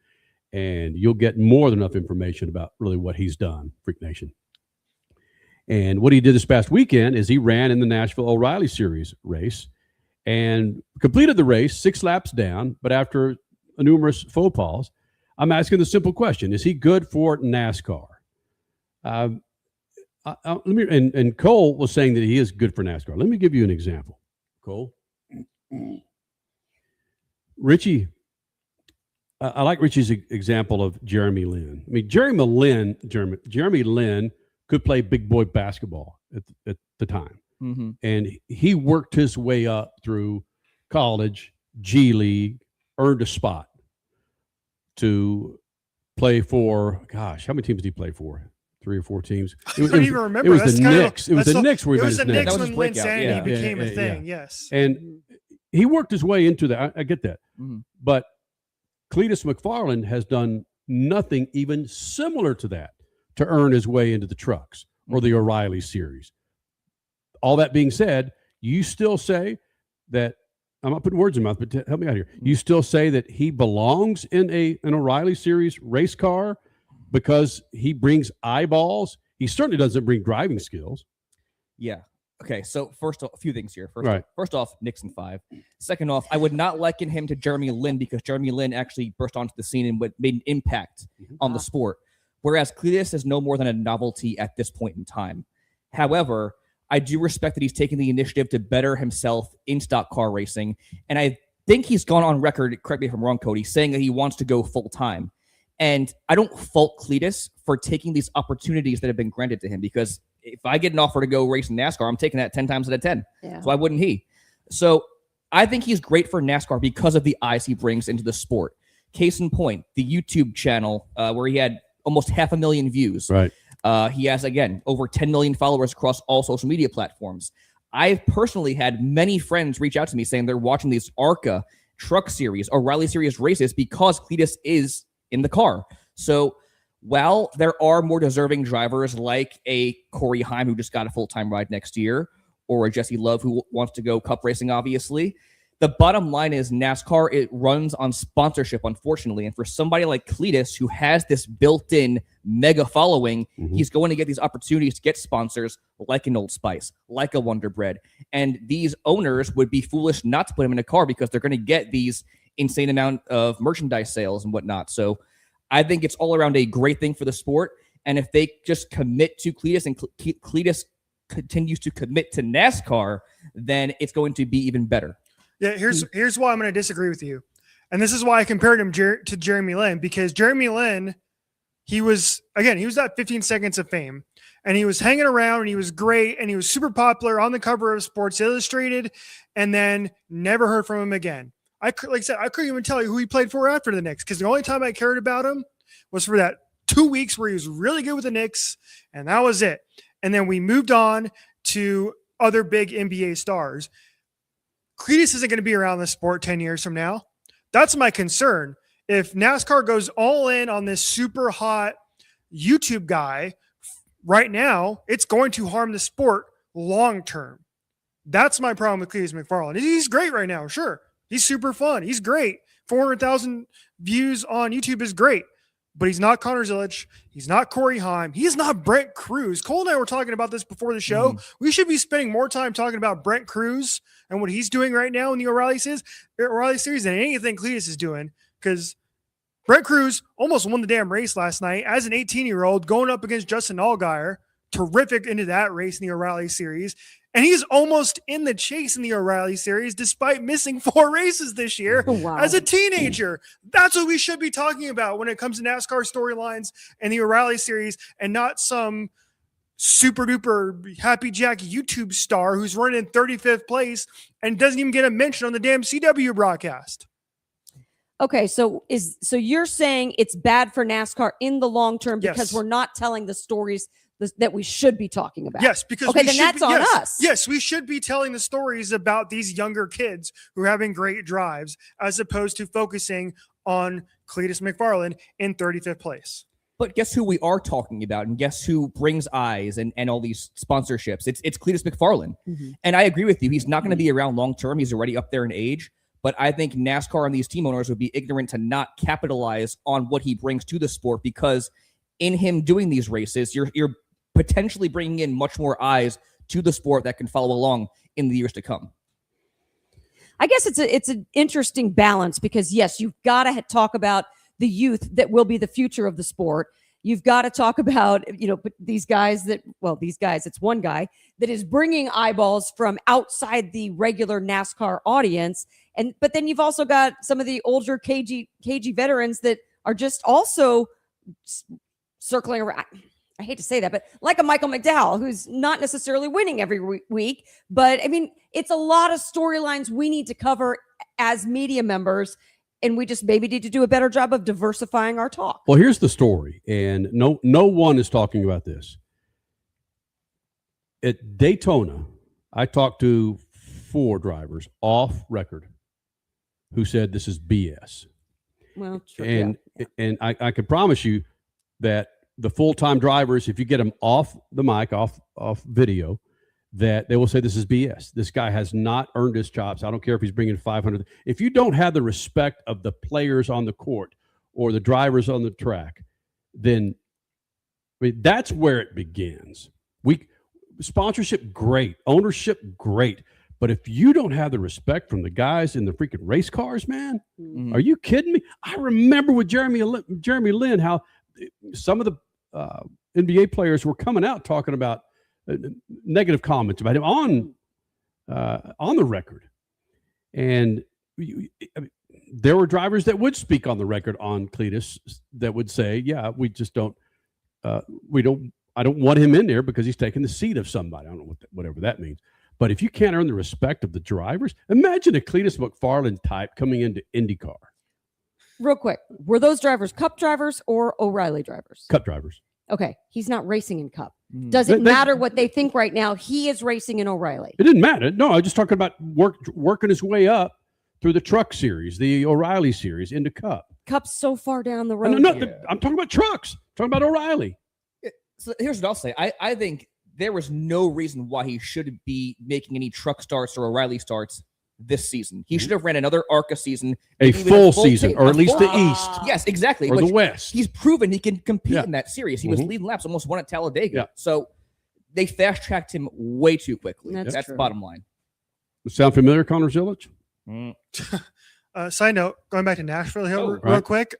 and you'll get more than enough information about really what he's done, Freak Nation. And what he did this past weekend is he ran in the Nashville O'Reilly Series race and completed the race 6 laps down, but after numerous faux pas. I'm asking the simple question: is he good for NASCAR? And Cole was saying that he is good for NASCAR. Let me give you an example, Cole. Richie, I like Richie's example of Jeremy Lin. I mean, Jeremy Lin could play big boy basketball at the time. Mm-hmm. And he worked his way up through college, G League, earned a spot to play for, gosh, how many teams did he play for? 3 or 4 teams. I don't even remember. It was the Knicks. It was the Knicks where he It was the Knicks. Knicks when Lynn Sanity became a thing, yes. And he worked his way into that. I get that. Mm-hmm. But Cletus McFarland has done nothing even similar to that to earn his way into the trucks or the O'Reilly Series. All that being said, you still say that, I'm not putting words in your mouth, but help me out here. You still say that he belongs in an O'Reilly Series race car because he brings eyeballs. He certainly doesn't bring driving skills. Yeah. Okay, so first off, a few things here. Right. First off, Nixon 5. Second off, I would not liken him to Jeremy Lin because Jeremy Lin actually burst onto the scene and made an impact on the sport, whereas Cletus is no more than a novelty at this point in time. However, I do respect that he's taking the initiative to better himself in stock car racing, and I think he's gone on record, correct me if I'm wrong, Cody, saying that he wants to go full-time. And I don't fault Cletus for taking these opportunities that have been granted to him, because if I get an offer to go race in NASCAR, I'm taking that 10 times out of 10. Yeah. So why wouldn't he? So I think he's great for NASCAR because of the eyes he brings into the sport. Case in point, the YouTube channel where he had almost 500,000 views. Right. He has, again, over 10 million followers across all social media platforms. I've personally had many friends reach out to me saying they're watching these ARCA truck series, O'Reilly Series races, because Cletus is in the car. So while there are more deserving drivers like a Corey Heim, who just got a full-time ride next year, or a Jesse Love, who wants to go cup racing, obviously, the bottom line is NASCAR, it runs on sponsorship, unfortunately. And for somebody like Cletus, who has this built-in mega following, he's going to get these opportunities to get sponsors like an Old Spice, like a Wonder Bread. And these owners would be foolish not to put him in a car because they're going to get these insane amount of merchandise sales and whatnot. So I think it's all around a great thing for the sport. And if they just commit to Cletus and Cletus continues to commit to NASCAR, then it's going to be even better. Yeah, here's why I'm going to disagree with you. And this is why I compared him to Jeremy Lin, because Jeremy Lin, he was that 15 seconds of fame. and he was hanging around, and he was great, and he was super popular on the cover of Sports Illustrated, and then never heard from him again. Like I said, I couldn't even tell you who he played for after the Knicks, because the only time I cared about him was for that 2 weeks where he was really good with the Knicks, and that was it. And then we moved on to other big NBA stars. Cletus isn't going to be around the sport 10 years from now. That's my concern. If NASCAR goes all in on this super hot YouTube guy right now, it's going to harm the sport long term. That's my problem with Cletus McFarland. He's great right now, sure. He's super fun. He's great. 400,000 views on YouTube is great. But he's not Connor Zilic. He's not Corey Heim. He's not Brent Cruz. Cole and I were talking about this before the show. We should be spending more time talking about Brent Cruz and what he's doing right now in the O'Reilly series than anything Cletus is doing, because Brent Cruz almost won the damn race last night as an 18-year-old going up against Justin Allgaier. Terrific into that race in the O'Reilly series. And he's almost in the chase in the O'Reilly series despite missing 4 races this year as a teenager. That's what we should be talking about when it comes to NASCAR storylines and the O'Reilly series, and not some super duper happy Jack YouTube star who's running in 35th place and doesn't even get a mention on the damn CW broadcast. Okay, so you're saying it's bad for NASCAR in the long term because we're not telling the stories that we should be talking about. Yes, because then that's on us. Yes, we should be telling the stories about these younger kids who are having great drives, as opposed to focusing on Cletus McFarland in 35th place. But guess who we are talking about, and guess who brings eyes and all these sponsorships? It's Cletus McFarland. And I agree with you. He's not going to be around long term. He's already up there in age. But I think NASCAR and these team owners would be ignorant to not capitalize on what he brings to the sport, because in him doing these races, you're potentially bringing in much more eyes to the sport that can follow along in the years to come. I guess it's an interesting balance, because yes, you've got to talk about the youth that will be the future of the sport. You've got to talk about, these guys, it's one guy that is bringing eyeballs from outside the regular NASCAR audience. But then you've also got some of the older cagey veterans that are just also circling around. I hate to say that, but like a Michael McDowell, who's not necessarily winning every week. But I mean, it's a lot of storylines we need to cover as media members, and we just maybe need to do a better job of diversifying our talk. Well, here's the story, and no one is talking about this. At Daytona, I talked to 4 drivers off record who said this is BS. Well, true. And I can promise you that the full-time drivers, if you get them off the mic, off video, that they will say this is BS. This guy has not earned his chops. I don't care if he's bringing 500. If you don't have the respect of the players on the court or the drivers on the track, then that's where it begins. Sponsorship, great. Ownership, great. But if you don't have the respect from the guys in the freaking race cars, man, are you kidding me? I remember with Jeremy Lin how some of the NBA players were coming out talking about negative comments about him on the record, and there were drivers that would speak on the record on Cletus that would say, "Yeah, we just don't, I don't want him in there because he's taking the seat of somebody." I don't know whatever that means. But if you can't earn the respect of the drivers, imagine a Cletus McFarland type coming into IndyCar. Real quick, were those drivers Cup drivers or O'Reilly drivers? Cup drivers. Okay, he's not racing in Cup. Does it matter what they think right now? He is racing in O'Reilly. It didn't matter. No, I was just talking about working his way up through the truck series, the O'Reilly series, into Cup. Cup's so far down the road. I'm talking about trucks. I'm talking about O'Reilly. So here's what I'll say. I think there was no reason why he should be making any truck starts or O'Reilly starts this season. He should have ran another ARCA season. A full season, or at least the East. Yes, exactly. Or the West. He's proven he can compete in that series. He was leading laps, almost won at Talladega. Yeah. So they fast-tracked him way too quickly. That's the bottom line. Sound familiar, Connor Zilic? Side note, going back to Nashville here real quick.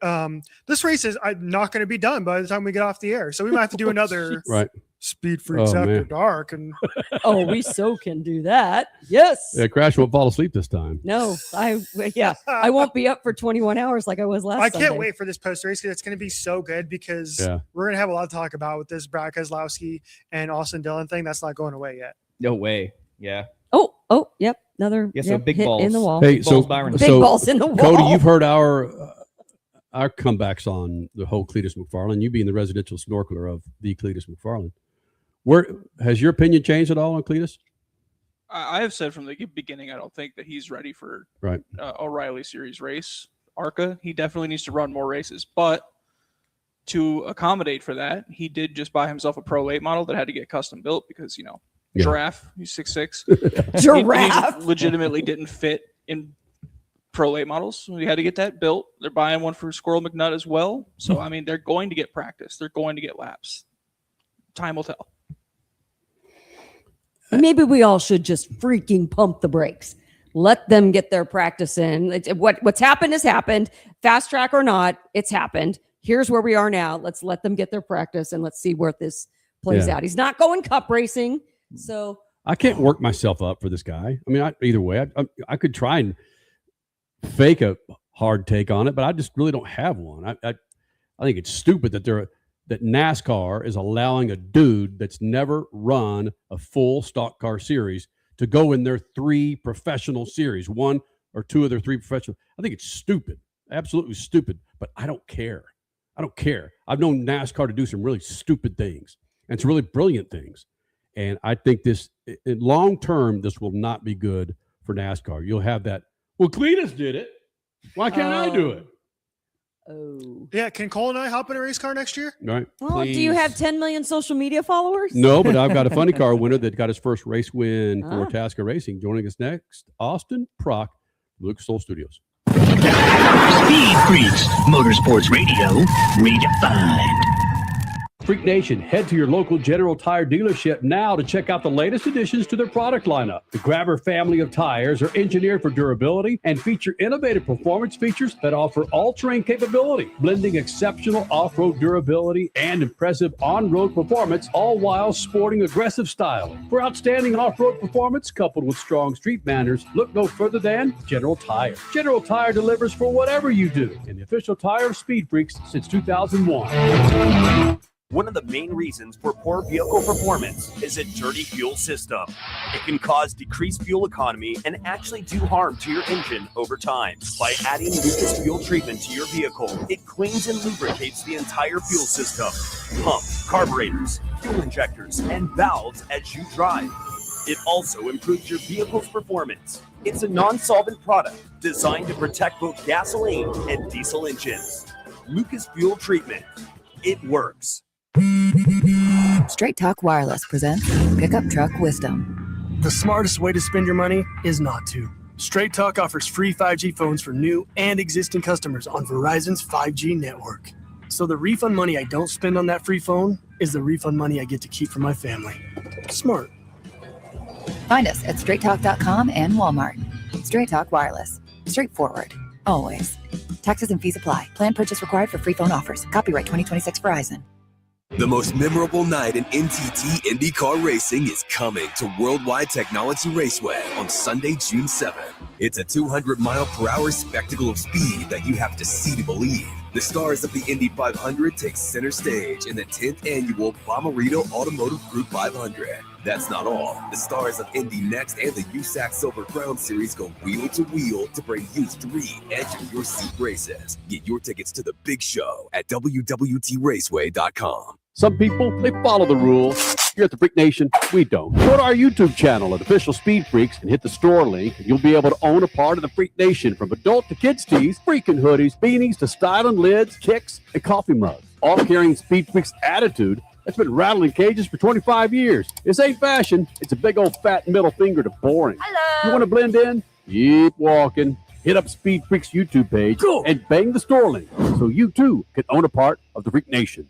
This race is not going to be done by the time we get off the air. So we might have to do another Speed Freaks Oh, After man. Dark. And Oh, we so can do that. Yes. Yeah, Crash won't fall asleep this time. No, I won't be up for 21 hours like I was last I can't Sunday. wait for this post race because it's going to be so good because Yeah. we're going to have a lot to talk about with this Brad Keselowski and Austin Dillon thing. That's not going away yet. No way. Yeah. Oh, yep. Another Yeah, so big hit balls. in the wall. Hey, Big so, balls, Byron. Big so balls in the wall. Cody, you've heard our comebacks on the whole Cletus McFarland. You being the residential snorkeler of the Cletus McFarland, where has your opinion changed at all on Cletus? I have said from the beginning, I don't think that he's ready for Right. O'Reilly Series race. ARCA, he definitely needs to run more races, but to accommodate for that, he did just buy himself a Pro 8 model that had to get custom built because, Yeah. Giraffe, he's 6'6". Giraffe. He legitimately didn't fit in Pro 8 models. So he had to get that built. They're buying one for Squirrel McNutt as well. So, I mean, they're going to get practice. They're going to get laps. Time will tell. Maybe we all should just freaking pump the brakes. Let them get their practice in. What's happened has happened. Fast track or not, it's happened. Here's where we are now. Let's let them get their practice and let's see where this plays out. He's not going cup racing. So I can't work myself up for this guy. I mean, either way, I could try and fake a hard take on it, but I just really don't have one. I think it's stupid that NASCAR is allowing a dude that's never run a full stock car series to go in their 3 professional series, 1 or 2 of their 3 professional. I think it's stupid, absolutely stupid, but I don't care. I don't care. I've known NASCAR to do some really stupid things and some really brilliant things. And I think this, in long term, this will not be good for NASCAR. You'll have that, well, Cletus did it. Why can't I do it? Oh. Yeah, can Cole and I hop in a race car next year? Right. Well, do you have 10 million social media followers? No, but I've got a funny car winner that got his first race win for Tasca Racing. Joining us next, Austin Prock, Lucas Oil Studios. Speed Freaks, Motorsports Radio, redefined. Freak Nation, head to your local General Tire dealership now to check out the latest additions to their product lineup. The Grabber family of tires are engineered for durability and feature innovative performance features that offer all-terrain capability, blending exceptional off-road durability and impressive on-road performance, all while sporting aggressive style. For outstanding off-road performance coupled with strong street manners, look no further than General Tire. General Tire delivers for whatever you do, and the official tire of Speed Freaks since 2001. One of the main reasons for poor vehicle performance is a dirty fuel system. It can cause decreased fuel economy and actually do harm to your engine over time. By adding Lucas fuel treatment to your vehicle, it cleans and lubricates the entire fuel system, pump, carburetors, fuel injectors, and valves as you drive. It also improves your vehicle's performance. It's a non-solvent product designed to protect both gasoline and diesel engines. Lucas fuel treatment. It works. Straight Talk Wireless presents Pickup Truck Wisdom. The smartest way to spend your money is not to. Straight Talk offers free 5G phones for new and existing customers on Verizon's 5G network. So the refund money I don't spend on that free phone is the refund money I get to keep for my family. Smart. Find us at straighttalk.com and Walmart. Straight Talk Wireless. Straightforward. Always. Taxes and fees apply. Plan purchase required for free phone offers. Copyright 2026 Verizon. The most memorable night in NTT IndyCar racing is coming to Worldwide Technology Raceway on Sunday, June 7th. It's a 200-mile-per-hour spectacle of speed that you have to see to believe. The stars of the Indy 500 take center stage in the 10th annual Bomarito Automotive Group 500. That's not all. The stars of Indy Next and the USAC Silver Crown Series go wheel to wheel to bring you 3 edge-of-your-seat races. Get your tickets to the big show at www.raceway.com. Some people, they follow the rules. Here at the Freak Nation, we don't. Go to our YouTube channel at Official Speed Freaks and hit the store link, and you'll be able to own a part of the Freak Nation, from adult to kids tees, freaking hoodies, beanies to styling lids, kicks, and coffee mugs. All carrying Speed Freaks attitude that's been rattling cages for 25 years. This ain't fashion. It's a big old fat middle finger to boring. Hello. You want to blend in? Keep walking. Hit up Speed Freaks YouTube page and bang the store link so you too can own a part of the Freak Nation.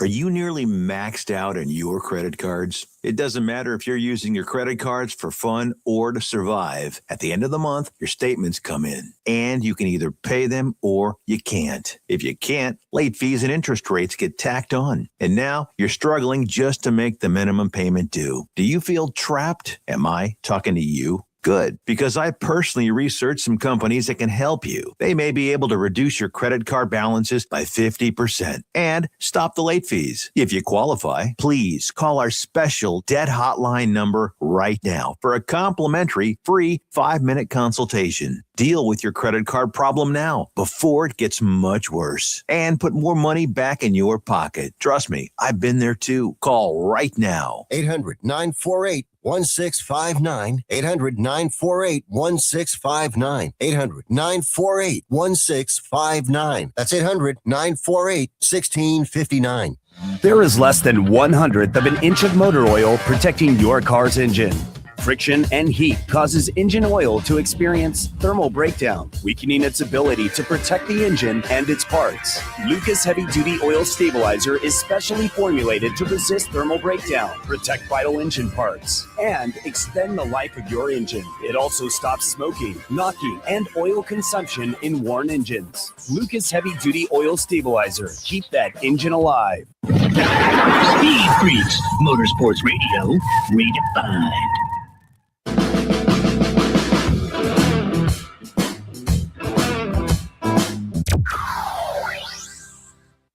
Are you nearly maxed out on your credit cards? It doesn't matter if you're using your credit cards for fun or to survive. At the end of the month, your statements come in, and you can either pay them or you can't. If you can't, late fees and interest rates get tacked on. And now you're struggling just to make the minimum payment due. Do you feel trapped? Am I talking to you? Good, because I personally researched some companies that can help you. They may be able to reduce your credit card balances by 50% and stop the late fees. If you qualify, please call our special debt hotline number right now for a complimentary free 5-minute consultation. Deal with your credit card problem now before it gets much worse and put more money back in your pocket. Trust me, I've been there too. Call right now. 800-948-1659. 800-948-1659. 800-948-1659. That's 800-948-1659. There is less than 1/100th of an inch of motor oil protecting your car's engine. Friction and heat causes engine oil to experience thermal breakdown, weakening its ability to protect the engine and its parts. Lucas Heavy Duty Oil Stabilizer is specially formulated to resist thermal breakdown, protect vital engine parts, and extend the life of your engine. It also stops smoking, knocking, and oil consumption in worn engines. Lucas Heavy Duty Oil Stabilizer. Keep that engine alive. Speed Freaks, Motorsports Radio, redefined.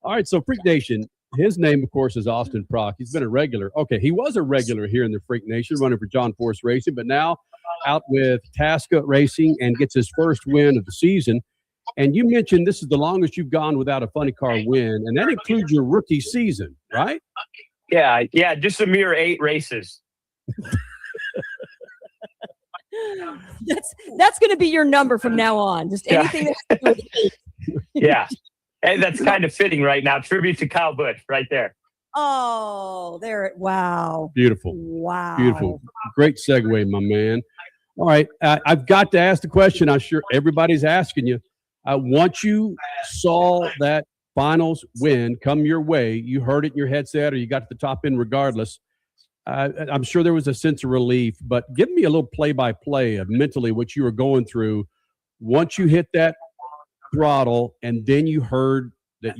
All right, so Freak Nation, his name, of course, is Austin Prock. He's been a regular. Okay, he was a regular here in the Freak Nation, running for John Force Racing, but now out with Tasca Racing and gets his first win of the season. And you mentioned this is the longest you've gone without a funny car win, and that includes your rookie season, right? Yeah, just a mere 8 races. That's going to be your number from now on. Just anything that's with 8. Yeah. And that's kind of fitting right now. Tribute to Kyle Busch right there. Oh, there. Wow. Beautiful. Wow. Beautiful. Great segue, my man. All right. I've got to ask the question. I'm sure everybody's asking you. Once you saw that finals win come your way, you heard it in your headset or you got to the top end regardless. I'm sure there was a sense of relief, but give me a little play-by-play of mentally what you were going through once you hit that throttle and then you heard that,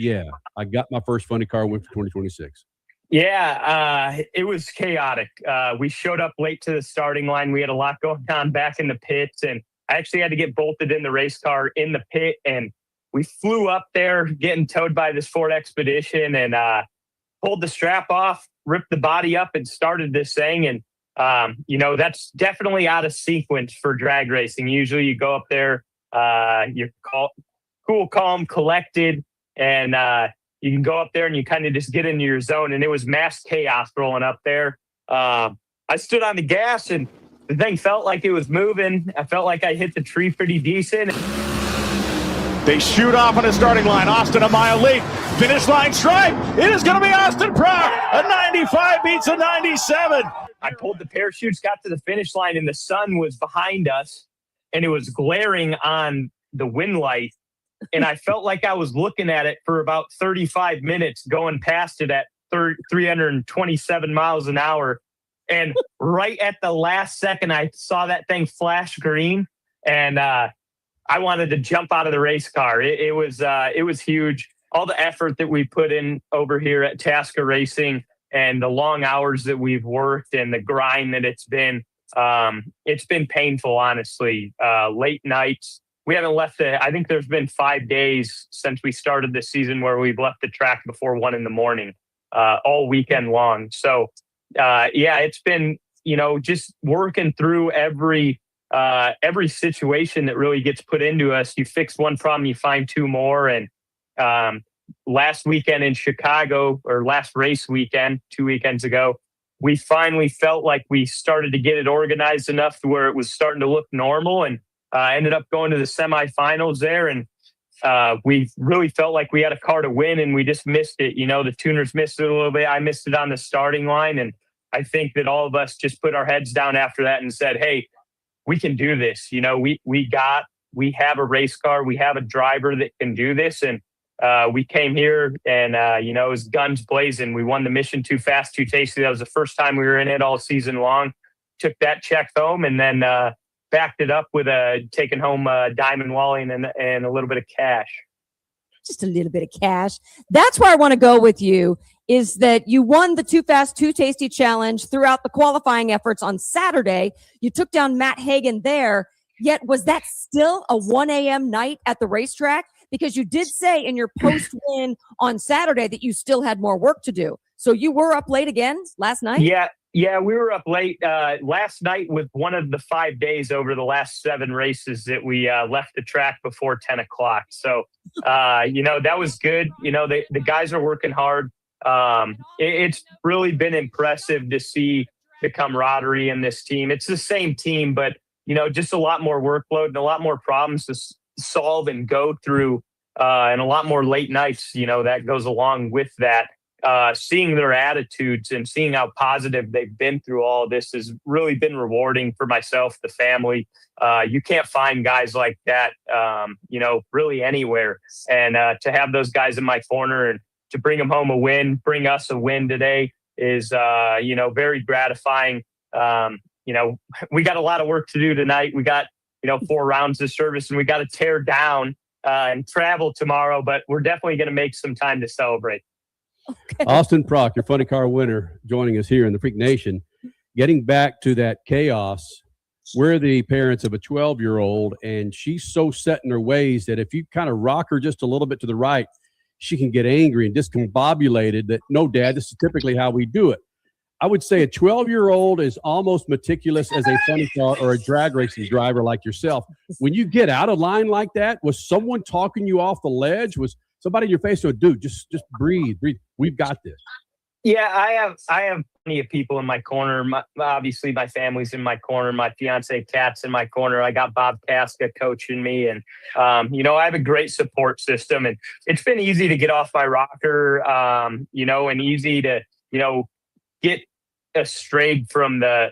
I got my first funny car win for 2026. Yeah, it was chaotic. We showed up late to the starting line. We had a lot going on back in the pits, and I actually had to get bolted in the race car in the pit, and we flew up there getting towed by this Ford Expedition and pulled the strap off, ripped the body up, and started this thing. And, that's definitely out of sequence for drag racing. Usually you go up there, you're cool, calm, collected, and you can go up there and you kind of just get into your zone. And it was mass chaos rolling up there. I stood on the gas and the thing felt like it was moving. I felt like I hit the tree pretty decent. They shoot off on the starting line. Austin a mile late. Finish line stripe. It is going to be Austin Prock. A 95 beats a 97. I pulled the parachutes, got to the finish line, and the sun was behind us, and it was glaring on the wind light. And I felt like I was looking at it for about 35 minutes, going past it at 327 miles an hour. And right at the last second, I saw that thing flash green, and I wanted to jump out of the race car. It was huge. All the effort that we put in over here at Tasca Racing and the long hours that we've worked and the grind that it's been painful, honestly. Late nights. We haven't left I think there's been 5 days since we started this season where we've left the track before 1 a.m, all weekend long. So, it's been, just working through every situation that really gets put into us. You fix one problem, you find 2 more. And last weekend in Chicago, or last race weekend, 2 weekends ago, we finally felt like we started to get it organized enough to where it was starting to look normal, and ended up going to the semifinals there. And we really felt like we had a car to win, and we just missed it. The tuners missed it a little bit. I missed it on the starting line. And I think that all of us just put our heads down after that and said, hey, we can do this. We have a race car. We have a driver that can do this. And we came here and, it was guns blazing. We won the Mission Too Fast, Too Tasty. That was the first time we were in it all season long. Took that check home and then backed it up with taking home Diamond Walling and a little bit of cash. Just a little bit of cash. That's where I want to go with you, is that you won the Too Fast, Too Tasty challenge throughout the qualifying efforts on Saturday. You took down Matt Hagan there. Yet was that still a 1 a.m. night at the racetrack? Because you did say in your post-win on Saturday that you still had more work to do. So you were up late again last night? Yeah, we were up late. Last night was one of the 5 days over the last 7 races that we left the track before 10 o'clock. So, that was good. The guys are working hard. It's really been impressive to see the camaraderie in this team. It's the same team, but, just a lot more workload and a lot more problems to solve and go through, and a lot more late nights, that goes along with that. Seeing their attitudes and seeing how positive they've been through all of this has really been rewarding for myself, the family. You can't find guys like that, really anywhere. And to have those guys in my corner and to bring them home a win, bring us a win today is, very gratifying. We got a lot of work to do tonight. We got, 4 rounds of service and we got to tear down and travel tomorrow, but we're definitely going to make some time to celebrate. Okay. Austin Prock, your funny car winner, joining us here in the Freak Nation. Getting back to that chaos, we're the parents of a 12-year-old, and she's so set in her ways that if you kind of rock her just a little bit to the right, she can get angry and discombobulated that, no, Dad, this is typically how we do it. I would say a 12-year-old is almost meticulous as a funny car or a drag racing driver like yourself. When you get out of line like that, was someone talking you off the ledge? Was somebody in your face going, dude, just breathe. We've got this. Yeah, I have plenty of people in my corner. Obviously, my family's in my corner. My fiance Kat's in my corner. I got Bob Tasca coaching me, and I have a great support system. And it's been easy to get off my rocker, and easy to get astrayed from the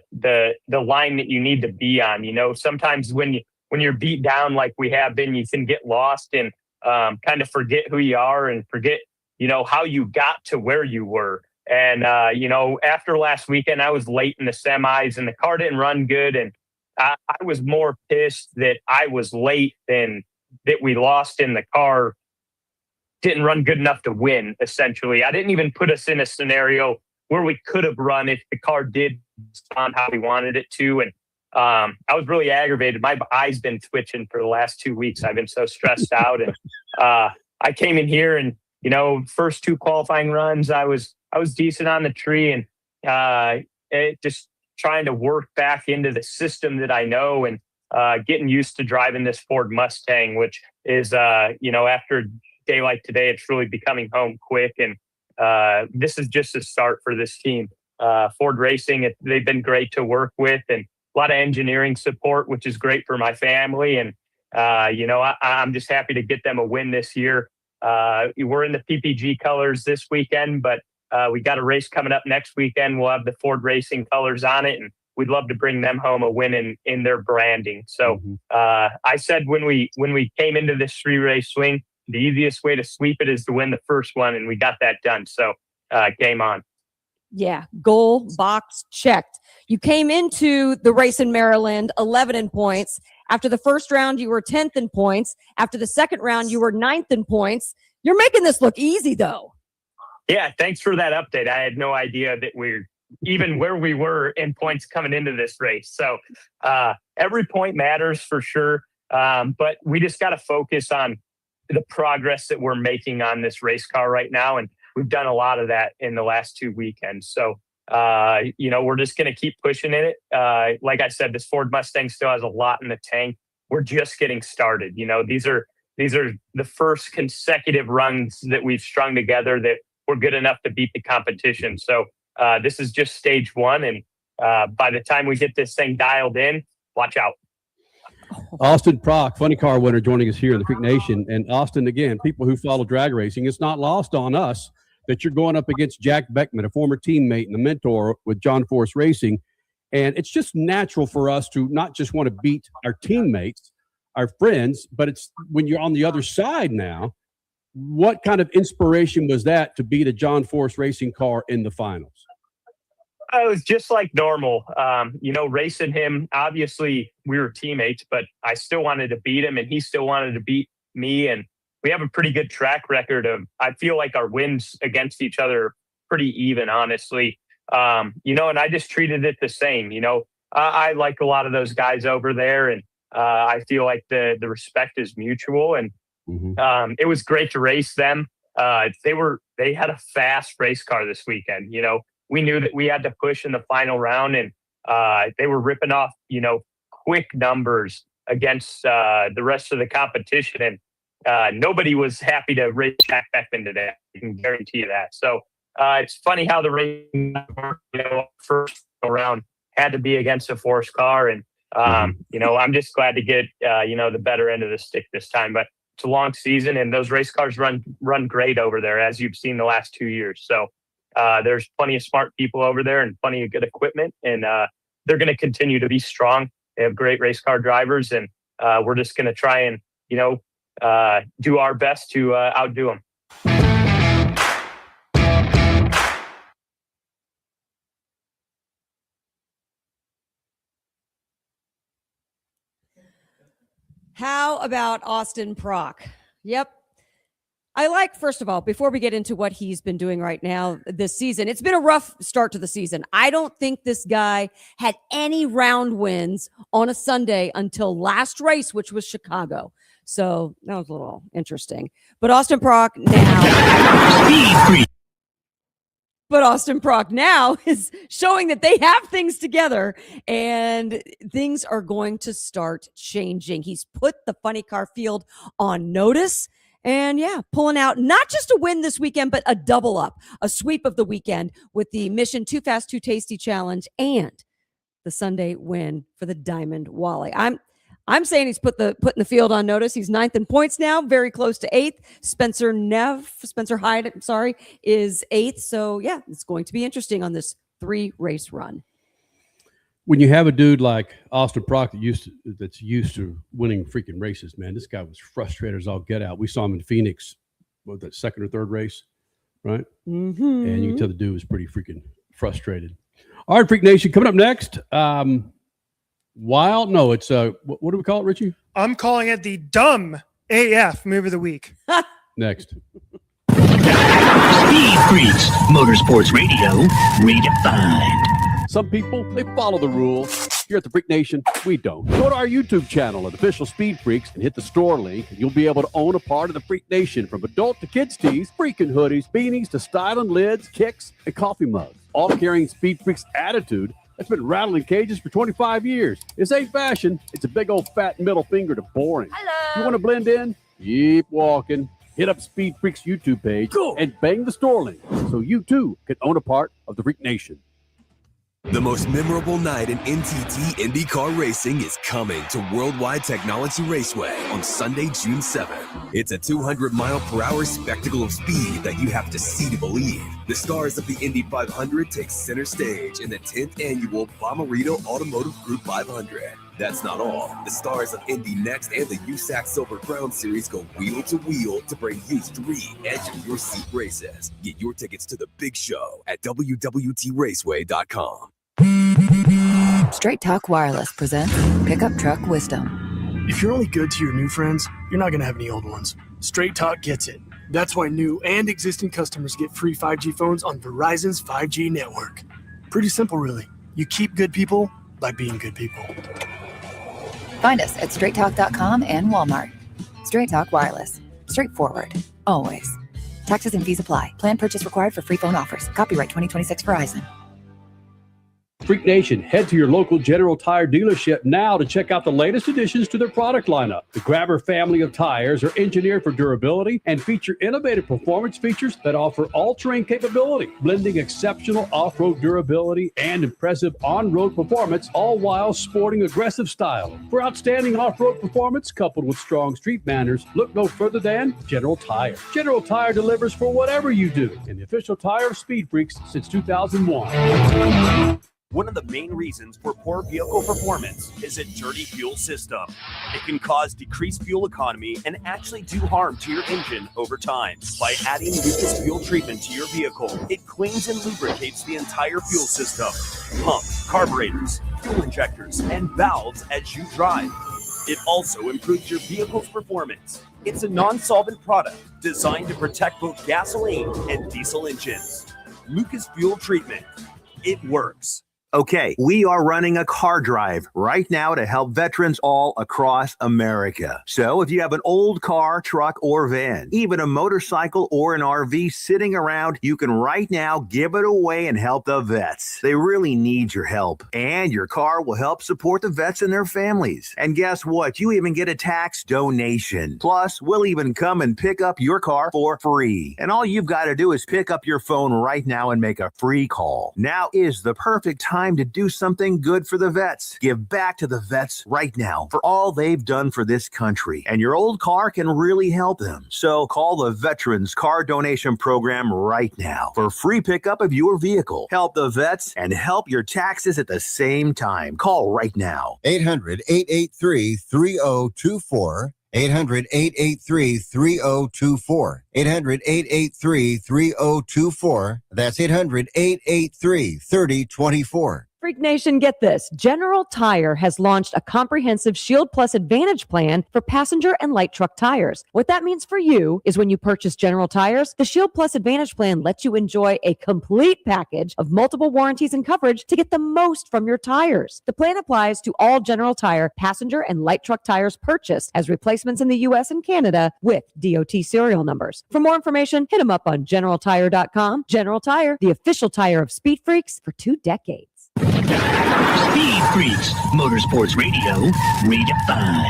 line that you need to be on. Sometimes when you're beat down like we have been, you can get lost and kind of forget who you are and forget how you got to where you were. And, after last weekend, I was late in the semis and the car didn't run good. And I was more pissed that I was late than that we lost in the car didn't run good enough to win, essentially. I didn't even put us in a scenario where we could have run if the car did respond how we wanted it to. And I was really aggravated. My eye's been twitching for the last 2 weeks. I've been so stressed out. And I came in here and, first 2 qualifying runs, I was decent on the tree and just trying to work back into the system that I know and getting used to driving this Ford Mustang, which is, after a day like today, it's really becoming home quick. And this is just a start for this team. Ford Racing, they've been great to work with and a lot of engineering support, which is great for my family. And, I'm just happy to get them a win this year. We're in the PPG colors this weekend, but we got a race coming up next weekend. We'll have the Ford Racing colors on it, and we'd love to bring them home a win in their branding. So I said when we came into this 3-race swing, the easiest way to sweep it is to win the first one, and we got that done. So game on. Yeah, goal box checked. You came into the race in Maryland 11 in points. After the first round, you were 10th in points. After the second round, you were 9th in points. You're making this look easy, though. Yeah, thanks for that update. I had no idea that we're even where we were in points coming into this race. So every point matters for sure. But we just got to focus on the progress that we're making on this race car right now. And we've done a lot of that in the last 2 weekends. So, we're just going to keep pushing it. Like I said, this Ford Mustang still has a lot in the tank. We're just getting started. These are the first consecutive runs that we've strung together that we're good enough to beat the competition. So this is just stage 1. And by the time we get this thing dialed in, watch out. Austin Prock, funny car winner, joining us here in the Freak Nation. And Austin, again, people who follow drag racing, it's not lost on us that you're going up against Jack Beckman, a former teammate and a mentor with John Force Racing. And it's just natural for us to not just want to beat our teammates, our friends, but it's when you're on the other side now, what kind of inspiration was that to beat a John Force racing car in the finals? It was just like normal. Racing him, obviously we were teammates, but I still wanted to beat him and he still wanted to beat me. And we have a pretty good track record of, I feel like our wins against each other are pretty even, honestly. And I just treated it the same. I like a lot of those guys over there, and I feel like the respect is mutual. And it was great to race them. They had a fast race car this weekend. We knew that we had to push in the final round, and they were ripping off, quick numbers against the rest of the competition. And nobody was happy to race Jack Beckman today. I can guarantee you that. So it's funny how the race, first round had to be against a Force car. And, I'm just glad to get, the better end of the stick this time. But it's a long season, and those race cars run great over there, as you've seen the last 2 years. So there's plenty of smart people over there and plenty of good equipment, and they're going to continue to be strong. They have great race car drivers, and we're just going to try and, do our best to outdo them. How about Austin Prock? Yep. First of all, before we get into what he's been doing right now this season, it's been a rough start to the season. I don't think this guy had any round wins on a Sunday until last race, which was Chicago. So that was a little interesting. But Austin Prock now is showing that they have things together, and things are going to start changing. He's put the funny car field on notice. And pulling out not just a win this weekend, but a double up, a sweep of the weekend with the Mission Too Fast, Too Tasty Challenge and the Sunday win for the Diamond Wally. I'm saying he's putting the field on notice. He's 9th in points now, very close to 8th. Spencer Hyde, is 8th. So it's going to be interesting on this 3-race run. When you have a dude like Austin Prock that's used to winning freaking races, man, this guy was frustrated as all get out. We saw him in Phoenix, that second or third race, right? Mm-hmm. And you can tell the dude was pretty freaking frustrated. All right, Freak Nation, coming up next. Wild? No, it's what do we call it, Richie? I'm calling it the Dumb AF Move of the Week. Next. SpeedFreaks, Motorsports Radio, redefined. Some people, they follow the rules. Here at the Freak Nation, we don't. Go to our YouTube channel at Official Speed Freaks and hit the store link, and you'll be able to own a part of the Freak Nation, from adult to kids tees, freaking hoodies, beanies to styling lids, kicks, and coffee mugs. All carrying Speed Freaks attitude that's been rattling cages for 25 years. This ain't fashion. It's a big old fat middle finger to boring. Hello. You want to blend in? Keep walking. Hit up Speed Freaks YouTube page and bang the store link so you too can own a part of the Freak Nation. The most memorable night in NTT IndyCar racing is coming to Worldwide Technology Raceway on Sunday, June 7th. It's a 200-mile-per-hour spectacle of speed that you have to see to believe. The stars of the Indy 500 take center stage in the 10th annual Bommarito Automotive Group 500. That's not all. The stars of Indy Next and the USAC Silver Crown Series go wheel to wheel to bring you 3 edge-of-your-seat races. Get your tickets to the big show at www.raceway.com. Straight Talk Wireless presents Pickup Truck Wisdom. If you're only good to your new friends, you're not going to have any old ones. Straight Talk gets it. That's why new and existing customers get free 5G phones on Verizon's 5G network. Pretty simple, really. You keep good people by being good people. Find us at straighttalk.com and Walmart. Straight Talk Wireless. Straightforward. Always. Taxes and fees apply. Plan purchase required for free phone offers. Copyright 2026 Verizon. Freak Nation, head to your local General Tire dealership now to check out the latest additions to their product lineup. The Grabber family of tires are engineered for durability and feature innovative performance features that offer all-terrain capability, blending exceptional off-road durability and impressive on-road performance, all while sporting aggressive style. For outstanding off-road performance coupled with strong street manners, look no further than General Tire. General Tire delivers for whatever you do, and the official tire of Speed Freaks since 2001. One of the main reasons for poor vehicle performance is a dirty fuel system. It can cause decreased fuel economy and actually do harm to your engine over time. By adding Lucas fuel treatment to your vehicle, it cleans and lubricates the entire fuel system, pump, carburetors, fuel injectors, and valves as you drive. It also improves your vehicle's performance. It's a non-solvent product designed to protect both gasoline and diesel engines. Lucas Fuel Treatment. It works. Okay, we are running a car drive right now to help veterans all across America. So if you have an old car, truck, or van, even a motorcycle or an RV sitting around, you can right now give it away and help the vets. They really need your help. And your car will help support the vets and their families. And guess what? You even get a tax donation. Plus, we'll even come and pick up your car for free. And all you've got to do is pick up your phone right now and make a free call. Now is the perfect time to do something good for the vets. Give back to the vets right now for all they've done for this country. And your old car can really help them. So call the Veterans Car Donation Program right now for free pickup of your vehicle. Help the vets and help your taxes at the same time. Call right now. 800-883-3024. 800-883-3024. 800-883-3024. That's 800-883-3024. Freak Nation, get this. General Tire has launched a comprehensive Shield Plus Advantage plan for passenger and light truck tires. What that means for you is when you purchase General Tires, the Shield Plus Advantage plan lets you enjoy a complete package of multiple warranties and coverage to get the most from your tires. The plan applies to all General Tire passenger and light truck tires purchased as replacements in the U.S. and Canada with DOT serial numbers. For more information, hit them up on GeneralTire.com. General Tire, the official tire of SpeedFreaks for 2 decades. Speed Freaks, Motorsports Radio, redefined.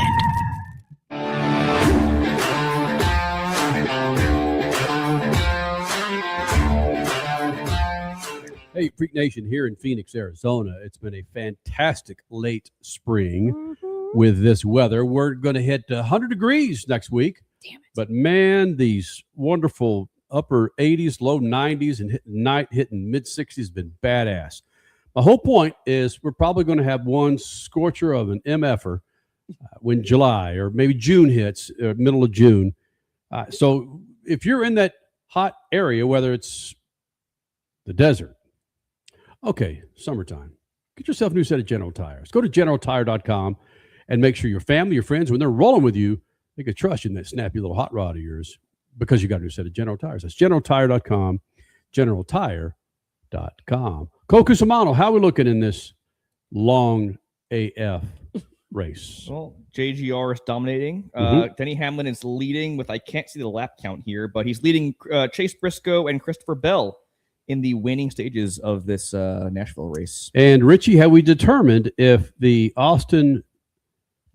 Hey, Freak Nation, here in Phoenix, Arizona, it's been a fantastic late spring with this weather. We're going to hit 100 degrees next week. Damn it. But man, these wonderful upper 80s, low 90s, and hitting mid 60s has been badass. My whole point is we're probably going to have one scorcher of an MFer when July or maybe June hits, middle of June. So if you're in that hot area, whether it's the desert, okay, summertime, get yourself a new set of General Tires. Go to GeneralTire.com and make sure your family, your friends, when they're rolling with you, they can trust you in that snappy little hot rod of yours because you got a new set of General Tires. That's GeneralTire.com, GeneralTire.com. Cole Cusimano, how are we looking in this long AF race? Well, JGR is dominating. Denny Hamlin is leading with, I can't see the lap count here, but he's leading Chase Briscoe and Christopher Bell in the winning stages of this Nashville race. And Richie, have we determined if the Austin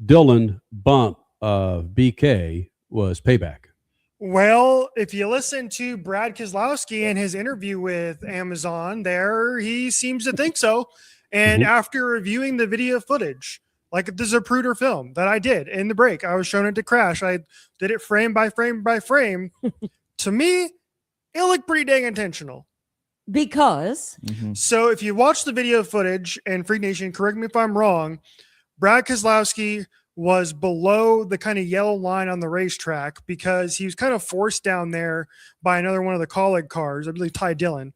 Dillon bump of BK was payback? Well, if you listen to Brad Keselowski and his interview with Amazon there, he seems to think so. And after reviewing the video footage, like the Zapruder film that I did in the break, I was showing it to Crash. I did it frame by frame by frame. To me, it looked pretty dang intentional. Because? So if you watch the video footage, and Freak Nation, correct me if I'm wrong, Brad Keselowski was below the kind of yellow line on the racetrack because he was kind of forced down there by another one of the colleague cars, I believe Ty Dillon.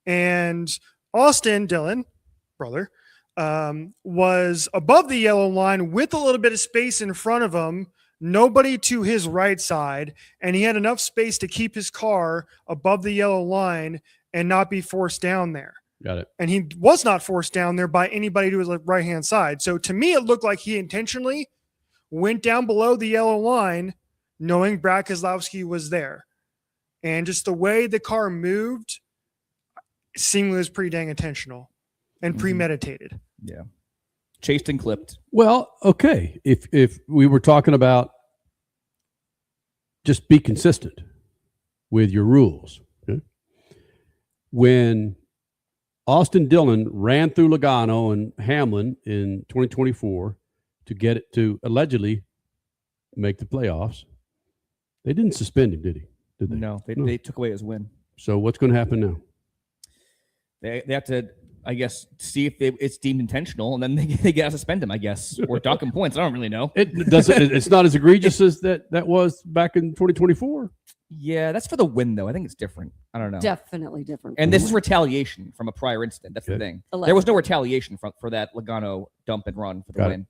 And Austin Dillon, brother, was above the yellow line with a little bit of space in front of him, nobody to his right side, and he had enough space to keep his car above the yellow line and not be forced down there. Got it. And he was not forced down there by anybody to his right-hand side. So to me, it looked like he intentionally went down below the yellow line, knowing Brad Keselowski was there. And just the way the car moved seemingly was pretty dang intentional and premeditated. Yeah. Chased and clipped. Well, okay. If we were talking about just be consistent with your rules. Okay? When Austin Dillon ran through Logano and Hamlin in 2024 to get it to allegedly make the playoffs. They didn't suspend him, did he? Did they? No, they took away his win. So what's going to happen now? They have to I guess, see if it's deemed intentional, and then they got to suspend him, I guess, or dock him points. I don't really know. It's not as egregious as that was back in 2024. Yeah, that's for the win, though. I think it's different. I don't know. Definitely different. And this is retaliation from a prior incident. That's the thing. There was no retaliation for that Logano dump and run for the win.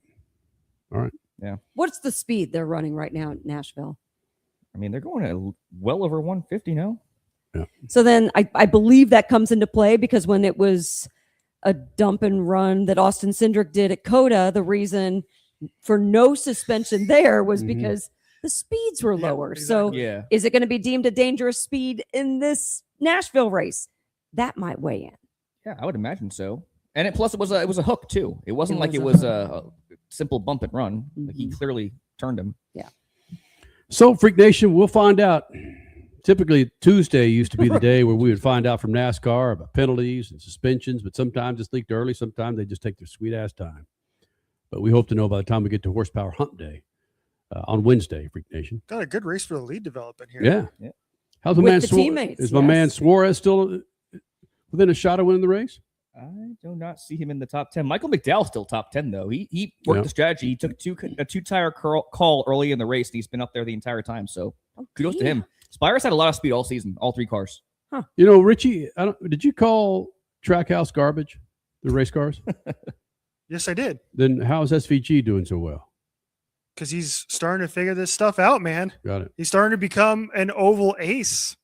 All right. Yeah. What's the speed they're running right now in Nashville? I mean, they're going at well over 150 now. Yeah. So then I believe that comes into play because when it was a dump and run that Austin Cindric did at Coda, the reason for no suspension there was because the speeds were lower. So is it going to be deemed a dangerous speed in this Nashville race? That might weigh in. Yeah, I would imagine so. And plus, it was a hook too. It wasn't like it was a simple bump and run. Like he clearly turned him. Yeah. So, Freak Nation, we'll find out. Typically, Tuesday used to be the day where we would find out from NASCAR about penalties and suspensions, but sometimes it's leaked early. Sometimes they just take their sweet-ass time. But we hope to know by the time we get to Horsepower Hunt Day on Wednesday, Freak Nation. Got a good race for the lead development here. Yeah. How's my With man the teammates, Is my man Suarez still within a shot of winning the race? I do not see him in the top 10. Michael McDowell's still top 10, though. He worked the strategy. He took a two-tire call early in the race, and he's been up there the entire time. So kudos to him. Spires had a lot of speed all season, all three cars. Huh. You know, Richie, did you call Trackhouse garbage, the race cars? Yes, I did. Then how is SVG doing so well? Because he's starting to figure this stuff out, man. Got it. He's starting to become an oval ace.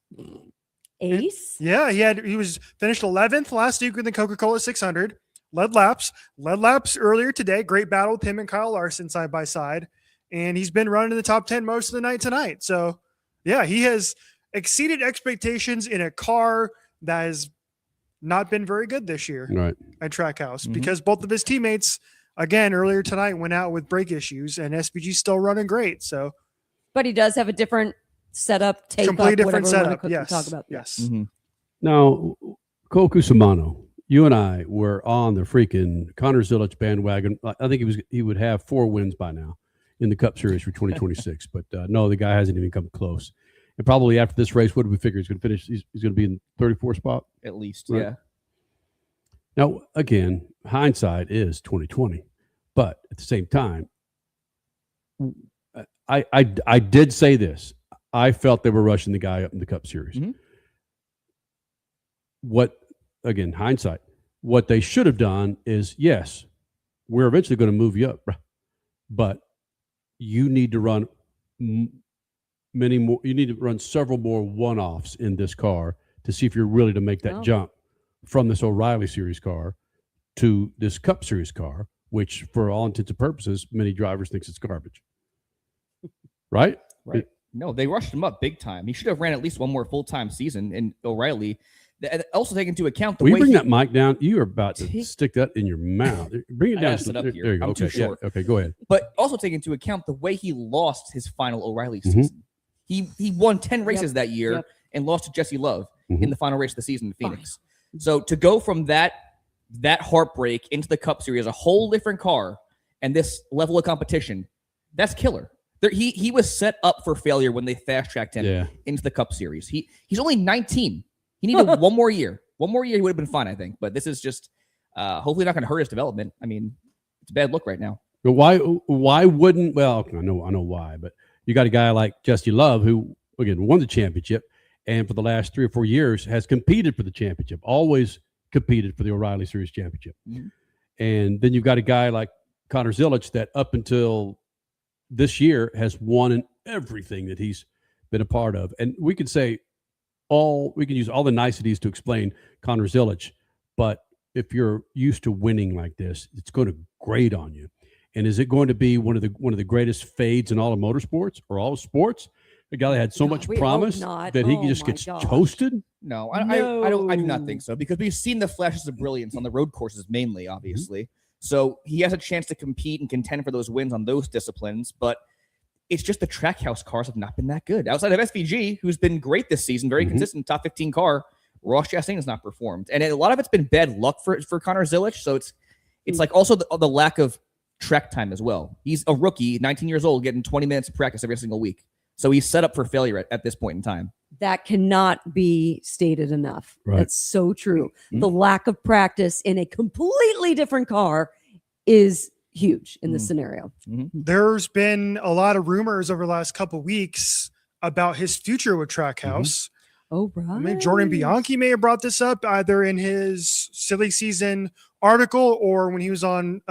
Ace? Yeah, he was finished 11th last week with the Coca-Cola 600. Led laps earlier today. Great battle with him and Kyle Larson side by side. And he's been running in the top 10 most of the night tonight. So, yeah, he has exceeded expectations in a car that has not been very good this year at Trackhouse because both of his teammates, again, earlier tonight went out with brake issues and SVG's still running great. So, but he does have a different setup, tape completely up, different whatever setup. we Yes. talk about. Yes. Now, Cole Cusimano, you and I were on the freaking Connor Zilic bandwagon. I think he would have 4 wins by now in the Cup Series for 2026. But no, the guy hasn't even come close. And probably after this race, what do we figure? He's going to finish. He's going to be in 34th spot at least. Right? Yeah. Now, again, hindsight is 2020, but at the same time, I did say this. I felt they were rushing the guy up in the Cup Series. What, again, hindsight, what they should have done is, yes, we're eventually going to move you up, but you need to run many more. You need to run several more one-offs in this car to see if you're really to make that jump from this O'Reilly Series car to this Cup Series car, which for all intents and purposes, many drivers thinks it's garbage. Right? Right. No, they rushed him up big time. He should have ran at least one more full-time season in O'Reilly. Also take into account the Will way you bring that mic down? You are about to stick that in your mouth. Bring it I down. gotta sit up There here. you go. I'm Okay. too short. Yeah. Okay, go ahead. But also take into account the way he lost his final O'Reilly season. He won 10 races that year and lost to Jesse Love in the final race of the season in Phoenix. So to go from that heartbreak into the Cup Series, a whole different car, and this level of competition, that's killer. He was set up for failure when they fast-tracked him into the Cup Series. He's only 19. He needed one more year. One more year, he would have been fine, I think. But this is just hopefully not going to hurt his development. I mean, it's a bad look right now. But why wouldn't? Well, I know why. But you got a guy like Jesse Love who, again, won the championship, and for the last 3 or 4 years has competed for the championship. Always competed for the O'Reilly Series championship. And then you've got a guy like Connor Zilic that up until this year has won in everything that he's been a part of. And we could say we can use all the niceties to explain Connor Zilic, but if you're used to winning like this, it's going to grate on you. And is it going to be one of the greatest fades in all of motorsports or all of sports? A guy that had so much promise that he just gets toasted? No, I do not think so, because we've seen the flashes of brilliance on the road courses mainly, obviously. So he has a chance to compete and contend for those wins on those disciplines, but it's just the Trackhouse cars have not been that good. Outside of SVG, who's been great this season, very consistent, top 15 car, Ross Chastain has not performed. And a lot of it's been bad luck for Connor Zilic, so it's like also the lack of track time as well. He's a rookie, 19 years old, getting 20 minutes of practice every single week. So he's set up for failure at this point in time. That cannot be stated enough. Right. That's so true. Mm-hmm. The lack of practice in a completely different car is huge in this Mm-hmm. scenario. There's been a lot of rumors over the last couple weeks about his future with Trackhouse. Oh, right. I mean, Jordan Bianchi may have brought this up either in his silly season article or when he was on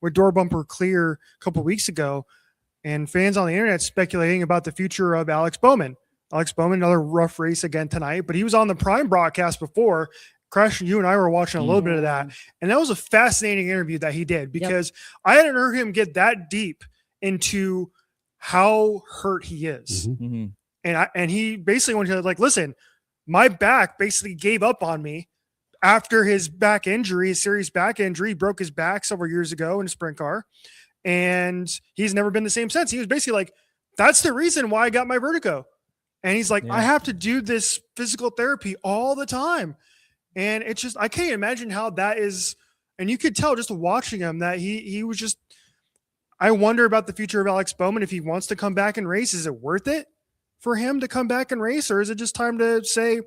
with Door Bumper Clear a couple weeks ago. And fans on the internet speculating about the future of Alex Bowman. Alex Bowman, another rough race again tonight, but he was on the Prime broadcast before. Crash, you and I were watching a little bit of that. And that was a fascinating interview that he did because I hadn't heard him get that deep into how hurt he is. Mm-hmm. And he basically went to like, listen, my back basically gave up on me after his back injury, his serious back injury. He broke his back several years ago in a sprint car. And he's never been the same since. He was basically like, that's the reason why I got my vertigo. And he's like, I have to do this physical therapy all the time. And it's just, I can't imagine how that is. And you could tell just watching him that he was just, I wonder about the future of Alex Bowman. If he wants to come back and race, is it worth it for him to come back and race? Or is it just time to say,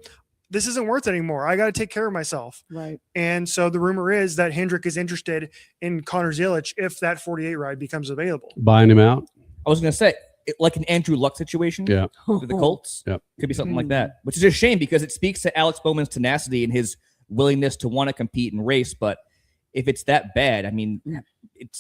this isn't worth it anymore? I got to take care of myself. Right. And so the rumor is that Hendrick is interested in Connor Zilic if that 48 ride becomes available. Buying him out. I was going to say, like an Andrew Luck situation with the Colts. Could be something like that, which is a shame because it speaks to Alex Bowman's tenacity and his willingness to want to compete and race. But if it's that bad, I mean,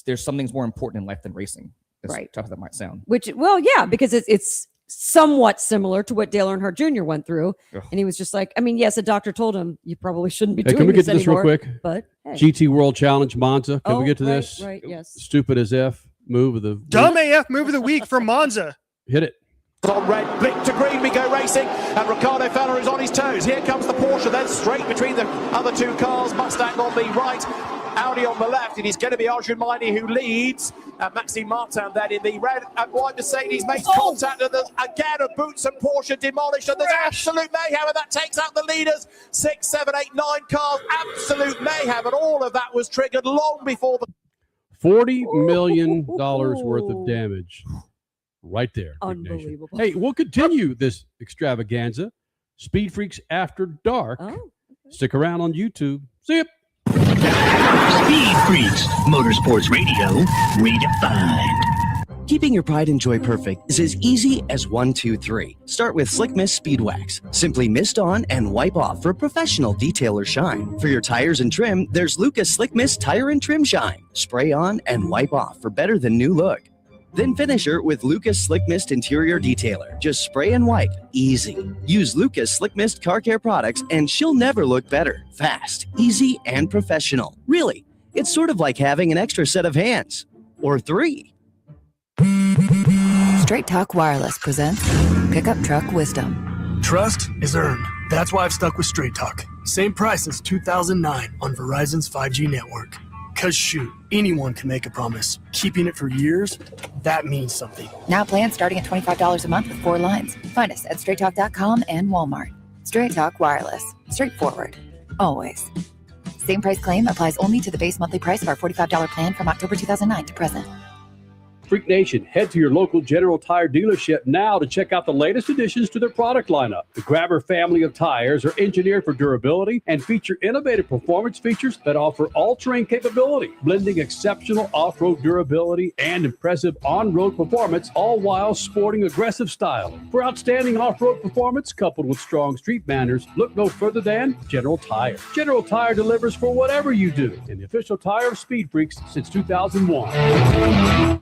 there's some things more important in life than racing. As tough as that might sound. Because it's somewhat similar to what Dale Earnhardt Jr. went through. Ugh. And he was just like, I mean, yes, a doctor told him you probably shouldn't be Hey, doing can we get this to this real anymore, quick? But hey. GT World Challenge Monza. Can we get to right, this? Right, yes. Stupid as F move of the Dumb AF move of the week from Monza. Hit it. On red, blink to green, we go racing, and Ricardo Feller is on his toes. Here comes the Porsche, then straight between the other two cars, Mustang on the right, Audi on the left. It is going to be Arjun Maini who leads, and Maxime Martin then in the red and white Mercedes makes contact, and again a Boots and Porsche demolished, and there's absolute mayhem, and that takes out the leaders. 6, 7, 8, 9 cars, absolute mayhem, and all of that was triggered long before the $40 million worth of damage. Right there. Unbelievable. Hey, we'll continue this extravaganza. Speed Freaks After Dark. Stick around on YouTube. See ya. Speed Freaks, Motorsports Radio, redefined. Keeping your pride and joy perfect is as easy as 1, 2, 3. Start with Slick Mist Speed Wax. Simply mist on and wipe off for professional detail or shine. For your tires and trim, there's Lucas Slick Mist Tire and Trim Shine. Spray on and wipe off for better than new look. Then finish her with Lucas Slick Mist Interior Detailer. Just spray and wipe. Easy. Use Lucas Slick Mist Car Care products and she'll never look better. Fast, easy, and professional. Really, it's sort of like having an extra set of hands. Or 3. Straight Talk Wireless presents Pickup Truck Wisdom. Trust is earned. That's why I've stuck with Straight Talk. Same price as 2009 on Verizon's 5G network. Because shoot, anyone can make a promise. Keeping it for years, that means something. Now plans starting at $25 a month with 4 lines. Find us at straighttalk.com and Walmart. Straight Talk Wireless. Straightforward. Always. Same price claim applies only to the base monthly price of our $45 plan from October 2009 to present. Freak Nation, head to your local General Tire dealership now to check out the latest additions to their product lineup. The Grabber family of tires are engineered for durability and feature innovative performance features that offer all-terrain capability, blending exceptional off-road durability and impressive on-road performance, all while sporting aggressive style. For outstanding off-road performance coupled with strong street manners, look no further than General Tire. General Tire delivers for whatever you do, and the official tire of Speed Freaks since 2001.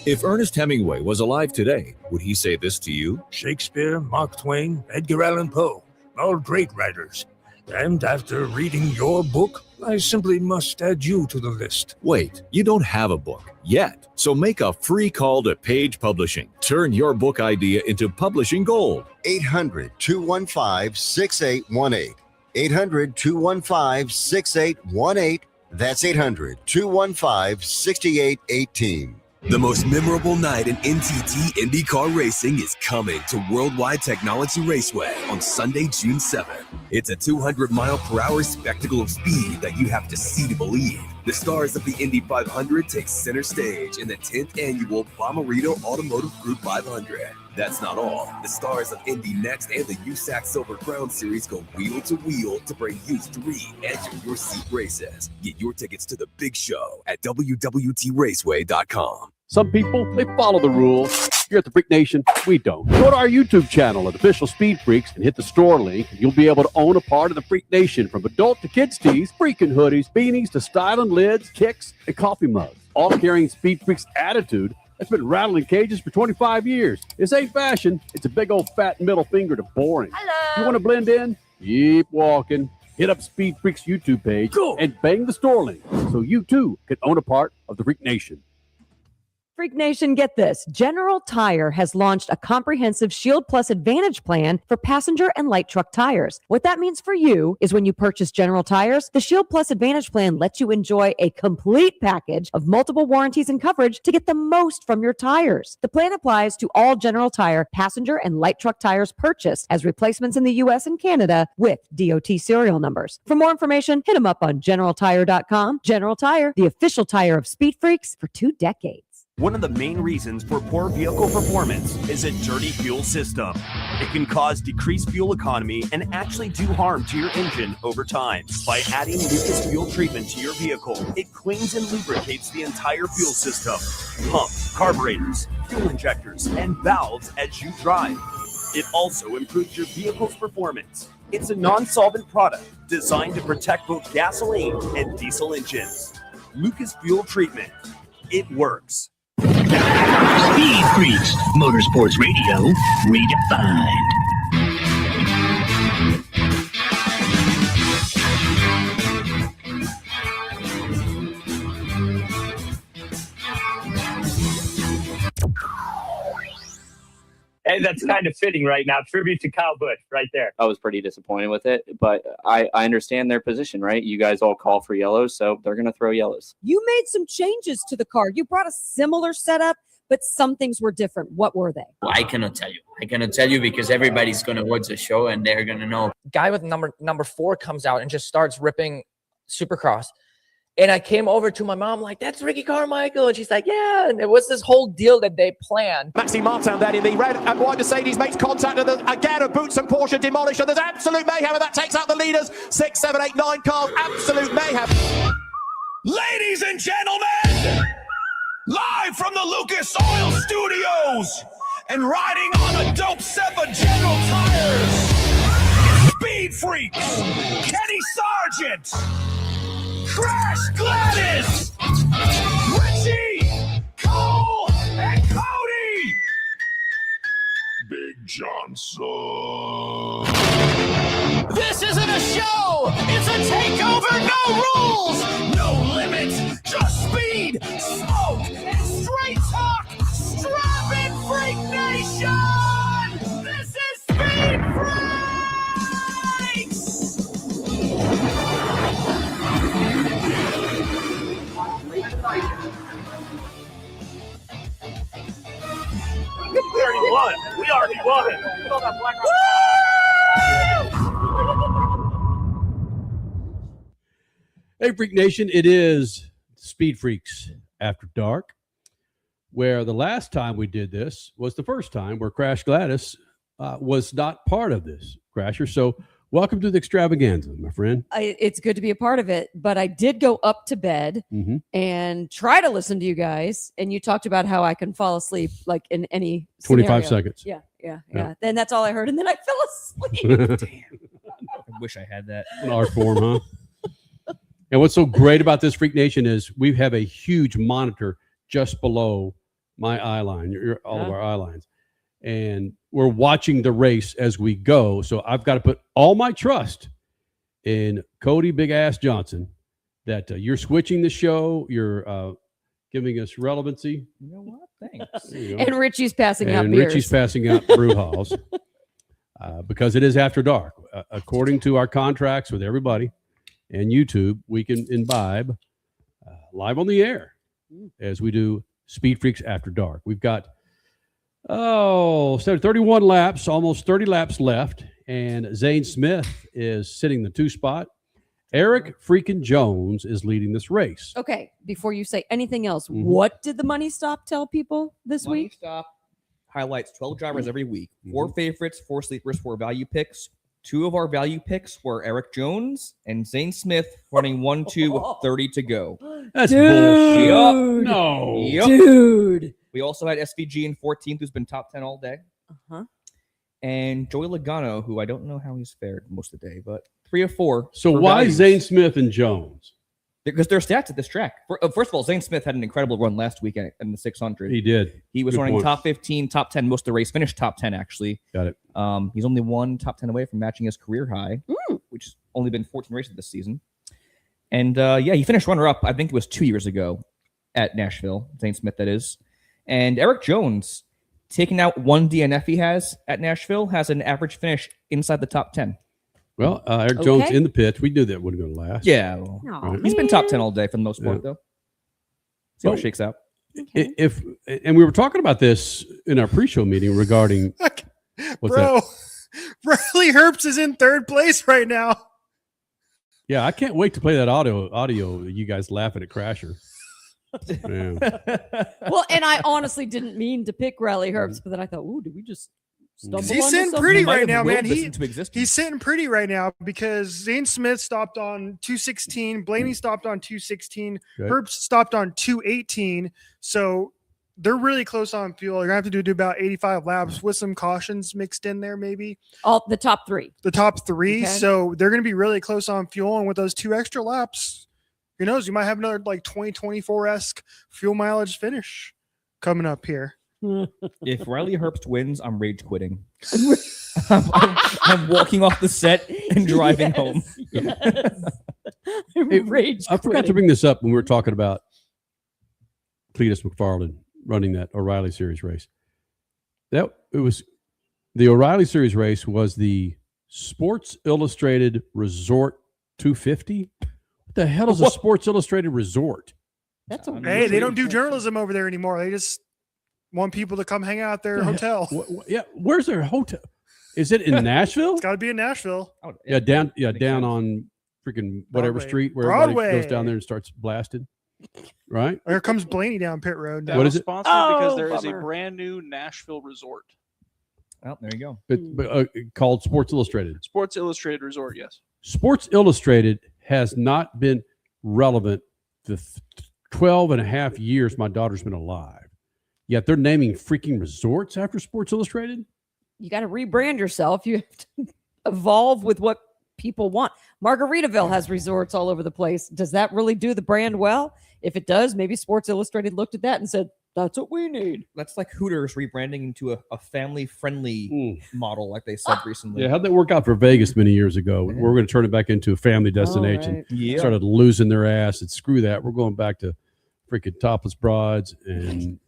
If Ernest Hemingway was alive today, would he say this to you? Shakespeare, Mark Twain, Edgar Allan Poe, all great writers. And after reading your book, I simply must add you to the list. Wait, you don't have a book yet. So make a free call to Page Publishing. Turn your book idea into publishing gold. 800-215-6818. 800-215-6818. That's 800-215-6818. The most memorable night in NTT IndyCar racing is coming to Worldwide Technology Raceway on Sunday, June 7th. It's a 200-mile-per-hour spectacle of speed that you have to see to believe. The stars of the Indy 500 take center stage in the 10th annual Bommarito Automotive Group 500. That's not all. The stars of Indy Next and the USAC Silver Crown Series go wheel to wheel to bring you 3 edge of your seat races. Get your tickets to the big show at www.raceway.com. Some people, they follow the rules. Here at the Freak Nation, we don't. Go to our YouTube channel at Official Speed Freaks and hit the store link, and you'll be able to own a part of the Freak Nation, from adult to kids tees, freaking hoodies, beanies to styling lids, kicks, and coffee mugs. All carrying Speed Freaks attitude that's been rattling cages for 25 years. This ain't fashion. It's a big old fat middle finger to boring. Hello. You want to blend in? Keep walking. Hit up Speed Freaks YouTube page and bang the store link so you too can own a part of the Freak Nation. Freak Nation, get this. General Tire has launched a comprehensive Shield Plus Advantage plan for passenger and light truck tires. What that means for you is when you purchase General Tires, the Shield Plus Advantage plan lets you enjoy a complete package of multiple warranties and coverage to get the most from your tires. The plan applies to all General Tire passenger and light truck tires purchased as replacements in the U.S. and Canada with DOT serial numbers. For more information, hit them up on GeneralTire.com. General Tire, the official tire of Speed Freaks for 2 decades. One of the main reasons for poor vehicle performance is a dirty fuel system. It can cause decreased fuel economy and actually do harm to your engine over time. By adding Lucas fuel treatment to your vehicle, it cleans and lubricates the entire fuel system, pumps, carburetors, fuel injectors, and valves as you drive. It also improves your vehicle's performance. It's a non-solvent product designed to protect both gasoline and diesel engines. Lucas fuel treatment. It works. Speed Freaks, Motorsports Radio, redefined. And that's kind of fitting right now. Tribute to Kyle Busch right there. I was pretty disappointed with it, but I understand their position, right? You guys all call for yellows, so they're going to throw yellows. You made some changes to the car. You brought a similar setup, but some things were different. What were they? I cannot tell you. I cannot tell you because everybody's going to watch the show and they're going to know. Guy with number 4 comes out and just starts ripping Supercross. And I came over to my mom like, that's Ricky Carmichael. And she's like, yeah. And it was this whole deal that they planned. Maxime Martin then in the red and white Mercedes makes contact and again a Boots and Porsche demolished. And there's absolute mayhem and that takes out the leaders. 6, 7, 8, 9 cars. Absolute mayhem. Ladies and gentlemen, live from the Lucas Oil Studios and riding on a dope set of General Tires, Speed Freaks, Kenny Sargent, Crash Gladys, Richie, Cole, and Cody. Big Johnson. This isn't a show, it's a takeover, no rules, no limits, just speed, smoke, and straight talk. Strap in, Freak Nation! This is Speed We already won. We already won. Hey, Freak Nation, it is Speed Freaks After Dark, where the last time we did this was the first time where Crash Gladys was not part of this, Crasher. So welcome to the extravaganza, my friend. It's good to be a part of it, but I did go up to bed and try to listen to you guys, and you talked about how I can fall asleep like in any 25 scenario. seconds. Yeah. Then that's all I heard, and then I fell asleep. I wish I had that. An art form, huh? And what's so great about this, Freak Nation, is we have a huge monitor just below my eye line, all of our eye lines. And we're watching the race as we go. So I've got to put all my trust in Cody Big Ass Johnson that you're switching the show. You're giving us relevancy. You know what? Thanks. And Richie's passing out and beers. Richie's passing out brew halls because it is after dark. According to our contracts with everybody and YouTube, we can imbibe live on the air as we do Speed Freaks After Dark. We've got 31 laps, almost 30 laps left, and Zane Smith is sitting the 2 spot, Eric freaking Jones is leading this race. Okay, before you say anything else, Mhm. what did the Money Stop tell people this Money week? Stop highlights 12 drivers every week. 4 favorites, 4 sleepers, 4 value picks. 2 of our value picks were Eric Jones and Zane Smith running 1-2 with 30 to go. That's Dude. bullshit. No. Yep. Dude. We also had SVG in 14th, who's been top 10 all day. Uh-huh. And Joey Logano, who I don't know how he's fared most of the day, but 3 of 4. So for why values. Zane Smith and Jones? Because their stats at this track. First of all, Zane Smith had an incredible run last week in the 600. He did. He was Good running point. top 15, top 10 most of the race. Finished top 10 actually. Got it. He's only one top 10 away from matching his career high, which has only been 14 races this season. And he finished runner-up. I think it was 2 years ago at Nashville. Zane Smith, that is. And Eric Jones, taking out one DNF he has at Nashville, has an average finish inside the top 10. Well, Eric Jones in the pits. We knew that wasn't going to last. Yeah, well, Right. he's been top 10 all day for the most part, Yeah. though. See how it shakes out. And we were talking about this in our pre-show meeting regarding what's Bro, that? Riley Herbst is in 3rd place right now. Yeah, I can't wait to play that audio. You guys laughing at Crasher. Yeah. Well, and I honestly didn't mean to pick Riley Herbst, but then I thought, ooh, did we just stumble He's onto sitting something? pretty right now, man. Into existence. He's sitting pretty right now because Zane Smith stopped on 216, Blaney stopped on 216, Good. Herbst stopped on 218. So they're really close on fuel. You're gonna have to do about 85 laps with some cautions mixed in there, maybe. All the top 3. The top 3. Okay. So they're gonna be really close on fuel, and with those 2 extra laps, who knows? You might have another like 2024-esque fuel mileage finish coming up here. If Riley Herbst wins, I'm rage quitting. I'm walking off the set and driving home. Rage I forgot to bring this up when we were talking about Cletus McFarland running that O'Reilly Series race. The O'Reilly Series race was the Sports Illustrated Resort 250. What the hell is a Sports Illustrated Resort? That's a Hey, they don't do journalism over there anymore. They just want people to come hang out at their hotel. Yeah, where's their hotel? Is it in Nashville? It's got to be in Nashville. Yeah, down on freaking whatever Broadway. street where everybody Broadway. goes down there and starts blasting. Right? Here comes Blaney down pit road. What is it? Sponsored because there is a brand new Nashville resort. Oh, there you go. Called Sports Illustrated. Sports Illustrated Resort, yes. Sports Illustrated has not been relevant the 12 and a half years my daughter's been alive. Yet they're naming freaking resorts after Sports Illustrated? You got to rebrand yourself. You have to evolve with what people want. Margaritaville has resorts all over the place. Does that really do the brand well? If it does, maybe Sports Illustrated looked at that and said, that's what we need. That's like Hooters rebranding into a family-friendly model, like they said recently. Yeah, how'd that work out for Vegas many years ago? We're going to turn it back into a family destination. right. Yeah. Started losing their ass and screw that. We're going back to freaking topless broads and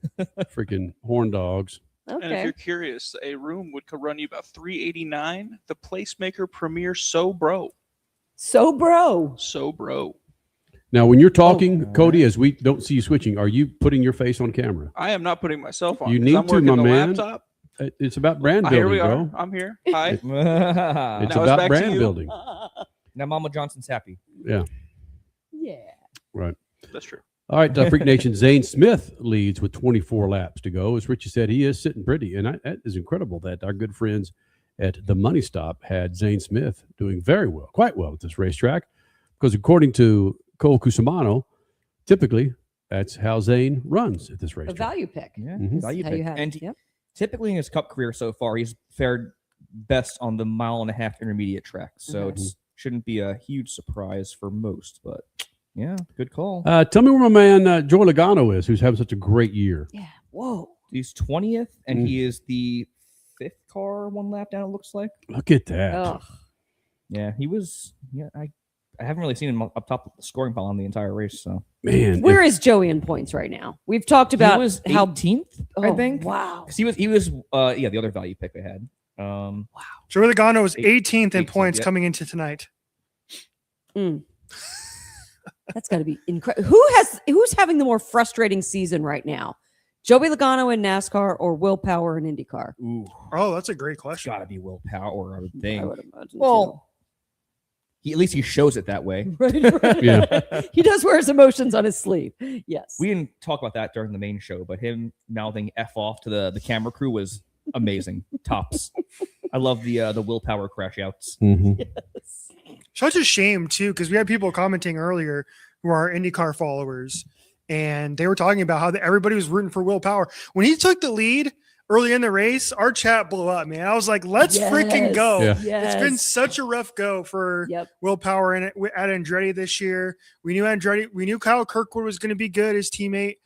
freaking horn dogs. And if you're curious, a room would run you about $389. The Placemaker Premier So Bro. So bro. Now, when you're talking, Cody, as we don't see you switching, are you putting your face on camera? I am not putting myself on. You 'cause need I'm to, working my the man. laptop. It's about brand building, Here we are. bro. I'm here. Hi. It's Now it's about back to brand you. building. Now Mama Johnson's happy. Yeah. Yeah. Right. That's true. All right, Freak Nation. Zane Smith leads with 24 laps to go. As Richie said, he is sitting pretty. And that is incredible that our good friends at the Money Stop had Zane Smith doing very well, quite well at this racetrack. Because according to Cole Cusimano, typically that's how Zane runs at this A racetrack. value pick. Yeah, Mhm. value How you pick. have it. And Yep. typically in his Cup career so far, he's fared best on the 1.5-mile intermediate track. So Mhm. it shouldn't be a huge surprise for most. But yeah, good call. Tell me where my man Joey Logano is, who's having such a great year. Yeah. Whoa. He's 20th, and he is the 5th car one lap down, it looks like. Look at that. Ugh. Yeah, he was. Yeah, I haven't really seen him up top of the scoring pile on the entire race. So Man, Where is Joey in points right now? We've talked about he was how 18th, I Oh, think. Wow. Because he was the other value pick they had. Joey Logano is 18th in 18th, points yeah. coming into tonight. That's got to be incredible. Who's having the more frustrating season right now? Joey Logano in NASCAR or Will Power in IndyCar? Ooh, Oh, that's a great question. gotta be Will Power, I would think. I would imagine. Well, At least he shows it that way. Right. Yeah. He does wear his emotions on his sleeve. Yes. We didn't talk about that during the main show, but him mouthing F off to the camera crew was amazing. Tops. I love the willpower crash outs. Mm-hmm. Yes. Such a shame too, because we had people commenting earlier who are IndyCar followers, and they were talking about how everybody was rooting for willpower. When he took the lead early in the race, our chat blew up, man. I was like, let's freaking go. Yeah. Yes. It's been such a rough go for willpower at Andretti this year. We knew Kyle Kirkwood was going to be good, his teammate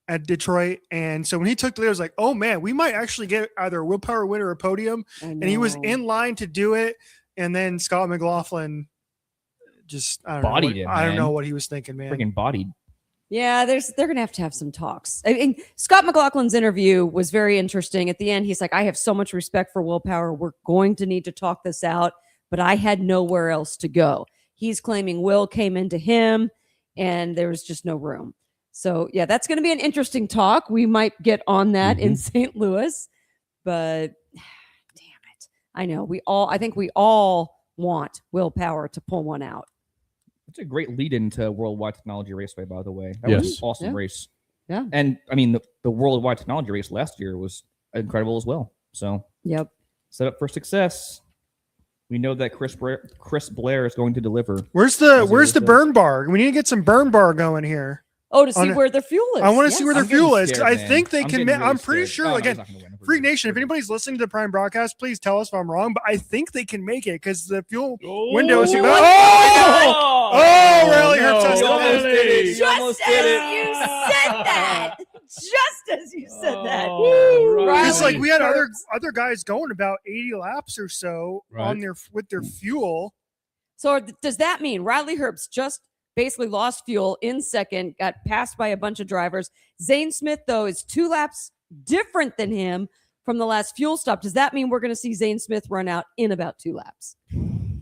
at Detroit. And so when he took the lead, I was like, oh man, we might actually get either a willpower win or a podium. And he was in line to do it. And then Scott McLaughlin just, I don't know what he was thinking, man. Freaking bodied. Yeah, they're going to have some talks. I mean, Scott McLaughlin's interview was very interesting. At the end, he's like, I have so much respect for willpower. We're going to need to talk this out, but I had nowhere else to go. He's claiming Will came into him and there was just no room. So, yeah, that's going to be an interesting talk. We might get on that in St. Louis, but damn it. I know I think we all want willpower to pull one out. It's a great lead into Worldwide Technology Raceway, by the way. That Yes. was an awesome race. Yeah. And I mean, the Worldwide Technology race last year was incredible as well. So, set up for success. We know that Chris Blair is going to deliver. Where's the burn bar? We need to get some burn bar going here. Oh, to see where their fuel is. I want to see where their fuel is. Scared, I man. think they I'm can. getting really I'm pretty scared. sure. Oh, no, Again, he's not gonna win. Freak Nation. If anybody's listening to the Prime broadcast, please tell us if I'm wrong. But I think they can make it because the fuel window is. Rally Herbst has it. Just as you said that. Just as you said that. It's like we had other guys going about 80 laps or so on with their fuel. So does that mean Riley Herbst just basically lost fuel in second, got passed by a bunch of drivers? Zane Smith, though, is 2 laps different than him from the last fuel stop. Does that mean we're going to see Zane Smith run out in about 2 laps?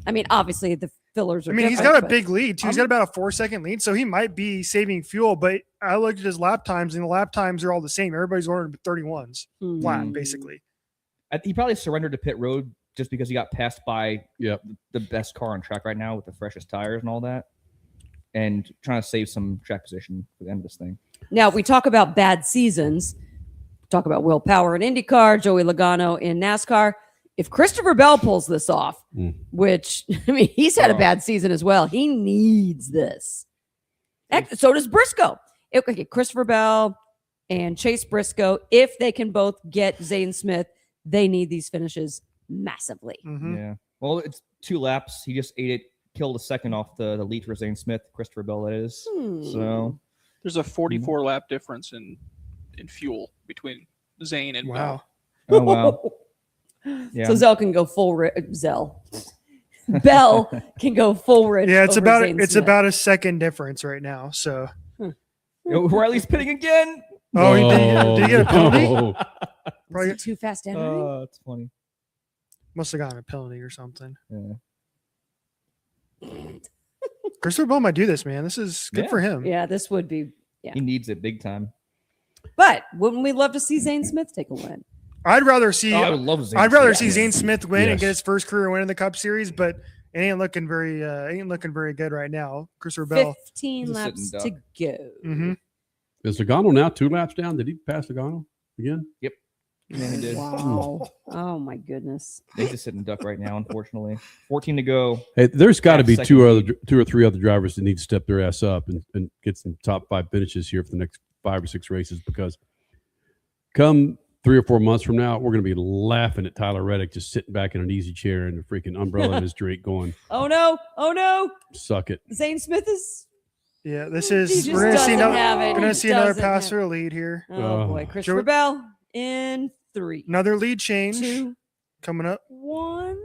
I mean, obviously the fillers are he's got a big lead too. He's got about a 4-second lead, so he might be saving fuel. But I looked at his lap times, and the lap times are all the same. Everybody's ordering 31s flat, basically. He probably surrendered to pit road just because he got passed by the best car on track right now with the freshest tires and all that, and trying to save some track position for the end of this thing. Now, we talk about bad seasons. Talk about Will Power in IndyCar, Joey Logano in NASCAR. If Christopher Bell pulls this off, which, I mean, he's had a bad season as well. He needs this. So does Briscoe. Okay, Christopher Bell and Chase Briscoe, if they can both get Zane Smith, they need these finishes massively. Yeah. Well, it's 2 laps. He just ate it, killed a second off the lead for Zane Smith, Christopher Bell, that is. So there's a 44 lap difference in fuel between Zane and Bell. Oh, wow. Yeah. So Zell can go full Zell. Bell can go full rich. Yeah, it's over about a second difference right now. So Riley's pitting again. Oh, did he get a penalty? Probably too fast entering. Oh, that's funny. Must have gotten a penalty or something. Yeah. Christopher Bell might do this, man. This is good for him. Yeah, this would be. Yeah. He needs it big time. But wouldn't we love to see Zane Smith take a win? I'd rather see. I would love Zane I'd rather Smith. see Zane Smith win and get his first career win in the Cup Series, but it ain't looking very good right now. Christopher Bell. 15 laps to go. Is Logano now 2 laps down? Did he pass Logano again? Yep. Yeah, he did. Wow. Oh my goodness. He's just sitting duck right now, unfortunately. 14 to go. Hey, there's got to be Second lead. 2 or 3 other drivers that need to step their ass up and get some top 5 finishes here for the next 5 or 6 races, because come 3 or 4 months from now, we're going to be laughing at Tyler Reddick just sitting back in an easy chair and a freaking umbrella in his drink going, Oh no. suck it. Zane Smith is. Yeah, this He is. just We're doesn't gonna see another doesn't pass have for a lead here. Oh boy. Christopher Bell in 3. Another lead change 2. coming up. 1.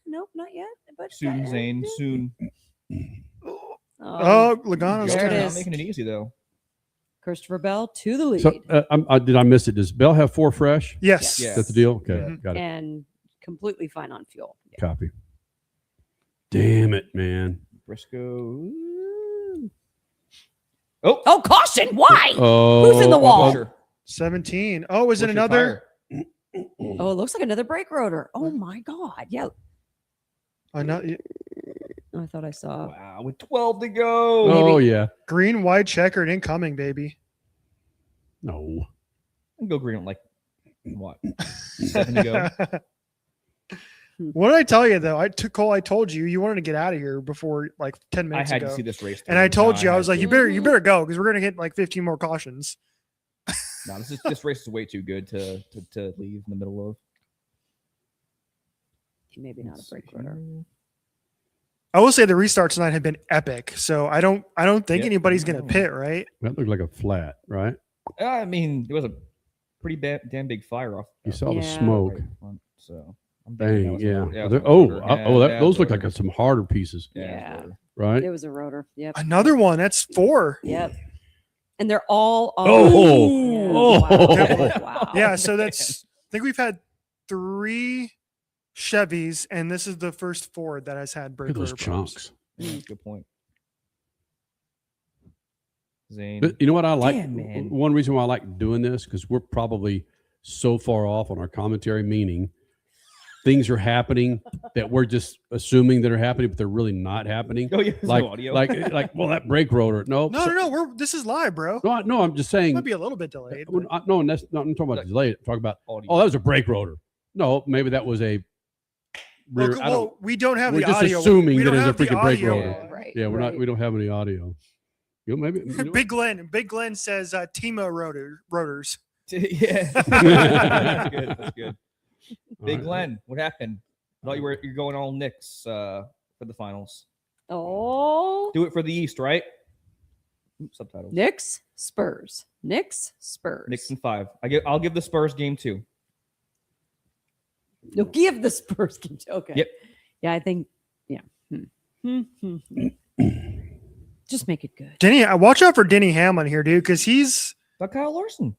Nope, not yet. But Soon, Zane. Soon. Oh, Logano's there it turn. is. Not making it easy, though. Christopher Bell to the lead. So did I miss it? Does Bell have 4 fresh? Yes. Is that the deal? Okay, got it. And completely fine on fuel. Yeah. Copy. Damn it, man. Briscoe. Oh, caution. Why? Oh, Who's in the wall? 17. Oh, is it What's your another? Oh, it looks like another brake rotor. Oh my God. Yeah. I know. I thought I saw. Wow, with 12 to go. Oh, yeah. Green, white, checkered, incoming, baby. No. I can go green like what? 7 to go. What did I tell you though? Cole, I told you wanted to get out of here before like 10 minutes I had ago. to see this race. And I told you, I was like, you better go because we're gonna hit like 15 more cautions. No, this race is way too good to leave in the middle of. Maybe not a brake rotor. I will say the restarts tonight have been epic. So I don't think anybody's gonna pit, right? That looked like a flat, right? I mean, it was a pretty damn big fire off. You saw the smoke. Right front, so I'm Dang, yeah. yeah. Those look like some harder pieces. Yeah. Right? It was a rotor. Yep. Another one. That's 4. Yep. And they're all on. Wow. Yeah, so that's I think we've had 3 Chevys, and this is the first Ford that has had brake Look at those rotor problems. chunks. Yeah, good point. Zane. But you know what I like? Damn, man. One reason why I like doing this, because we're probably so far off on our commentary, meaning things are happening that we're just assuming that are happening, but they're really not happening. Oh, yeah, there's like, no audio. well, that brake rotor. No, This is live, bro. No, I'm just saying. Might be a little bit delayed. No, that's not. I'm talking about delayed. I'm talking about. Oh, that was a brake rotor. No, maybe that was a. Well, we don't have we're the just audio. assuming We that don't it's a have the freaking brake audio. rotor. Yeah, we're not. We don't have any audio. You know, maybe Big Glenn says Timo rotors. Yeah, that's good. That's good. Big right. Glenn, what happened? I thought you're going all Knicks for the finals. Oh. Do it for the East, right? Subtitles. Knicks, Spurs. Knicks, Spurs. Knicks in 5. I'll give the Spurs game 2. You'll give the Spurs game 2. Okay. Yep. Yeah, I think. Yeah. Just make it good. Denny, watch out for Denny Hamlin here, dude, because he's. But Kyle Larson.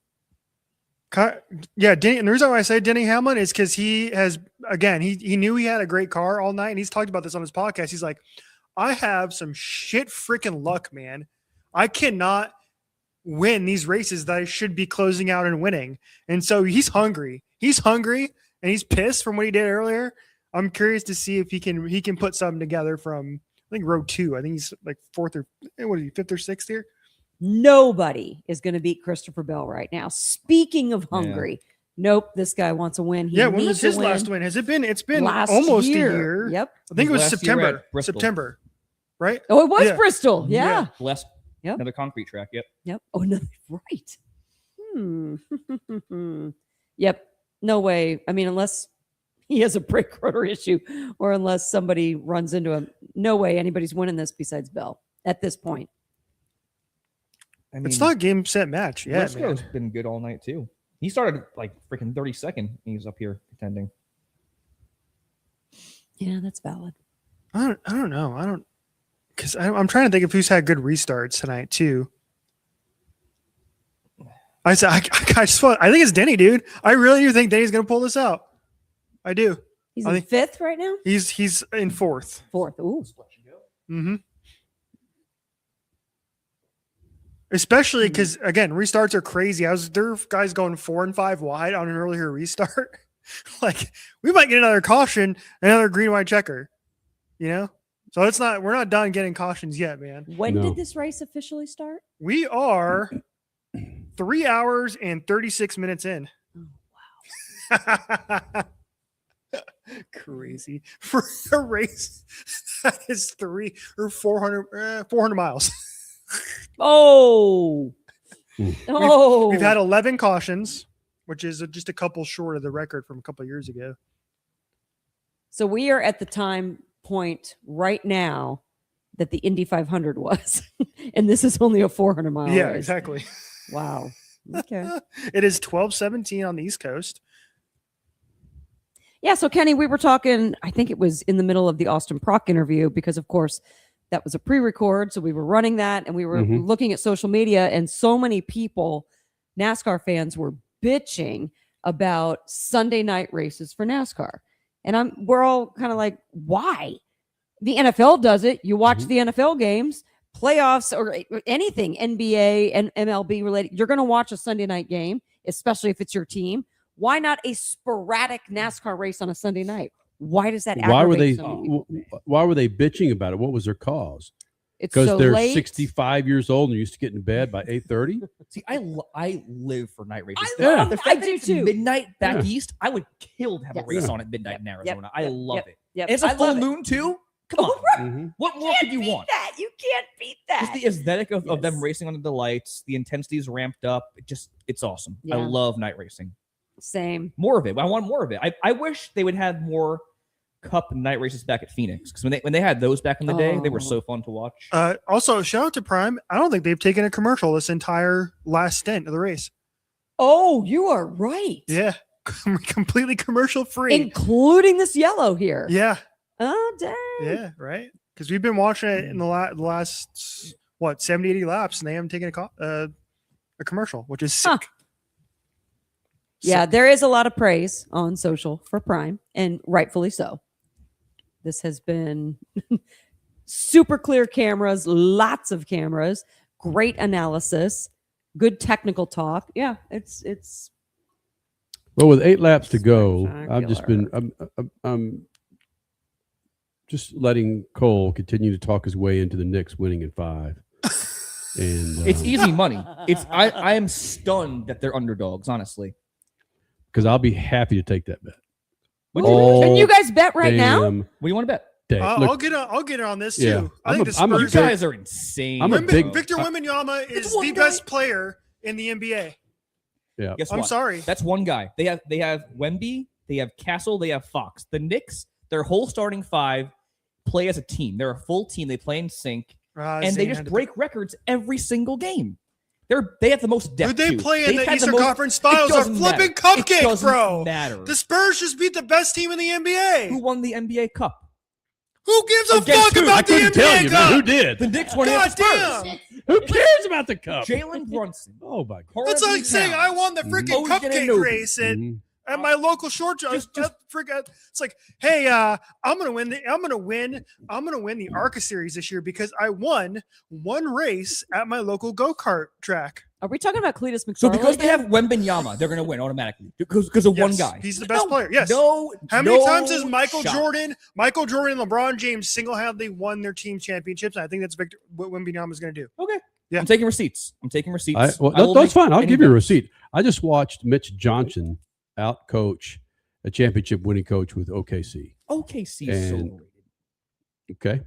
Yeah, Denny, and the reason why I say Denny Hamlin is because he has, again, he knew he had a great car all night, and he's talked about this on his podcast. He's like, I have some shit freaking luck, man. I cannot win these races that I should be closing out and winning. And so he's hungry. He's hungry, and he's pissed from what he did earlier. I'm curious to see if he can put something together from, I think, row 2. I think he's like 4th or, what is he, 5th or 6th here? Nobody is going to beat Christopher Bell right now. Speaking of hungry, nope, this guy wants a win. He When was his last win? Has it been? It's been last almost year. a year. Yep. I think it was Last year September. at Bristol. September, right? Oh, it was Bristol. Yeah. Less. Yep. Another concrete track. Yep. Yep. Oh no, right. Yep. No way. I mean, unless he has a brake rotor issue, or unless somebody runs into him, no way anybody's winning this besides Bell at this point. I mean, It's not game, set, match yet, Briscoe's man. been good all night too. He started like freaking 32nd. He's up here contending. Yeah, that's valid. I don't know. Because I'm trying to think of who's had good restarts tonight too. I think it's Denny, dude. I really do think Denny's going to pull this out. I do. He's I in 5th right now. He's in 4th. 4th. Ooh. Mm-hmm. Especially because, again, restarts are crazy. There are guys going 4 and 5 wide on an earlier restart. Like, we might get another caution, another green white checker. You know, so we're not done getting cautions yet, man. When did this race officially start? We are 3 hours and 36 minutes in. Oh, wow. Crazy for a race that is 400 miles. Oh, oh! We've had 11 cautions, which is just a couple short of the record from a couple of years ago. So we are at the time point right now that the Indy 500 was, and this is only a 400-mile race. Yeah, exactly. Wow. Okay. It is 12:17 on the East Coast. Yeah. So Kenny, we were talking. I think it was in the middle of the Austin Prock interview because, of course, that was a pre-record. So we were running that, and we were looking at social media, and so many people, NASCAR fans, were bitching about Sunday night races for NASCAR. And we're all kind of like, why? The NFL does it. You watch the NFL games, playoffs, or anything NBA and MLB related. You're going to watch a Sunday night game, especially if it's your team. Why not a sporadic NASCAR race on a Sunday night? Why does that? Why were they? aggravate so many people? Why were they bitching about it? What was their cause? It's Because so they're late. 65 years old and used to get in bed by 8:30. See, I live for night races. love The that. fact I that do it's too. midnight back Yeah. east, I would kill to have Yes. a race Yeah. on at midnight in Yep, Arizona. yep, I yep, love yep, it. yep. And it's a I full love it. moon too. Come on, Mhm. what more could you want? That you can't beat that. Just the aesthetic of them Yes. racing under the lights, the intensity's ramped up. It's awesome. I Yeah. love night racing. Same. More of it. I want more of it. I wish they would have more Cup night races back at Phoenix, because when they had those back in the day, they were so fun to watch. Also, shout out to Prime. I don't think they've taken a commercial this entire last stint of the race. Oh, you are right. Yeah, completely commercial free, including this yellow here. Yeah. Oh, dang. Yeah, right. Because we've been watching it in the last 70, 80 laps, and they haven't taken a commercial, which is sick. Yeah, there is a lot of praise on social for Prime, and rightfully so. This has been super clear cameras, lots of cameras, great analysis, good technical talk. Yeah, it's Well, with 8 laps to go, I've just been I'm just letting Cole continue to talk his way into the Knicks winning in 5. And It's easy money. I am stunned that they're underdogs, honestly. because I'll be happy to take that bet. Can you guys bet right now? What do you want to bet? I'll get on this too. Yeah, I think the Spurs. You guys are insane. Victor Wembanyama is the best player in the NBA. Yeah, Guess I'm what? sorry. That's one guy. They have Wemby, they have Castle, they have Fox. The Knicks, their whole starting 5 play as a team. They're a full team. They play in sync, and they just break records every single game. They have the most depth. Who'd they too. play in They've the had Eastern most- Conference Finals? It A doesn't flipping matter. cupcake, It doesn't bro. matter. The Spurs just beat the best team in the NBA. Who won the NBA Cup? Who gives a Against fuck who? I about the couldn't tell NBA you, Cup? man. Who did? The Knicks won God against the Spurs. damn. Who cares about the cup? Jalen Brunson. Oh my God. That's like saying I won the freaking Ocean cupcake Anunoby. race at my local short track. It's like, hey, I'm gonna win the ARCA series this year because I won one race at my local go-kart track. Are we talking about Cletus McFarland? So because they have Wembanyama, they're going to win automatically because of one Yes, guy. He's the best player. Yes. No. How many no times has Michael shot. Jordan and LeBron James single-handedly won their team championships? And I think that's what Wembanyama is going to do. Okay. Yeah. I'm taking receipts. That's fine. I'll give you a receipt. I just watched Mitch Johnson out coach a championship winning coach with OKC. OKC is so And- overrated. Okay.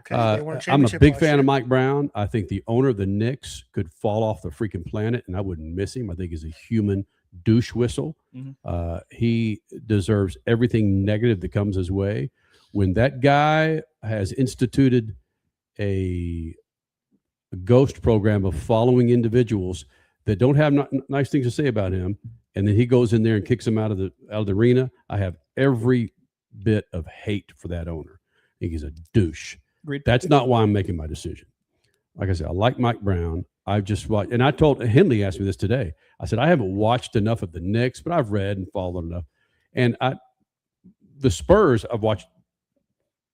They won a I'm a championship big last fan year. of Mike Brown. I think the owner of the Knicks could fall off the freaking planet, and I wouldn't miss him. I think he's a human douche whistle. Mhm. He deserves everything negative that comes his way. When that guy has instituted a ghost program of following individuals that don't have nice things to say about him, and then he goes in there and kicks them out of the arena, I have every bit of hate for that owner. I think he's a douche. Agreed. That's not why I'm making my decision. Like I said, I like Mike Brown. I've just watched, and I told Henley asked me this today. I said I haven't watched enough of the Knicks, but I've read and followed enough. And the Spurs, I've watched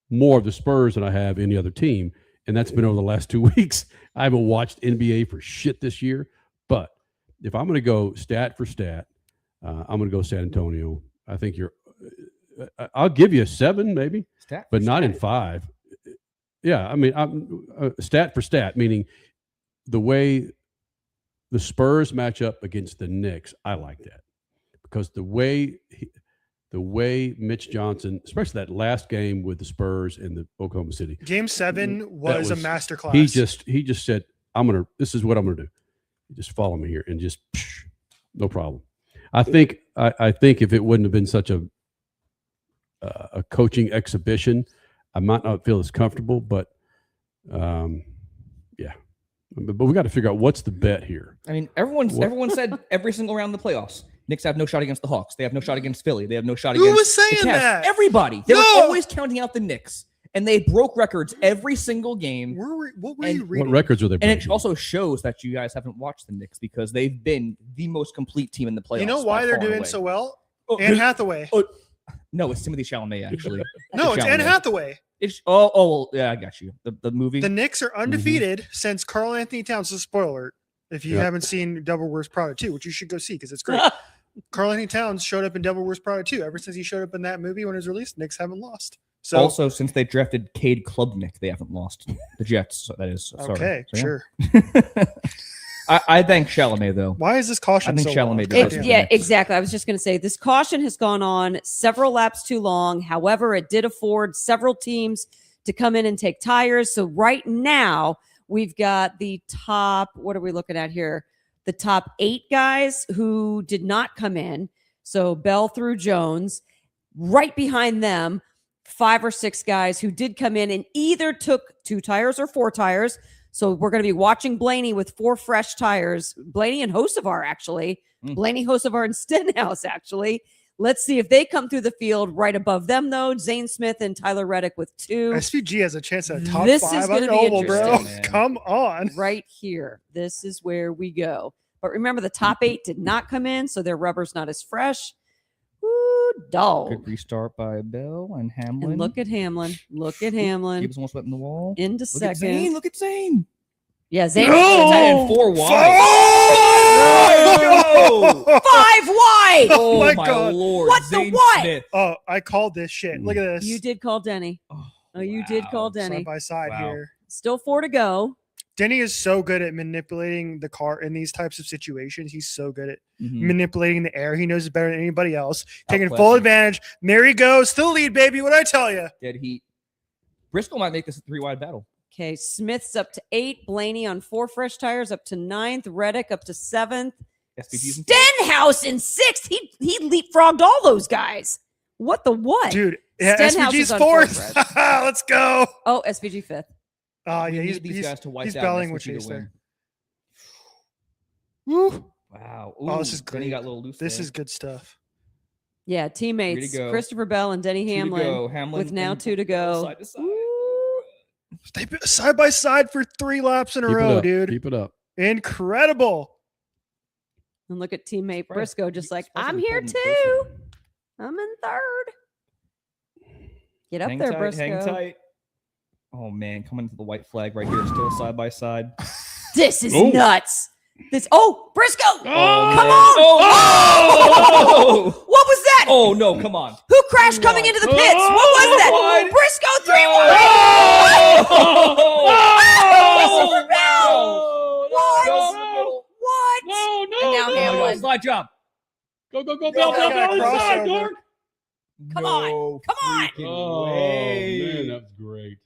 more of the Spurs than I have any other team, and that's been over the last 2 weeks. I haven't watched NBA for shit this year. But if I'm going to go stat for stat, I'm going to go San Antonio. I think I'll give you a 7 maybe, but not in 5. Yeah, I mean, I'm stat for stat, meaning the way the Spurs match up against the Knicks. I like that because the way Mitch Johnson, especially that last game with the Spurs in the Oklahoma City, Game 7 was a masterclass. He just said, this is what I'm gonna do. Just follow me here and just no problem. I think if it wouldn't have been such a coaching exhibition, I might not feel as comfortable, but yeah. But we got to figure out what's the bet here. I mean, everyone said every single round of the playoffs, Knicks have no shot against the Hawks. They have no shot against Philly. They have no shot Who against was saying the Cavs. that? Everybody. They No! were always counting out the Knicks, and they broke records every single game. What were And- you reading? What records were they And breaking? it also shows that you guys haven't watched the Knicks because they've been the most complete team in the playoffs. You know by why they're far and doing away. so well? Oh, Anne Hathaway. No, it's Timothy Chalamet, actually. No, it's Anne Hathaway. It's well, yeah, I got you. The movie. The Knicks are undefeated since Karl Anthony Towns. Is a spoiler if you Yep. haven't seen Double Worst Product 2, which you should go see because it's great. Karl-Anthony Towns showed up in Devil Wears Prada too. Ever since he showed up in that movie when it was released, Knicks haven't lost. So also, since they drafted Cade Klubnik, they haven't lost. The Jets, so that is. Sorry. Okay, So, yeah. sure. I thank Chalamet, though. Why is this caution I think so Chalamet long? does. Yeah, exactly. I was just going to say this caution has gone on several laps too long. However, it did afford several teams to come in and take tires. So right now we've got the top, what are we looking at here? The top 8 guys who did not come in. So Bell through Jones. Right behind them, 5 or 6 guys who did come in and either took 2 tires or 4 tires. So we're going to be watching Blaney with 4 fresh tires. Blaney and Hocevar, actually. Blaney, Hocevar, and Stenhouse, actually. Let's see if they come through the field. Right above them, though, Zane Smith and Tyler Reddick with 2. SVG has a chance at a top This 5 is going on to be Oval, bro. interesting. Come on. Right here. This is where we go. But remember, the top 8 did not come in, so their rubber's not as fresh. Ooh, dog. Good restart by Bell and Hamlin. And look at Hamlin. Look at Hamlin. Gibbs almost went in the wall. Into Look second. at Zane. Look at Zane. Yeah, Zane. No! 4 wide. Oh! 5 wide. Oh, my my God. Lord. What Zane the what? Smith. Oh, I called this shit. Look at this. You did call Denny. Oh, you did call Denny. Side by side Wow. here. Still 4 to go. Denny is so good at manipulating the car in these types of situations. He's so good at Mhm. manipulating the air. He knows it better than anybody else. Taking Outclassing. full advantage. There he goes. Still lead, baby. What I tell you? Dead heat. Bristol might make this a 3-wide battle. Okay, Smith's up to 8. Blaney on 4 fresh tires up to 9th. Reddick up to 7th. SPG's in Stenhouse in 6th. He leapfrogged all those guys. What the what? Dude, yeah, Stenhouse SVG's is on 4th. 4th. Let's go. Oh, SPG 5th. Yeah, We he's need these guys to wipe he's out belling and with SVG to Chase win. there. Woo. Wow. Oh, this Ooh, is Denny great. got a little loose This there. is good stuff. Yeah, Way to teammates go. Christopher Bell and Denny 2 to Hamlin, go. Hamlin with now and 2 to go. Side to side. They've been side by side for 3 laps in a Keep it row, up. dude. Keep it up. Incredible. And look at teammate Surprised- Briscoe, just like, surprised I'm we here pulled him too. closer. I'm in 3rd. Get up Hang there, tight, Briscoe. hang tight. Oh man, coming into the white flag right here, still side by side. This is Ooh. nuts. Briscoe. Oh, Come man. on. Oh! What was that? Oh no, come on. Who crashed coming into the pits? What was that? Wide. Briscoe 3 Oh! Christopher Bell. What? No. What? No, And now Hamlin. Slide job. Go, go, go, Bell, Bell, Bell, Bell, Bell, inside, crossover. Dork. Come on. Come on. Oh, way. man, that's great.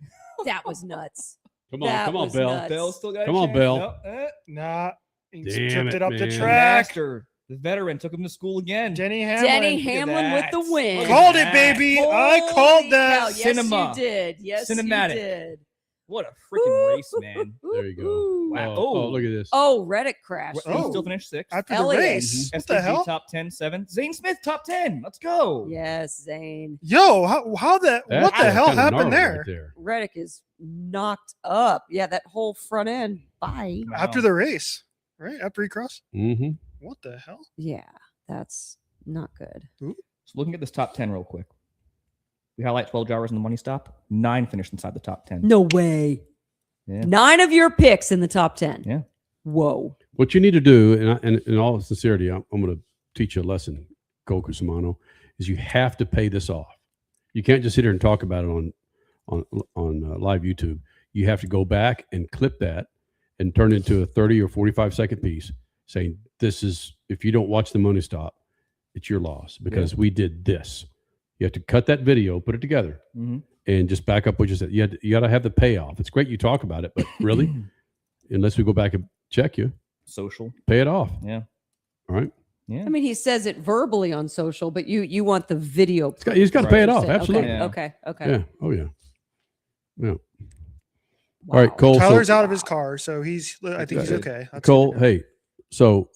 That was nuts. Come on, That come on, was Bell. nuts. Bell still got a Come on, chance. Bell. No, Nah. He's Damn tripped it, it up the man. track. Master, the veteran, took him to school again. Denny Hamlin. Denny Look at Hamlin with the that. win. Look at Called it, that. baby. I Holy called cow. that. Yes, Cinema. you did. Yes, Cinematic. you did. What a freaking race, man. There you go. Wow. Oh, look at this. Oh, Reddick crashed. He still finished 6th. After Elliott. the race. What the SPG hell? top 10, 7th. Zane Smith top 10. Let's go. Yes, Zane. Yo, how the That's what the hell kinda happened gnarly there? right there. Reddick is knocked up. Yeah, that whole front end. Bye. Wow. After the race, right? After he crossed. Mm-hmm. What the hell? Yeah, that's not good. So looking at this top 10 real quick. We highlight 12 drivers in the money stop. 9 finished inside the top 10. No way. Yeah. 9 of your picks in the top 10. Yeah. Whoa. What you need to do, and in all sincerity, I'm going to teach you a lesson, Cole Cusimano, is you have to pay this off. You can't just sit here and talk about it on live YouTube. You have to go back and clip that and turn it into a 30 or 45 second piece saying, this is, if you don't watch the money stop, it's your loss because we did this. You have to cut that video, put it together, and just back up what you said. You got to have the payoff. It's great you talk about it, but really, unless we go back and check you, Social. pay it off. Yeah. All right. Yeah. I mean, he says it verbally on social, but you want the video. He's got to pay it off. Okay, Absolutely. Okay. Yeah. Oh, yeah. Yeah. All right, Cole. Tyler's out of his car, so I think he's okay. That's Cole, good to know. hey, so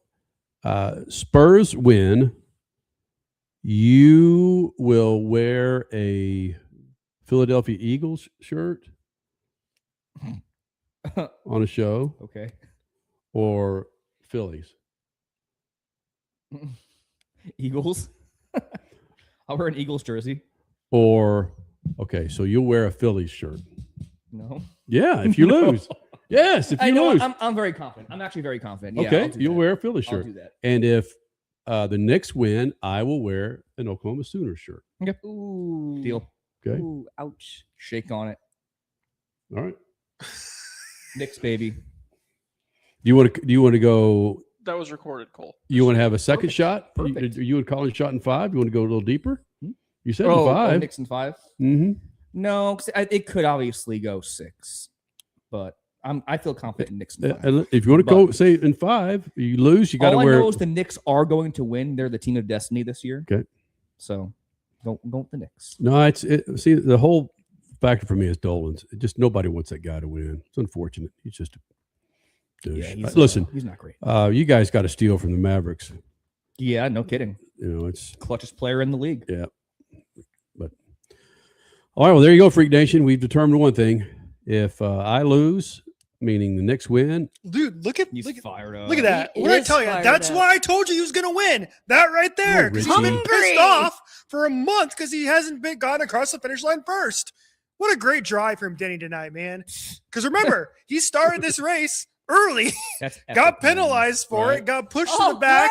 Spurs win. You will wear a Philadelphia Eagles shirt on a show. Okay. Or Phillies. Eagles. I'll wear an Eagles jersey. Or, okay, so you'll wear a Phillies shirt. No. Yeah, if you lose. Yes, if I you know. lose. I'm very confident. I'm actually very confident. Yeah, Okay, I'll do you'll that. wear a Phillies I'll shirt. do that. And if the Knicks win, I will wear an Oklahoma Sooners shirt. Okay. Ooh. Deal. Okay. Ooh, ouch. Shake on it. All right. Knicks, baby. Do you want to go? That was recorded, Cole. You want to have a second Perfect. shot? Perfect. You and Colin shot in 5? You want to go a little deeper? You said Oh, in 5. Knicks in 5. Mm-hmm. No, 'cause it could obviously go 6, but I feel confident in Knicks in 5. If you want to go, say in 5, you lose. You got to All wear. I know is the Knicks are going to win. They're the team of destiny this year. Okay. So go with the Knicks. No, see the whole factor for me is Dolan's. Just nobody wants that guy to win. It's unfortunate. He's just a douche. Yeah, Listen, he's not great. You guys got to steal from the Mavericks. Yeah, no kidding. You know, it's clutchest player in the league. Yeah. But all right, well, there you go, Freak Nation. We've determined one thing. If I lose, meaning the Knicks win, Dude, look at fired up. Look at that. What did I tell you? That's why I told you he was going to win. That right there. Because he's been pissed off for a month because he hasn't gone across the finish line first. What a great drive from Denny tonight, man. Because remember, he started this race early, got penalized for it, got pushed to the back.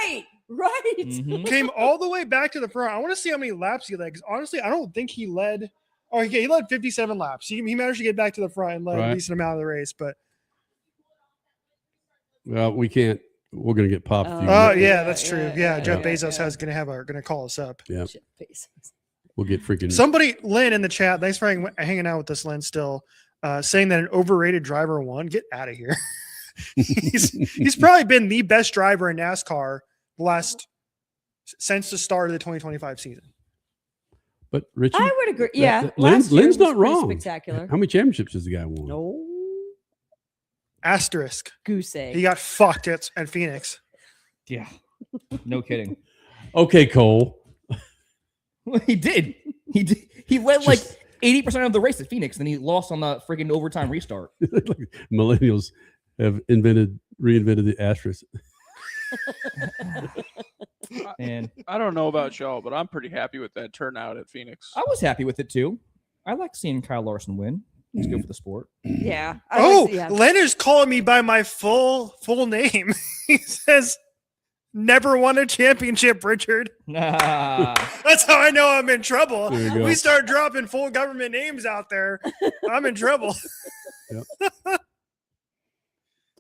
Right. Came all the way back to the front. I want to see how many laps he led. Because honestly, I don't think he led. Oh, yeah, he led 57 laps. He managed to get back to the front and led a decent amount of the race. But well, we can't. We're going to get popped. Oh, yeah, that's true. Yeah, Jeff Bezos is going to call us up. Yeah. We'll get freaking. Somebody, Lynn, in the chat. Thanks for hanging out with us, Lynn. Still saying that an overrated driver won. Get out of here. he's probably been the best driver in NASCAR since the start of the 2025 season. But Richie, I would agree. Yeah, Lynn's last year not was pretty wrong. Spectacular. How many championships has the guy won? No. Asterisk. Goose egg. He got fucked at Phoenix. Yeah. No kidding. Okay, Cole. He did. He led like 80% of the race at Phoenix, then he lost on the freaking overtime restart. Millennials have reinvented the asterisk. And I don't know about y'all, but I'm pretty happy with that turnout at Phoenix. I was happy with it too. I like seeing Kyle Larson win. He's good for the sport. Yeah. Leonard's calling me by my full name. He says, "Never won a championship, Richard." That's how I know I'm in trouble. We start dropping full government names out there, I'm in trouble. Yep.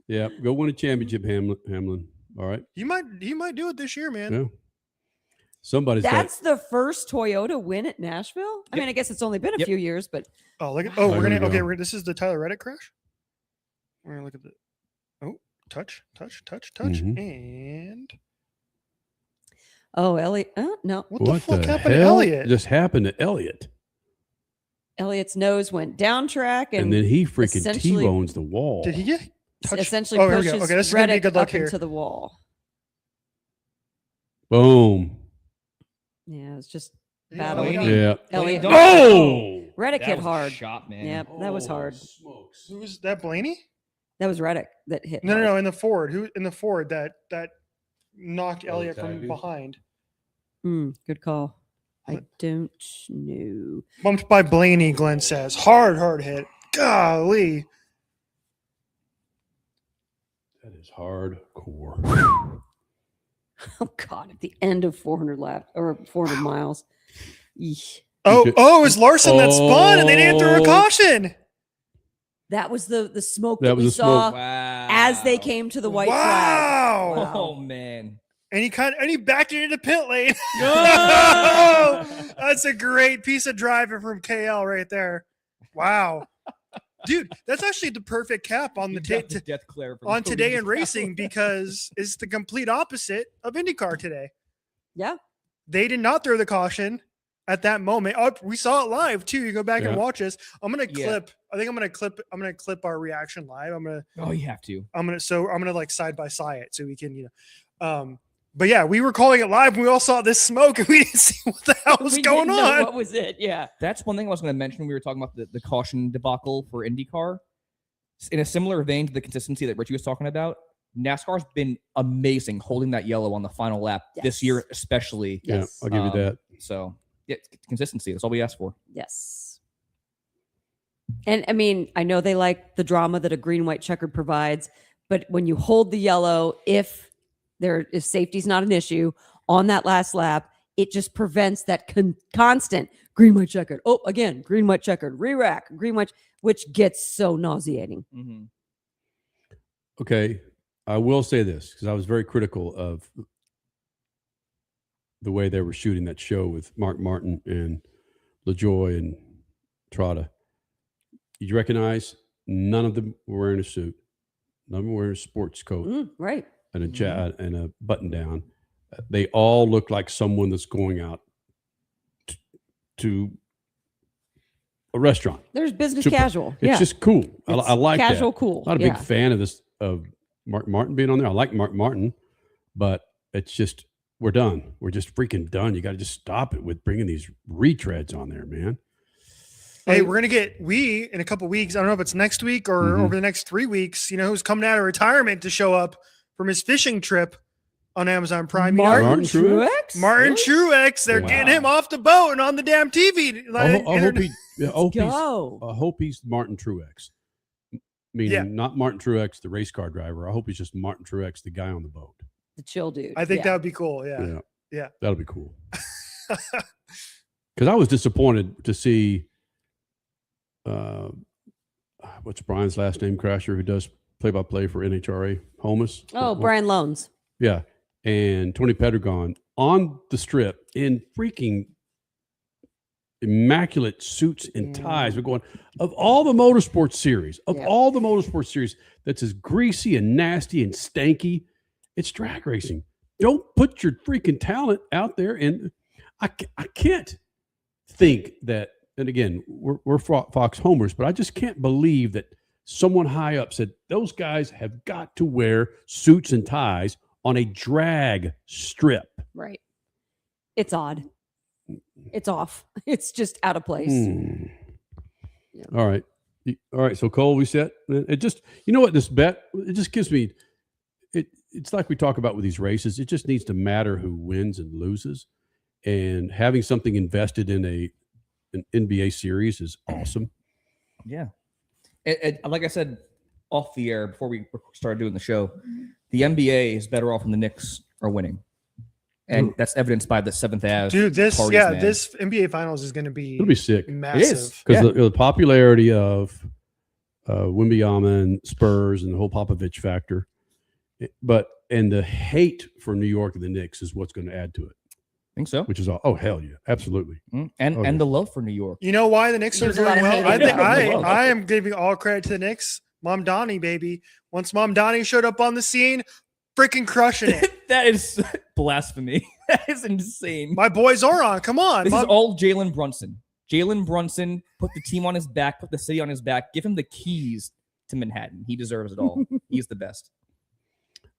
Yeah, go win a championship, Hamlin. All right. You might do it this year, man. Yeah. Somebody's That's the first Toyota win at Nashville. I mean, I guess it's only been a few years, but look at this is the Tyler Reddick crash. We're gonna look at the touch, and Elliott. No. What the fuck happened to Elliott? Just happened to Elliott. Elliott's nose went down track, and then he freaking T-bones the wall. Did he get touched? Essentially here we go. pushes Okay, this is gonna be a Reddick good look up here. into the wall. Boom. Yeah, it's just Yeah, battling. Yeah. Elliott. Oh! Reddick That hit was a hard. shot, man. Yep, that was hard. Who was that? Blaney? That was Reddick that hit. No, in the Ford. Who in the Ford that knocked Elliott from Tiger. behind? Good call. I don't know. Bumped by Blaney, Glenn says. Hard hit. Golly. That is hardcore. Oh God! At the end of 400 laps or 400 miles. Eesh. Oh, it was Larson that spun, and they didn't throw a caution. That was the smoke That that, was we the saw smoke. as they came to the white Wow. flag. Oh man. And he backed it into pit lane. No! That's a great piece of driving from KL right there. Wow. Dude, that's actually the perfect cap on the death glare from on Cody Today in Jones. Racing, because it's the complete opposite of IndyCar today. Yeah. They did not throw the caution at that moment. Oh, we saw it live too. You go back and watch us. I'm gonna clip. I think I'm gonna clip our reaction live. Oh, you have to. I'm gonna like side by side it so we can, but yeah, we were calling it live. And we all saw this smoke and we didn't see what the hell was going didn't know on. what was it? Yeah. That's one thing I was going to mention when we were talking about the caution debacle for IndyCar. In a similar vein to the consistency that Richie was talking about, NASCAR's been amazing holding that yellow on the final lap this year, especially. Yeah, I'll give you that. So, yeah, consistency. That's all we ask for. Yes. And I mean, I know they like the drama that a green-white checkered provides, but when you hold the yellow, if safety's not an issue on that last lap, it just prevents that constant green, white, checkered. Oh, again, green, white, checkered, re-rack, green, white, which gets so nauseating. Mm-hmm. Okay, I will say this because I was very critical of the way they were shooting that show with Mark Martin and LaJoy and Trotta. You recognize none of them were wearing a suit. None of them were wearing a sports coat. Right. And and a button down. They all look like someone that's going out to a restaurant. There's business casual. It's just cool. I like casual that. cool. Not a big fan of this of Mark Martin being on there. I like Mark Martin, but it's just we're done. We're just freaking done. You got to just stop it with bringing these retreads on there, man. Hey, we're gonna get in a couple weeks. I don't know if it's next week or over the next 3 weeks. You know who's coming out of retirement to show up from his fishing trip on Amazon Prime? Martin Truex. Martin Truex. They're getting him off the boat and on the damn TV. I hope he's Martin Truex. Meaning not Martin Truex, the race car driver. I hope he's just Martin Truex, the guy on the boat. The chill dude. I think that would be cool. Yeah. That'll be cool. Because I was disappointed to see what's Brian's last name, Crasher, who does play-by-play for NHRA, Holmes. Oh, Brian Loans. Yeah. And Tony Pedregon on the strip in freaking immaculate suits and ties. We're going, of all the motorsports series, that's as greasy and nasty and stanky, it's drag racing. Don't put your freaking talent out there. And I can't think that, and again, we're Fox homers, but I just can't believe that someone high up said those guys have got to wear suits and ties on a drag strip. Right. It's odd. It's off. It's just out of place. Yeah. All right. So Cole, we set. It just, you know what, this bet, it just gives me, it's like we talk about with these races. It just needs to matter who wins and loses. And having something invested in an NBA series is awesome. Yeah. And like I said off the air before we started doing the show, the NBA is better off when the Knicks are winning. And that's evidenced by the 7th Ave. Dude, this parties, this NBA Finals is going to be sick. Massive. It is. Because the popularity of Wembanyama and Spurs and the whole Popovich factor. And the hate for New York and the Knicks is what's going to add to it. Think so? Which is all, hell yeah, absolutely. And the love for New York. You know why the Knicks are There's a lot doing of well? hate. I am giving all credit to the Knicks. Mom Donnie, baby. Once Mom Donnie showed up on the scene, freaking crushing it. That is blasphemy. That is insane. My boy Zoran, come on. This is all Jalen Brunson. Jalen Brunson put the team on his back, put the city on his back. Give him the keys to Manhattan. He deserves it all. He's the best.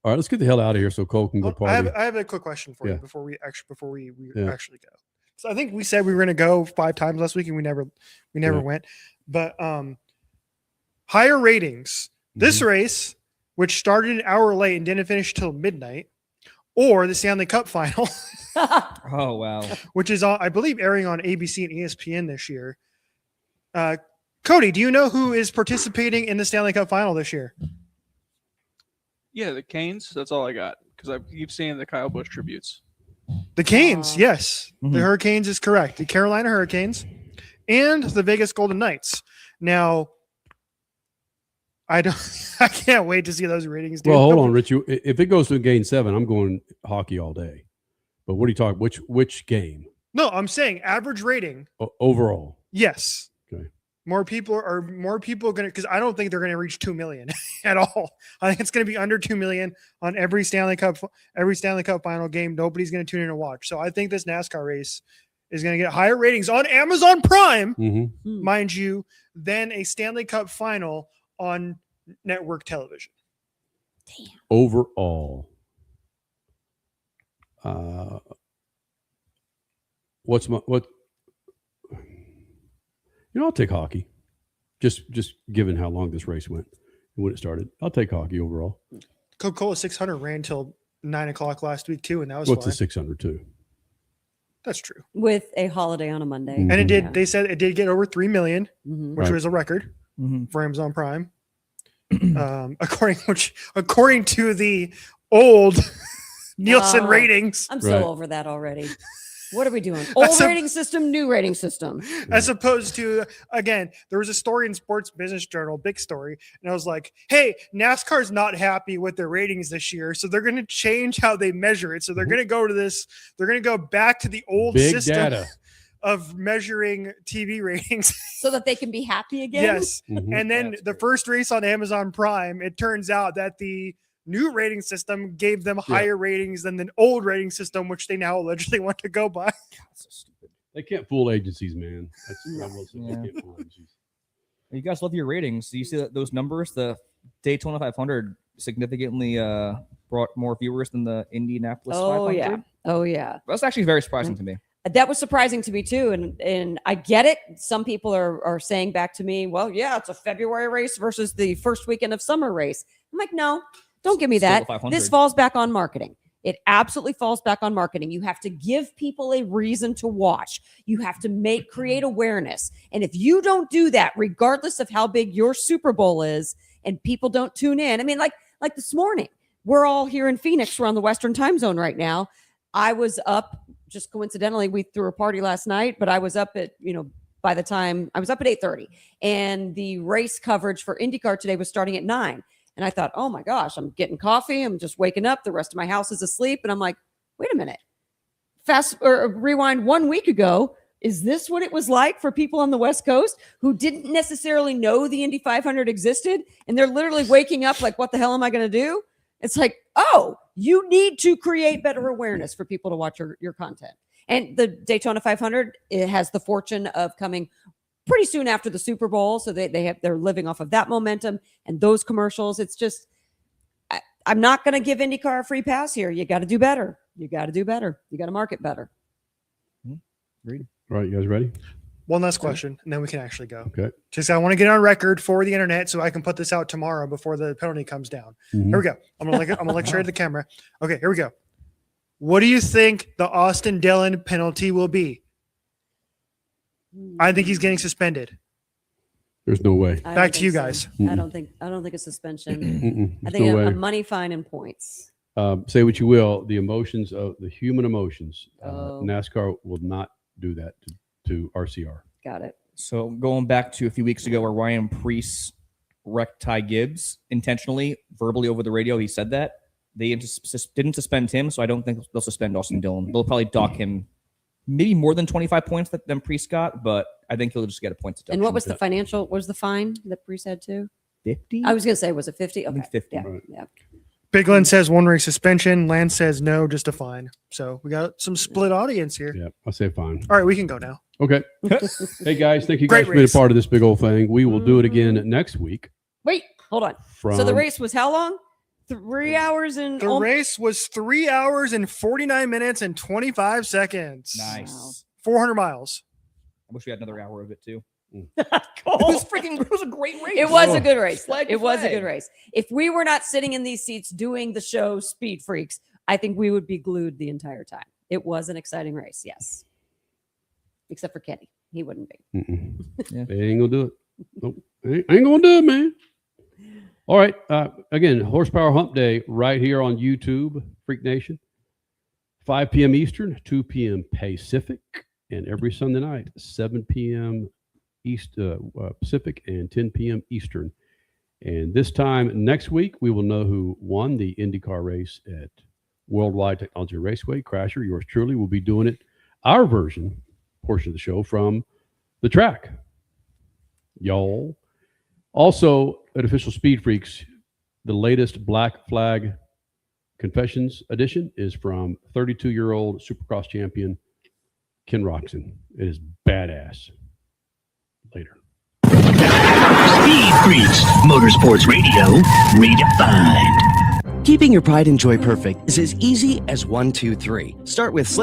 All right, let's get the hell out of here so Cole can go party. I have a quick question for you before we actually go. So I think we said we were going to go 5 times last week and we never went. But higher ratings. This race, which started an hour late and didn't finish till midnight, or the Stanley Cup final. Oh wow! Which is I believe airing on ABC and ESPN this year. Cody, do you know who is participating in the Stanley Cup final this year? Yeah, the Canes. That's all I got because I keep seeing the Kyle Busch tributes. The Canes, yes. The Hurricanes is correct. The Carolina Hurricanes and the Vegas Golden Knights. Now, I can't wait to see those ratings. Well, hold on, Rich. If it goes to Game 7, I'm going hockey all day. But what are you talking? Which game? No, I'm saying average rating overall. Yes. Okay. More people going to, because I don't think they're going to reach 2 million at all. I think it's going to be under 2 million on every Stanley Cup final game. Nobody's going to tune in and watch. So I think this NASCAR race is going to get higher ratings on Amazon Prime, mind you, than a Stanley Cup final on network television. Damn. Overall. I'll take hockey. Just given how long this race went and when it started. I'll take hockey overall. Coca-Cola 600 ran till 9:00 last week too, and that was What's fine. the 600 too? That's true. With a holiday on a Monday. And it did. They said it did get over 3 million, which Right. was a record for Amazon Prime. According to the old Nielsen ratings. I'm so over that already. What are we doing? Old rating system, new rating system. As opposed to, again, there was a story in Sports Business Journal, big story, and I was like, hey, NASCAR's not happy with their ratings this year, so they're going to change how they measure it. So they're going to go to this, they're going to go back to the old Big system data. of measuring TV ratings. So that they can be happy again? Yes. And then the first race on Amazon Prime, it turns out that the new rating system gave them higher ratings than the old rating system, which they now allegedly want to go by. God, so stupid. They can't fool agencies, man. They can't fool agencies. You guys love your ratings. You see those numbers? The Daytona 500 significantly brought more viewers than the Indianapolis 500. Oh, yeah. That's actually very surprising to me. That was surprising to me too, and I get it. Some people are saying back to me, well, yeah, it's a February race versus the first weekend of summer race. I'm like, no, don't give me that. This falls back on marketing. It absolutely falls back on marketing. You have to give people a reason to watch. You have to create awareness. And if you don't do that, regardless of how big your Super Bowl is, and people don't tune in, I mean, like this morning, we're all here in Phoenix. We're on the Western time zone right now. I was up, just coincidentally, we threw a party last night, but I was up at, by the time I was up at 8:30, and the race coverage for IndyCar today was starting at 9. And I thought, oh my gosh, I'm getting coffee. I'm just waking up. The rest of my house is asleep. And I'm like, wait a minute. Rewind 1 week ago. Is this what it was like for people on the West Coast who didn't necessarily know the Indy 500 existed? And they're literally waking up like, what the hell am I going to do? It's like, oh, you need to create better awareness for people to watch your content. And the Daytona 500, it has the fortune of coming pretty soon after the Super Bowl. So they're living off of that momentum and those commercials. It's just, I'm not going to give IndyCar a free pass here. You got to do better. You got to market better. All right, you guys ready? One last question, and then we can actually go. Okay. Just I want to get on record for the internet so I can put this out tomorrow before the penalty comes down. Mhm. Here we go. I'm gonna look straight at the camera. Okay, here we go. What do you think the Austin Dillon penalty will be? I think he's getting suspended. There's no way. Back to you guys. I don't think a suspension. I There's think no a way. money fine and points. Say what you will, the human emotions, NASCAR will not do that to RCR. Got it. So going back to a few weeks ago where Ryan Preece wrecked Ty Gibbs intentionally, verbally over the radio, he said that. They didn't suspend him, so I don't think they'll suspend Austin Dillon. They'll probably dock him maybe more than 25 points than Preece got, but I think he'll just get a point deduction. And what was what was the fine that Preece had too? 50? I was going to say, was it 50? Okay. 50. Yeah. Yeah. Bigland says 1 race suspension. Lance says no, just a fine. So we got some split audience here. Yeah, I'll say fine. All right, we can go now. Okay. Hey guys, thank you Great guys for being a race. part of this big old thing. We will do it again next week. Wait, hold on. So the race was how long? 3 hours and The race was 3 hours and 49 minutes and 25 seconds. Nice. 400 miles. I wish we had another hour of it too. It was a great race. It was a good race. Flag to It was a flag. good race. If we were not sitting in these seats doing the show Speed Freaks, I think we would be glued the entire time. It was an exciting race, yes. Except for Kenny. He wouldn't be. They ain't gonna do it. Nope. Ain't gonna do it, man. All right. Again, Horsepower Hump Day right here on YouTube, Freak Nation. 5 p.m. Eastern, 2 p.m. Pacific, and every Sunday night, 7 p.m. Pacific and 10 p.m. Eastern. And this time next week, we will know who won the IndyCar race at Worldwide Technology Raceway. Crasher, yours truly, will be doing it, our portion of the show from the track. Y'all. Also, at Official Speed Freaks, the latest Black Flag Confessions edition is from 32-year-old Supercross champion Ken Roczen. It is badass. Later. Speed Freaks, Motorsports Radio, redefined. Keeping your pride and joy perfect is as easy as 1, 2, 3. Start with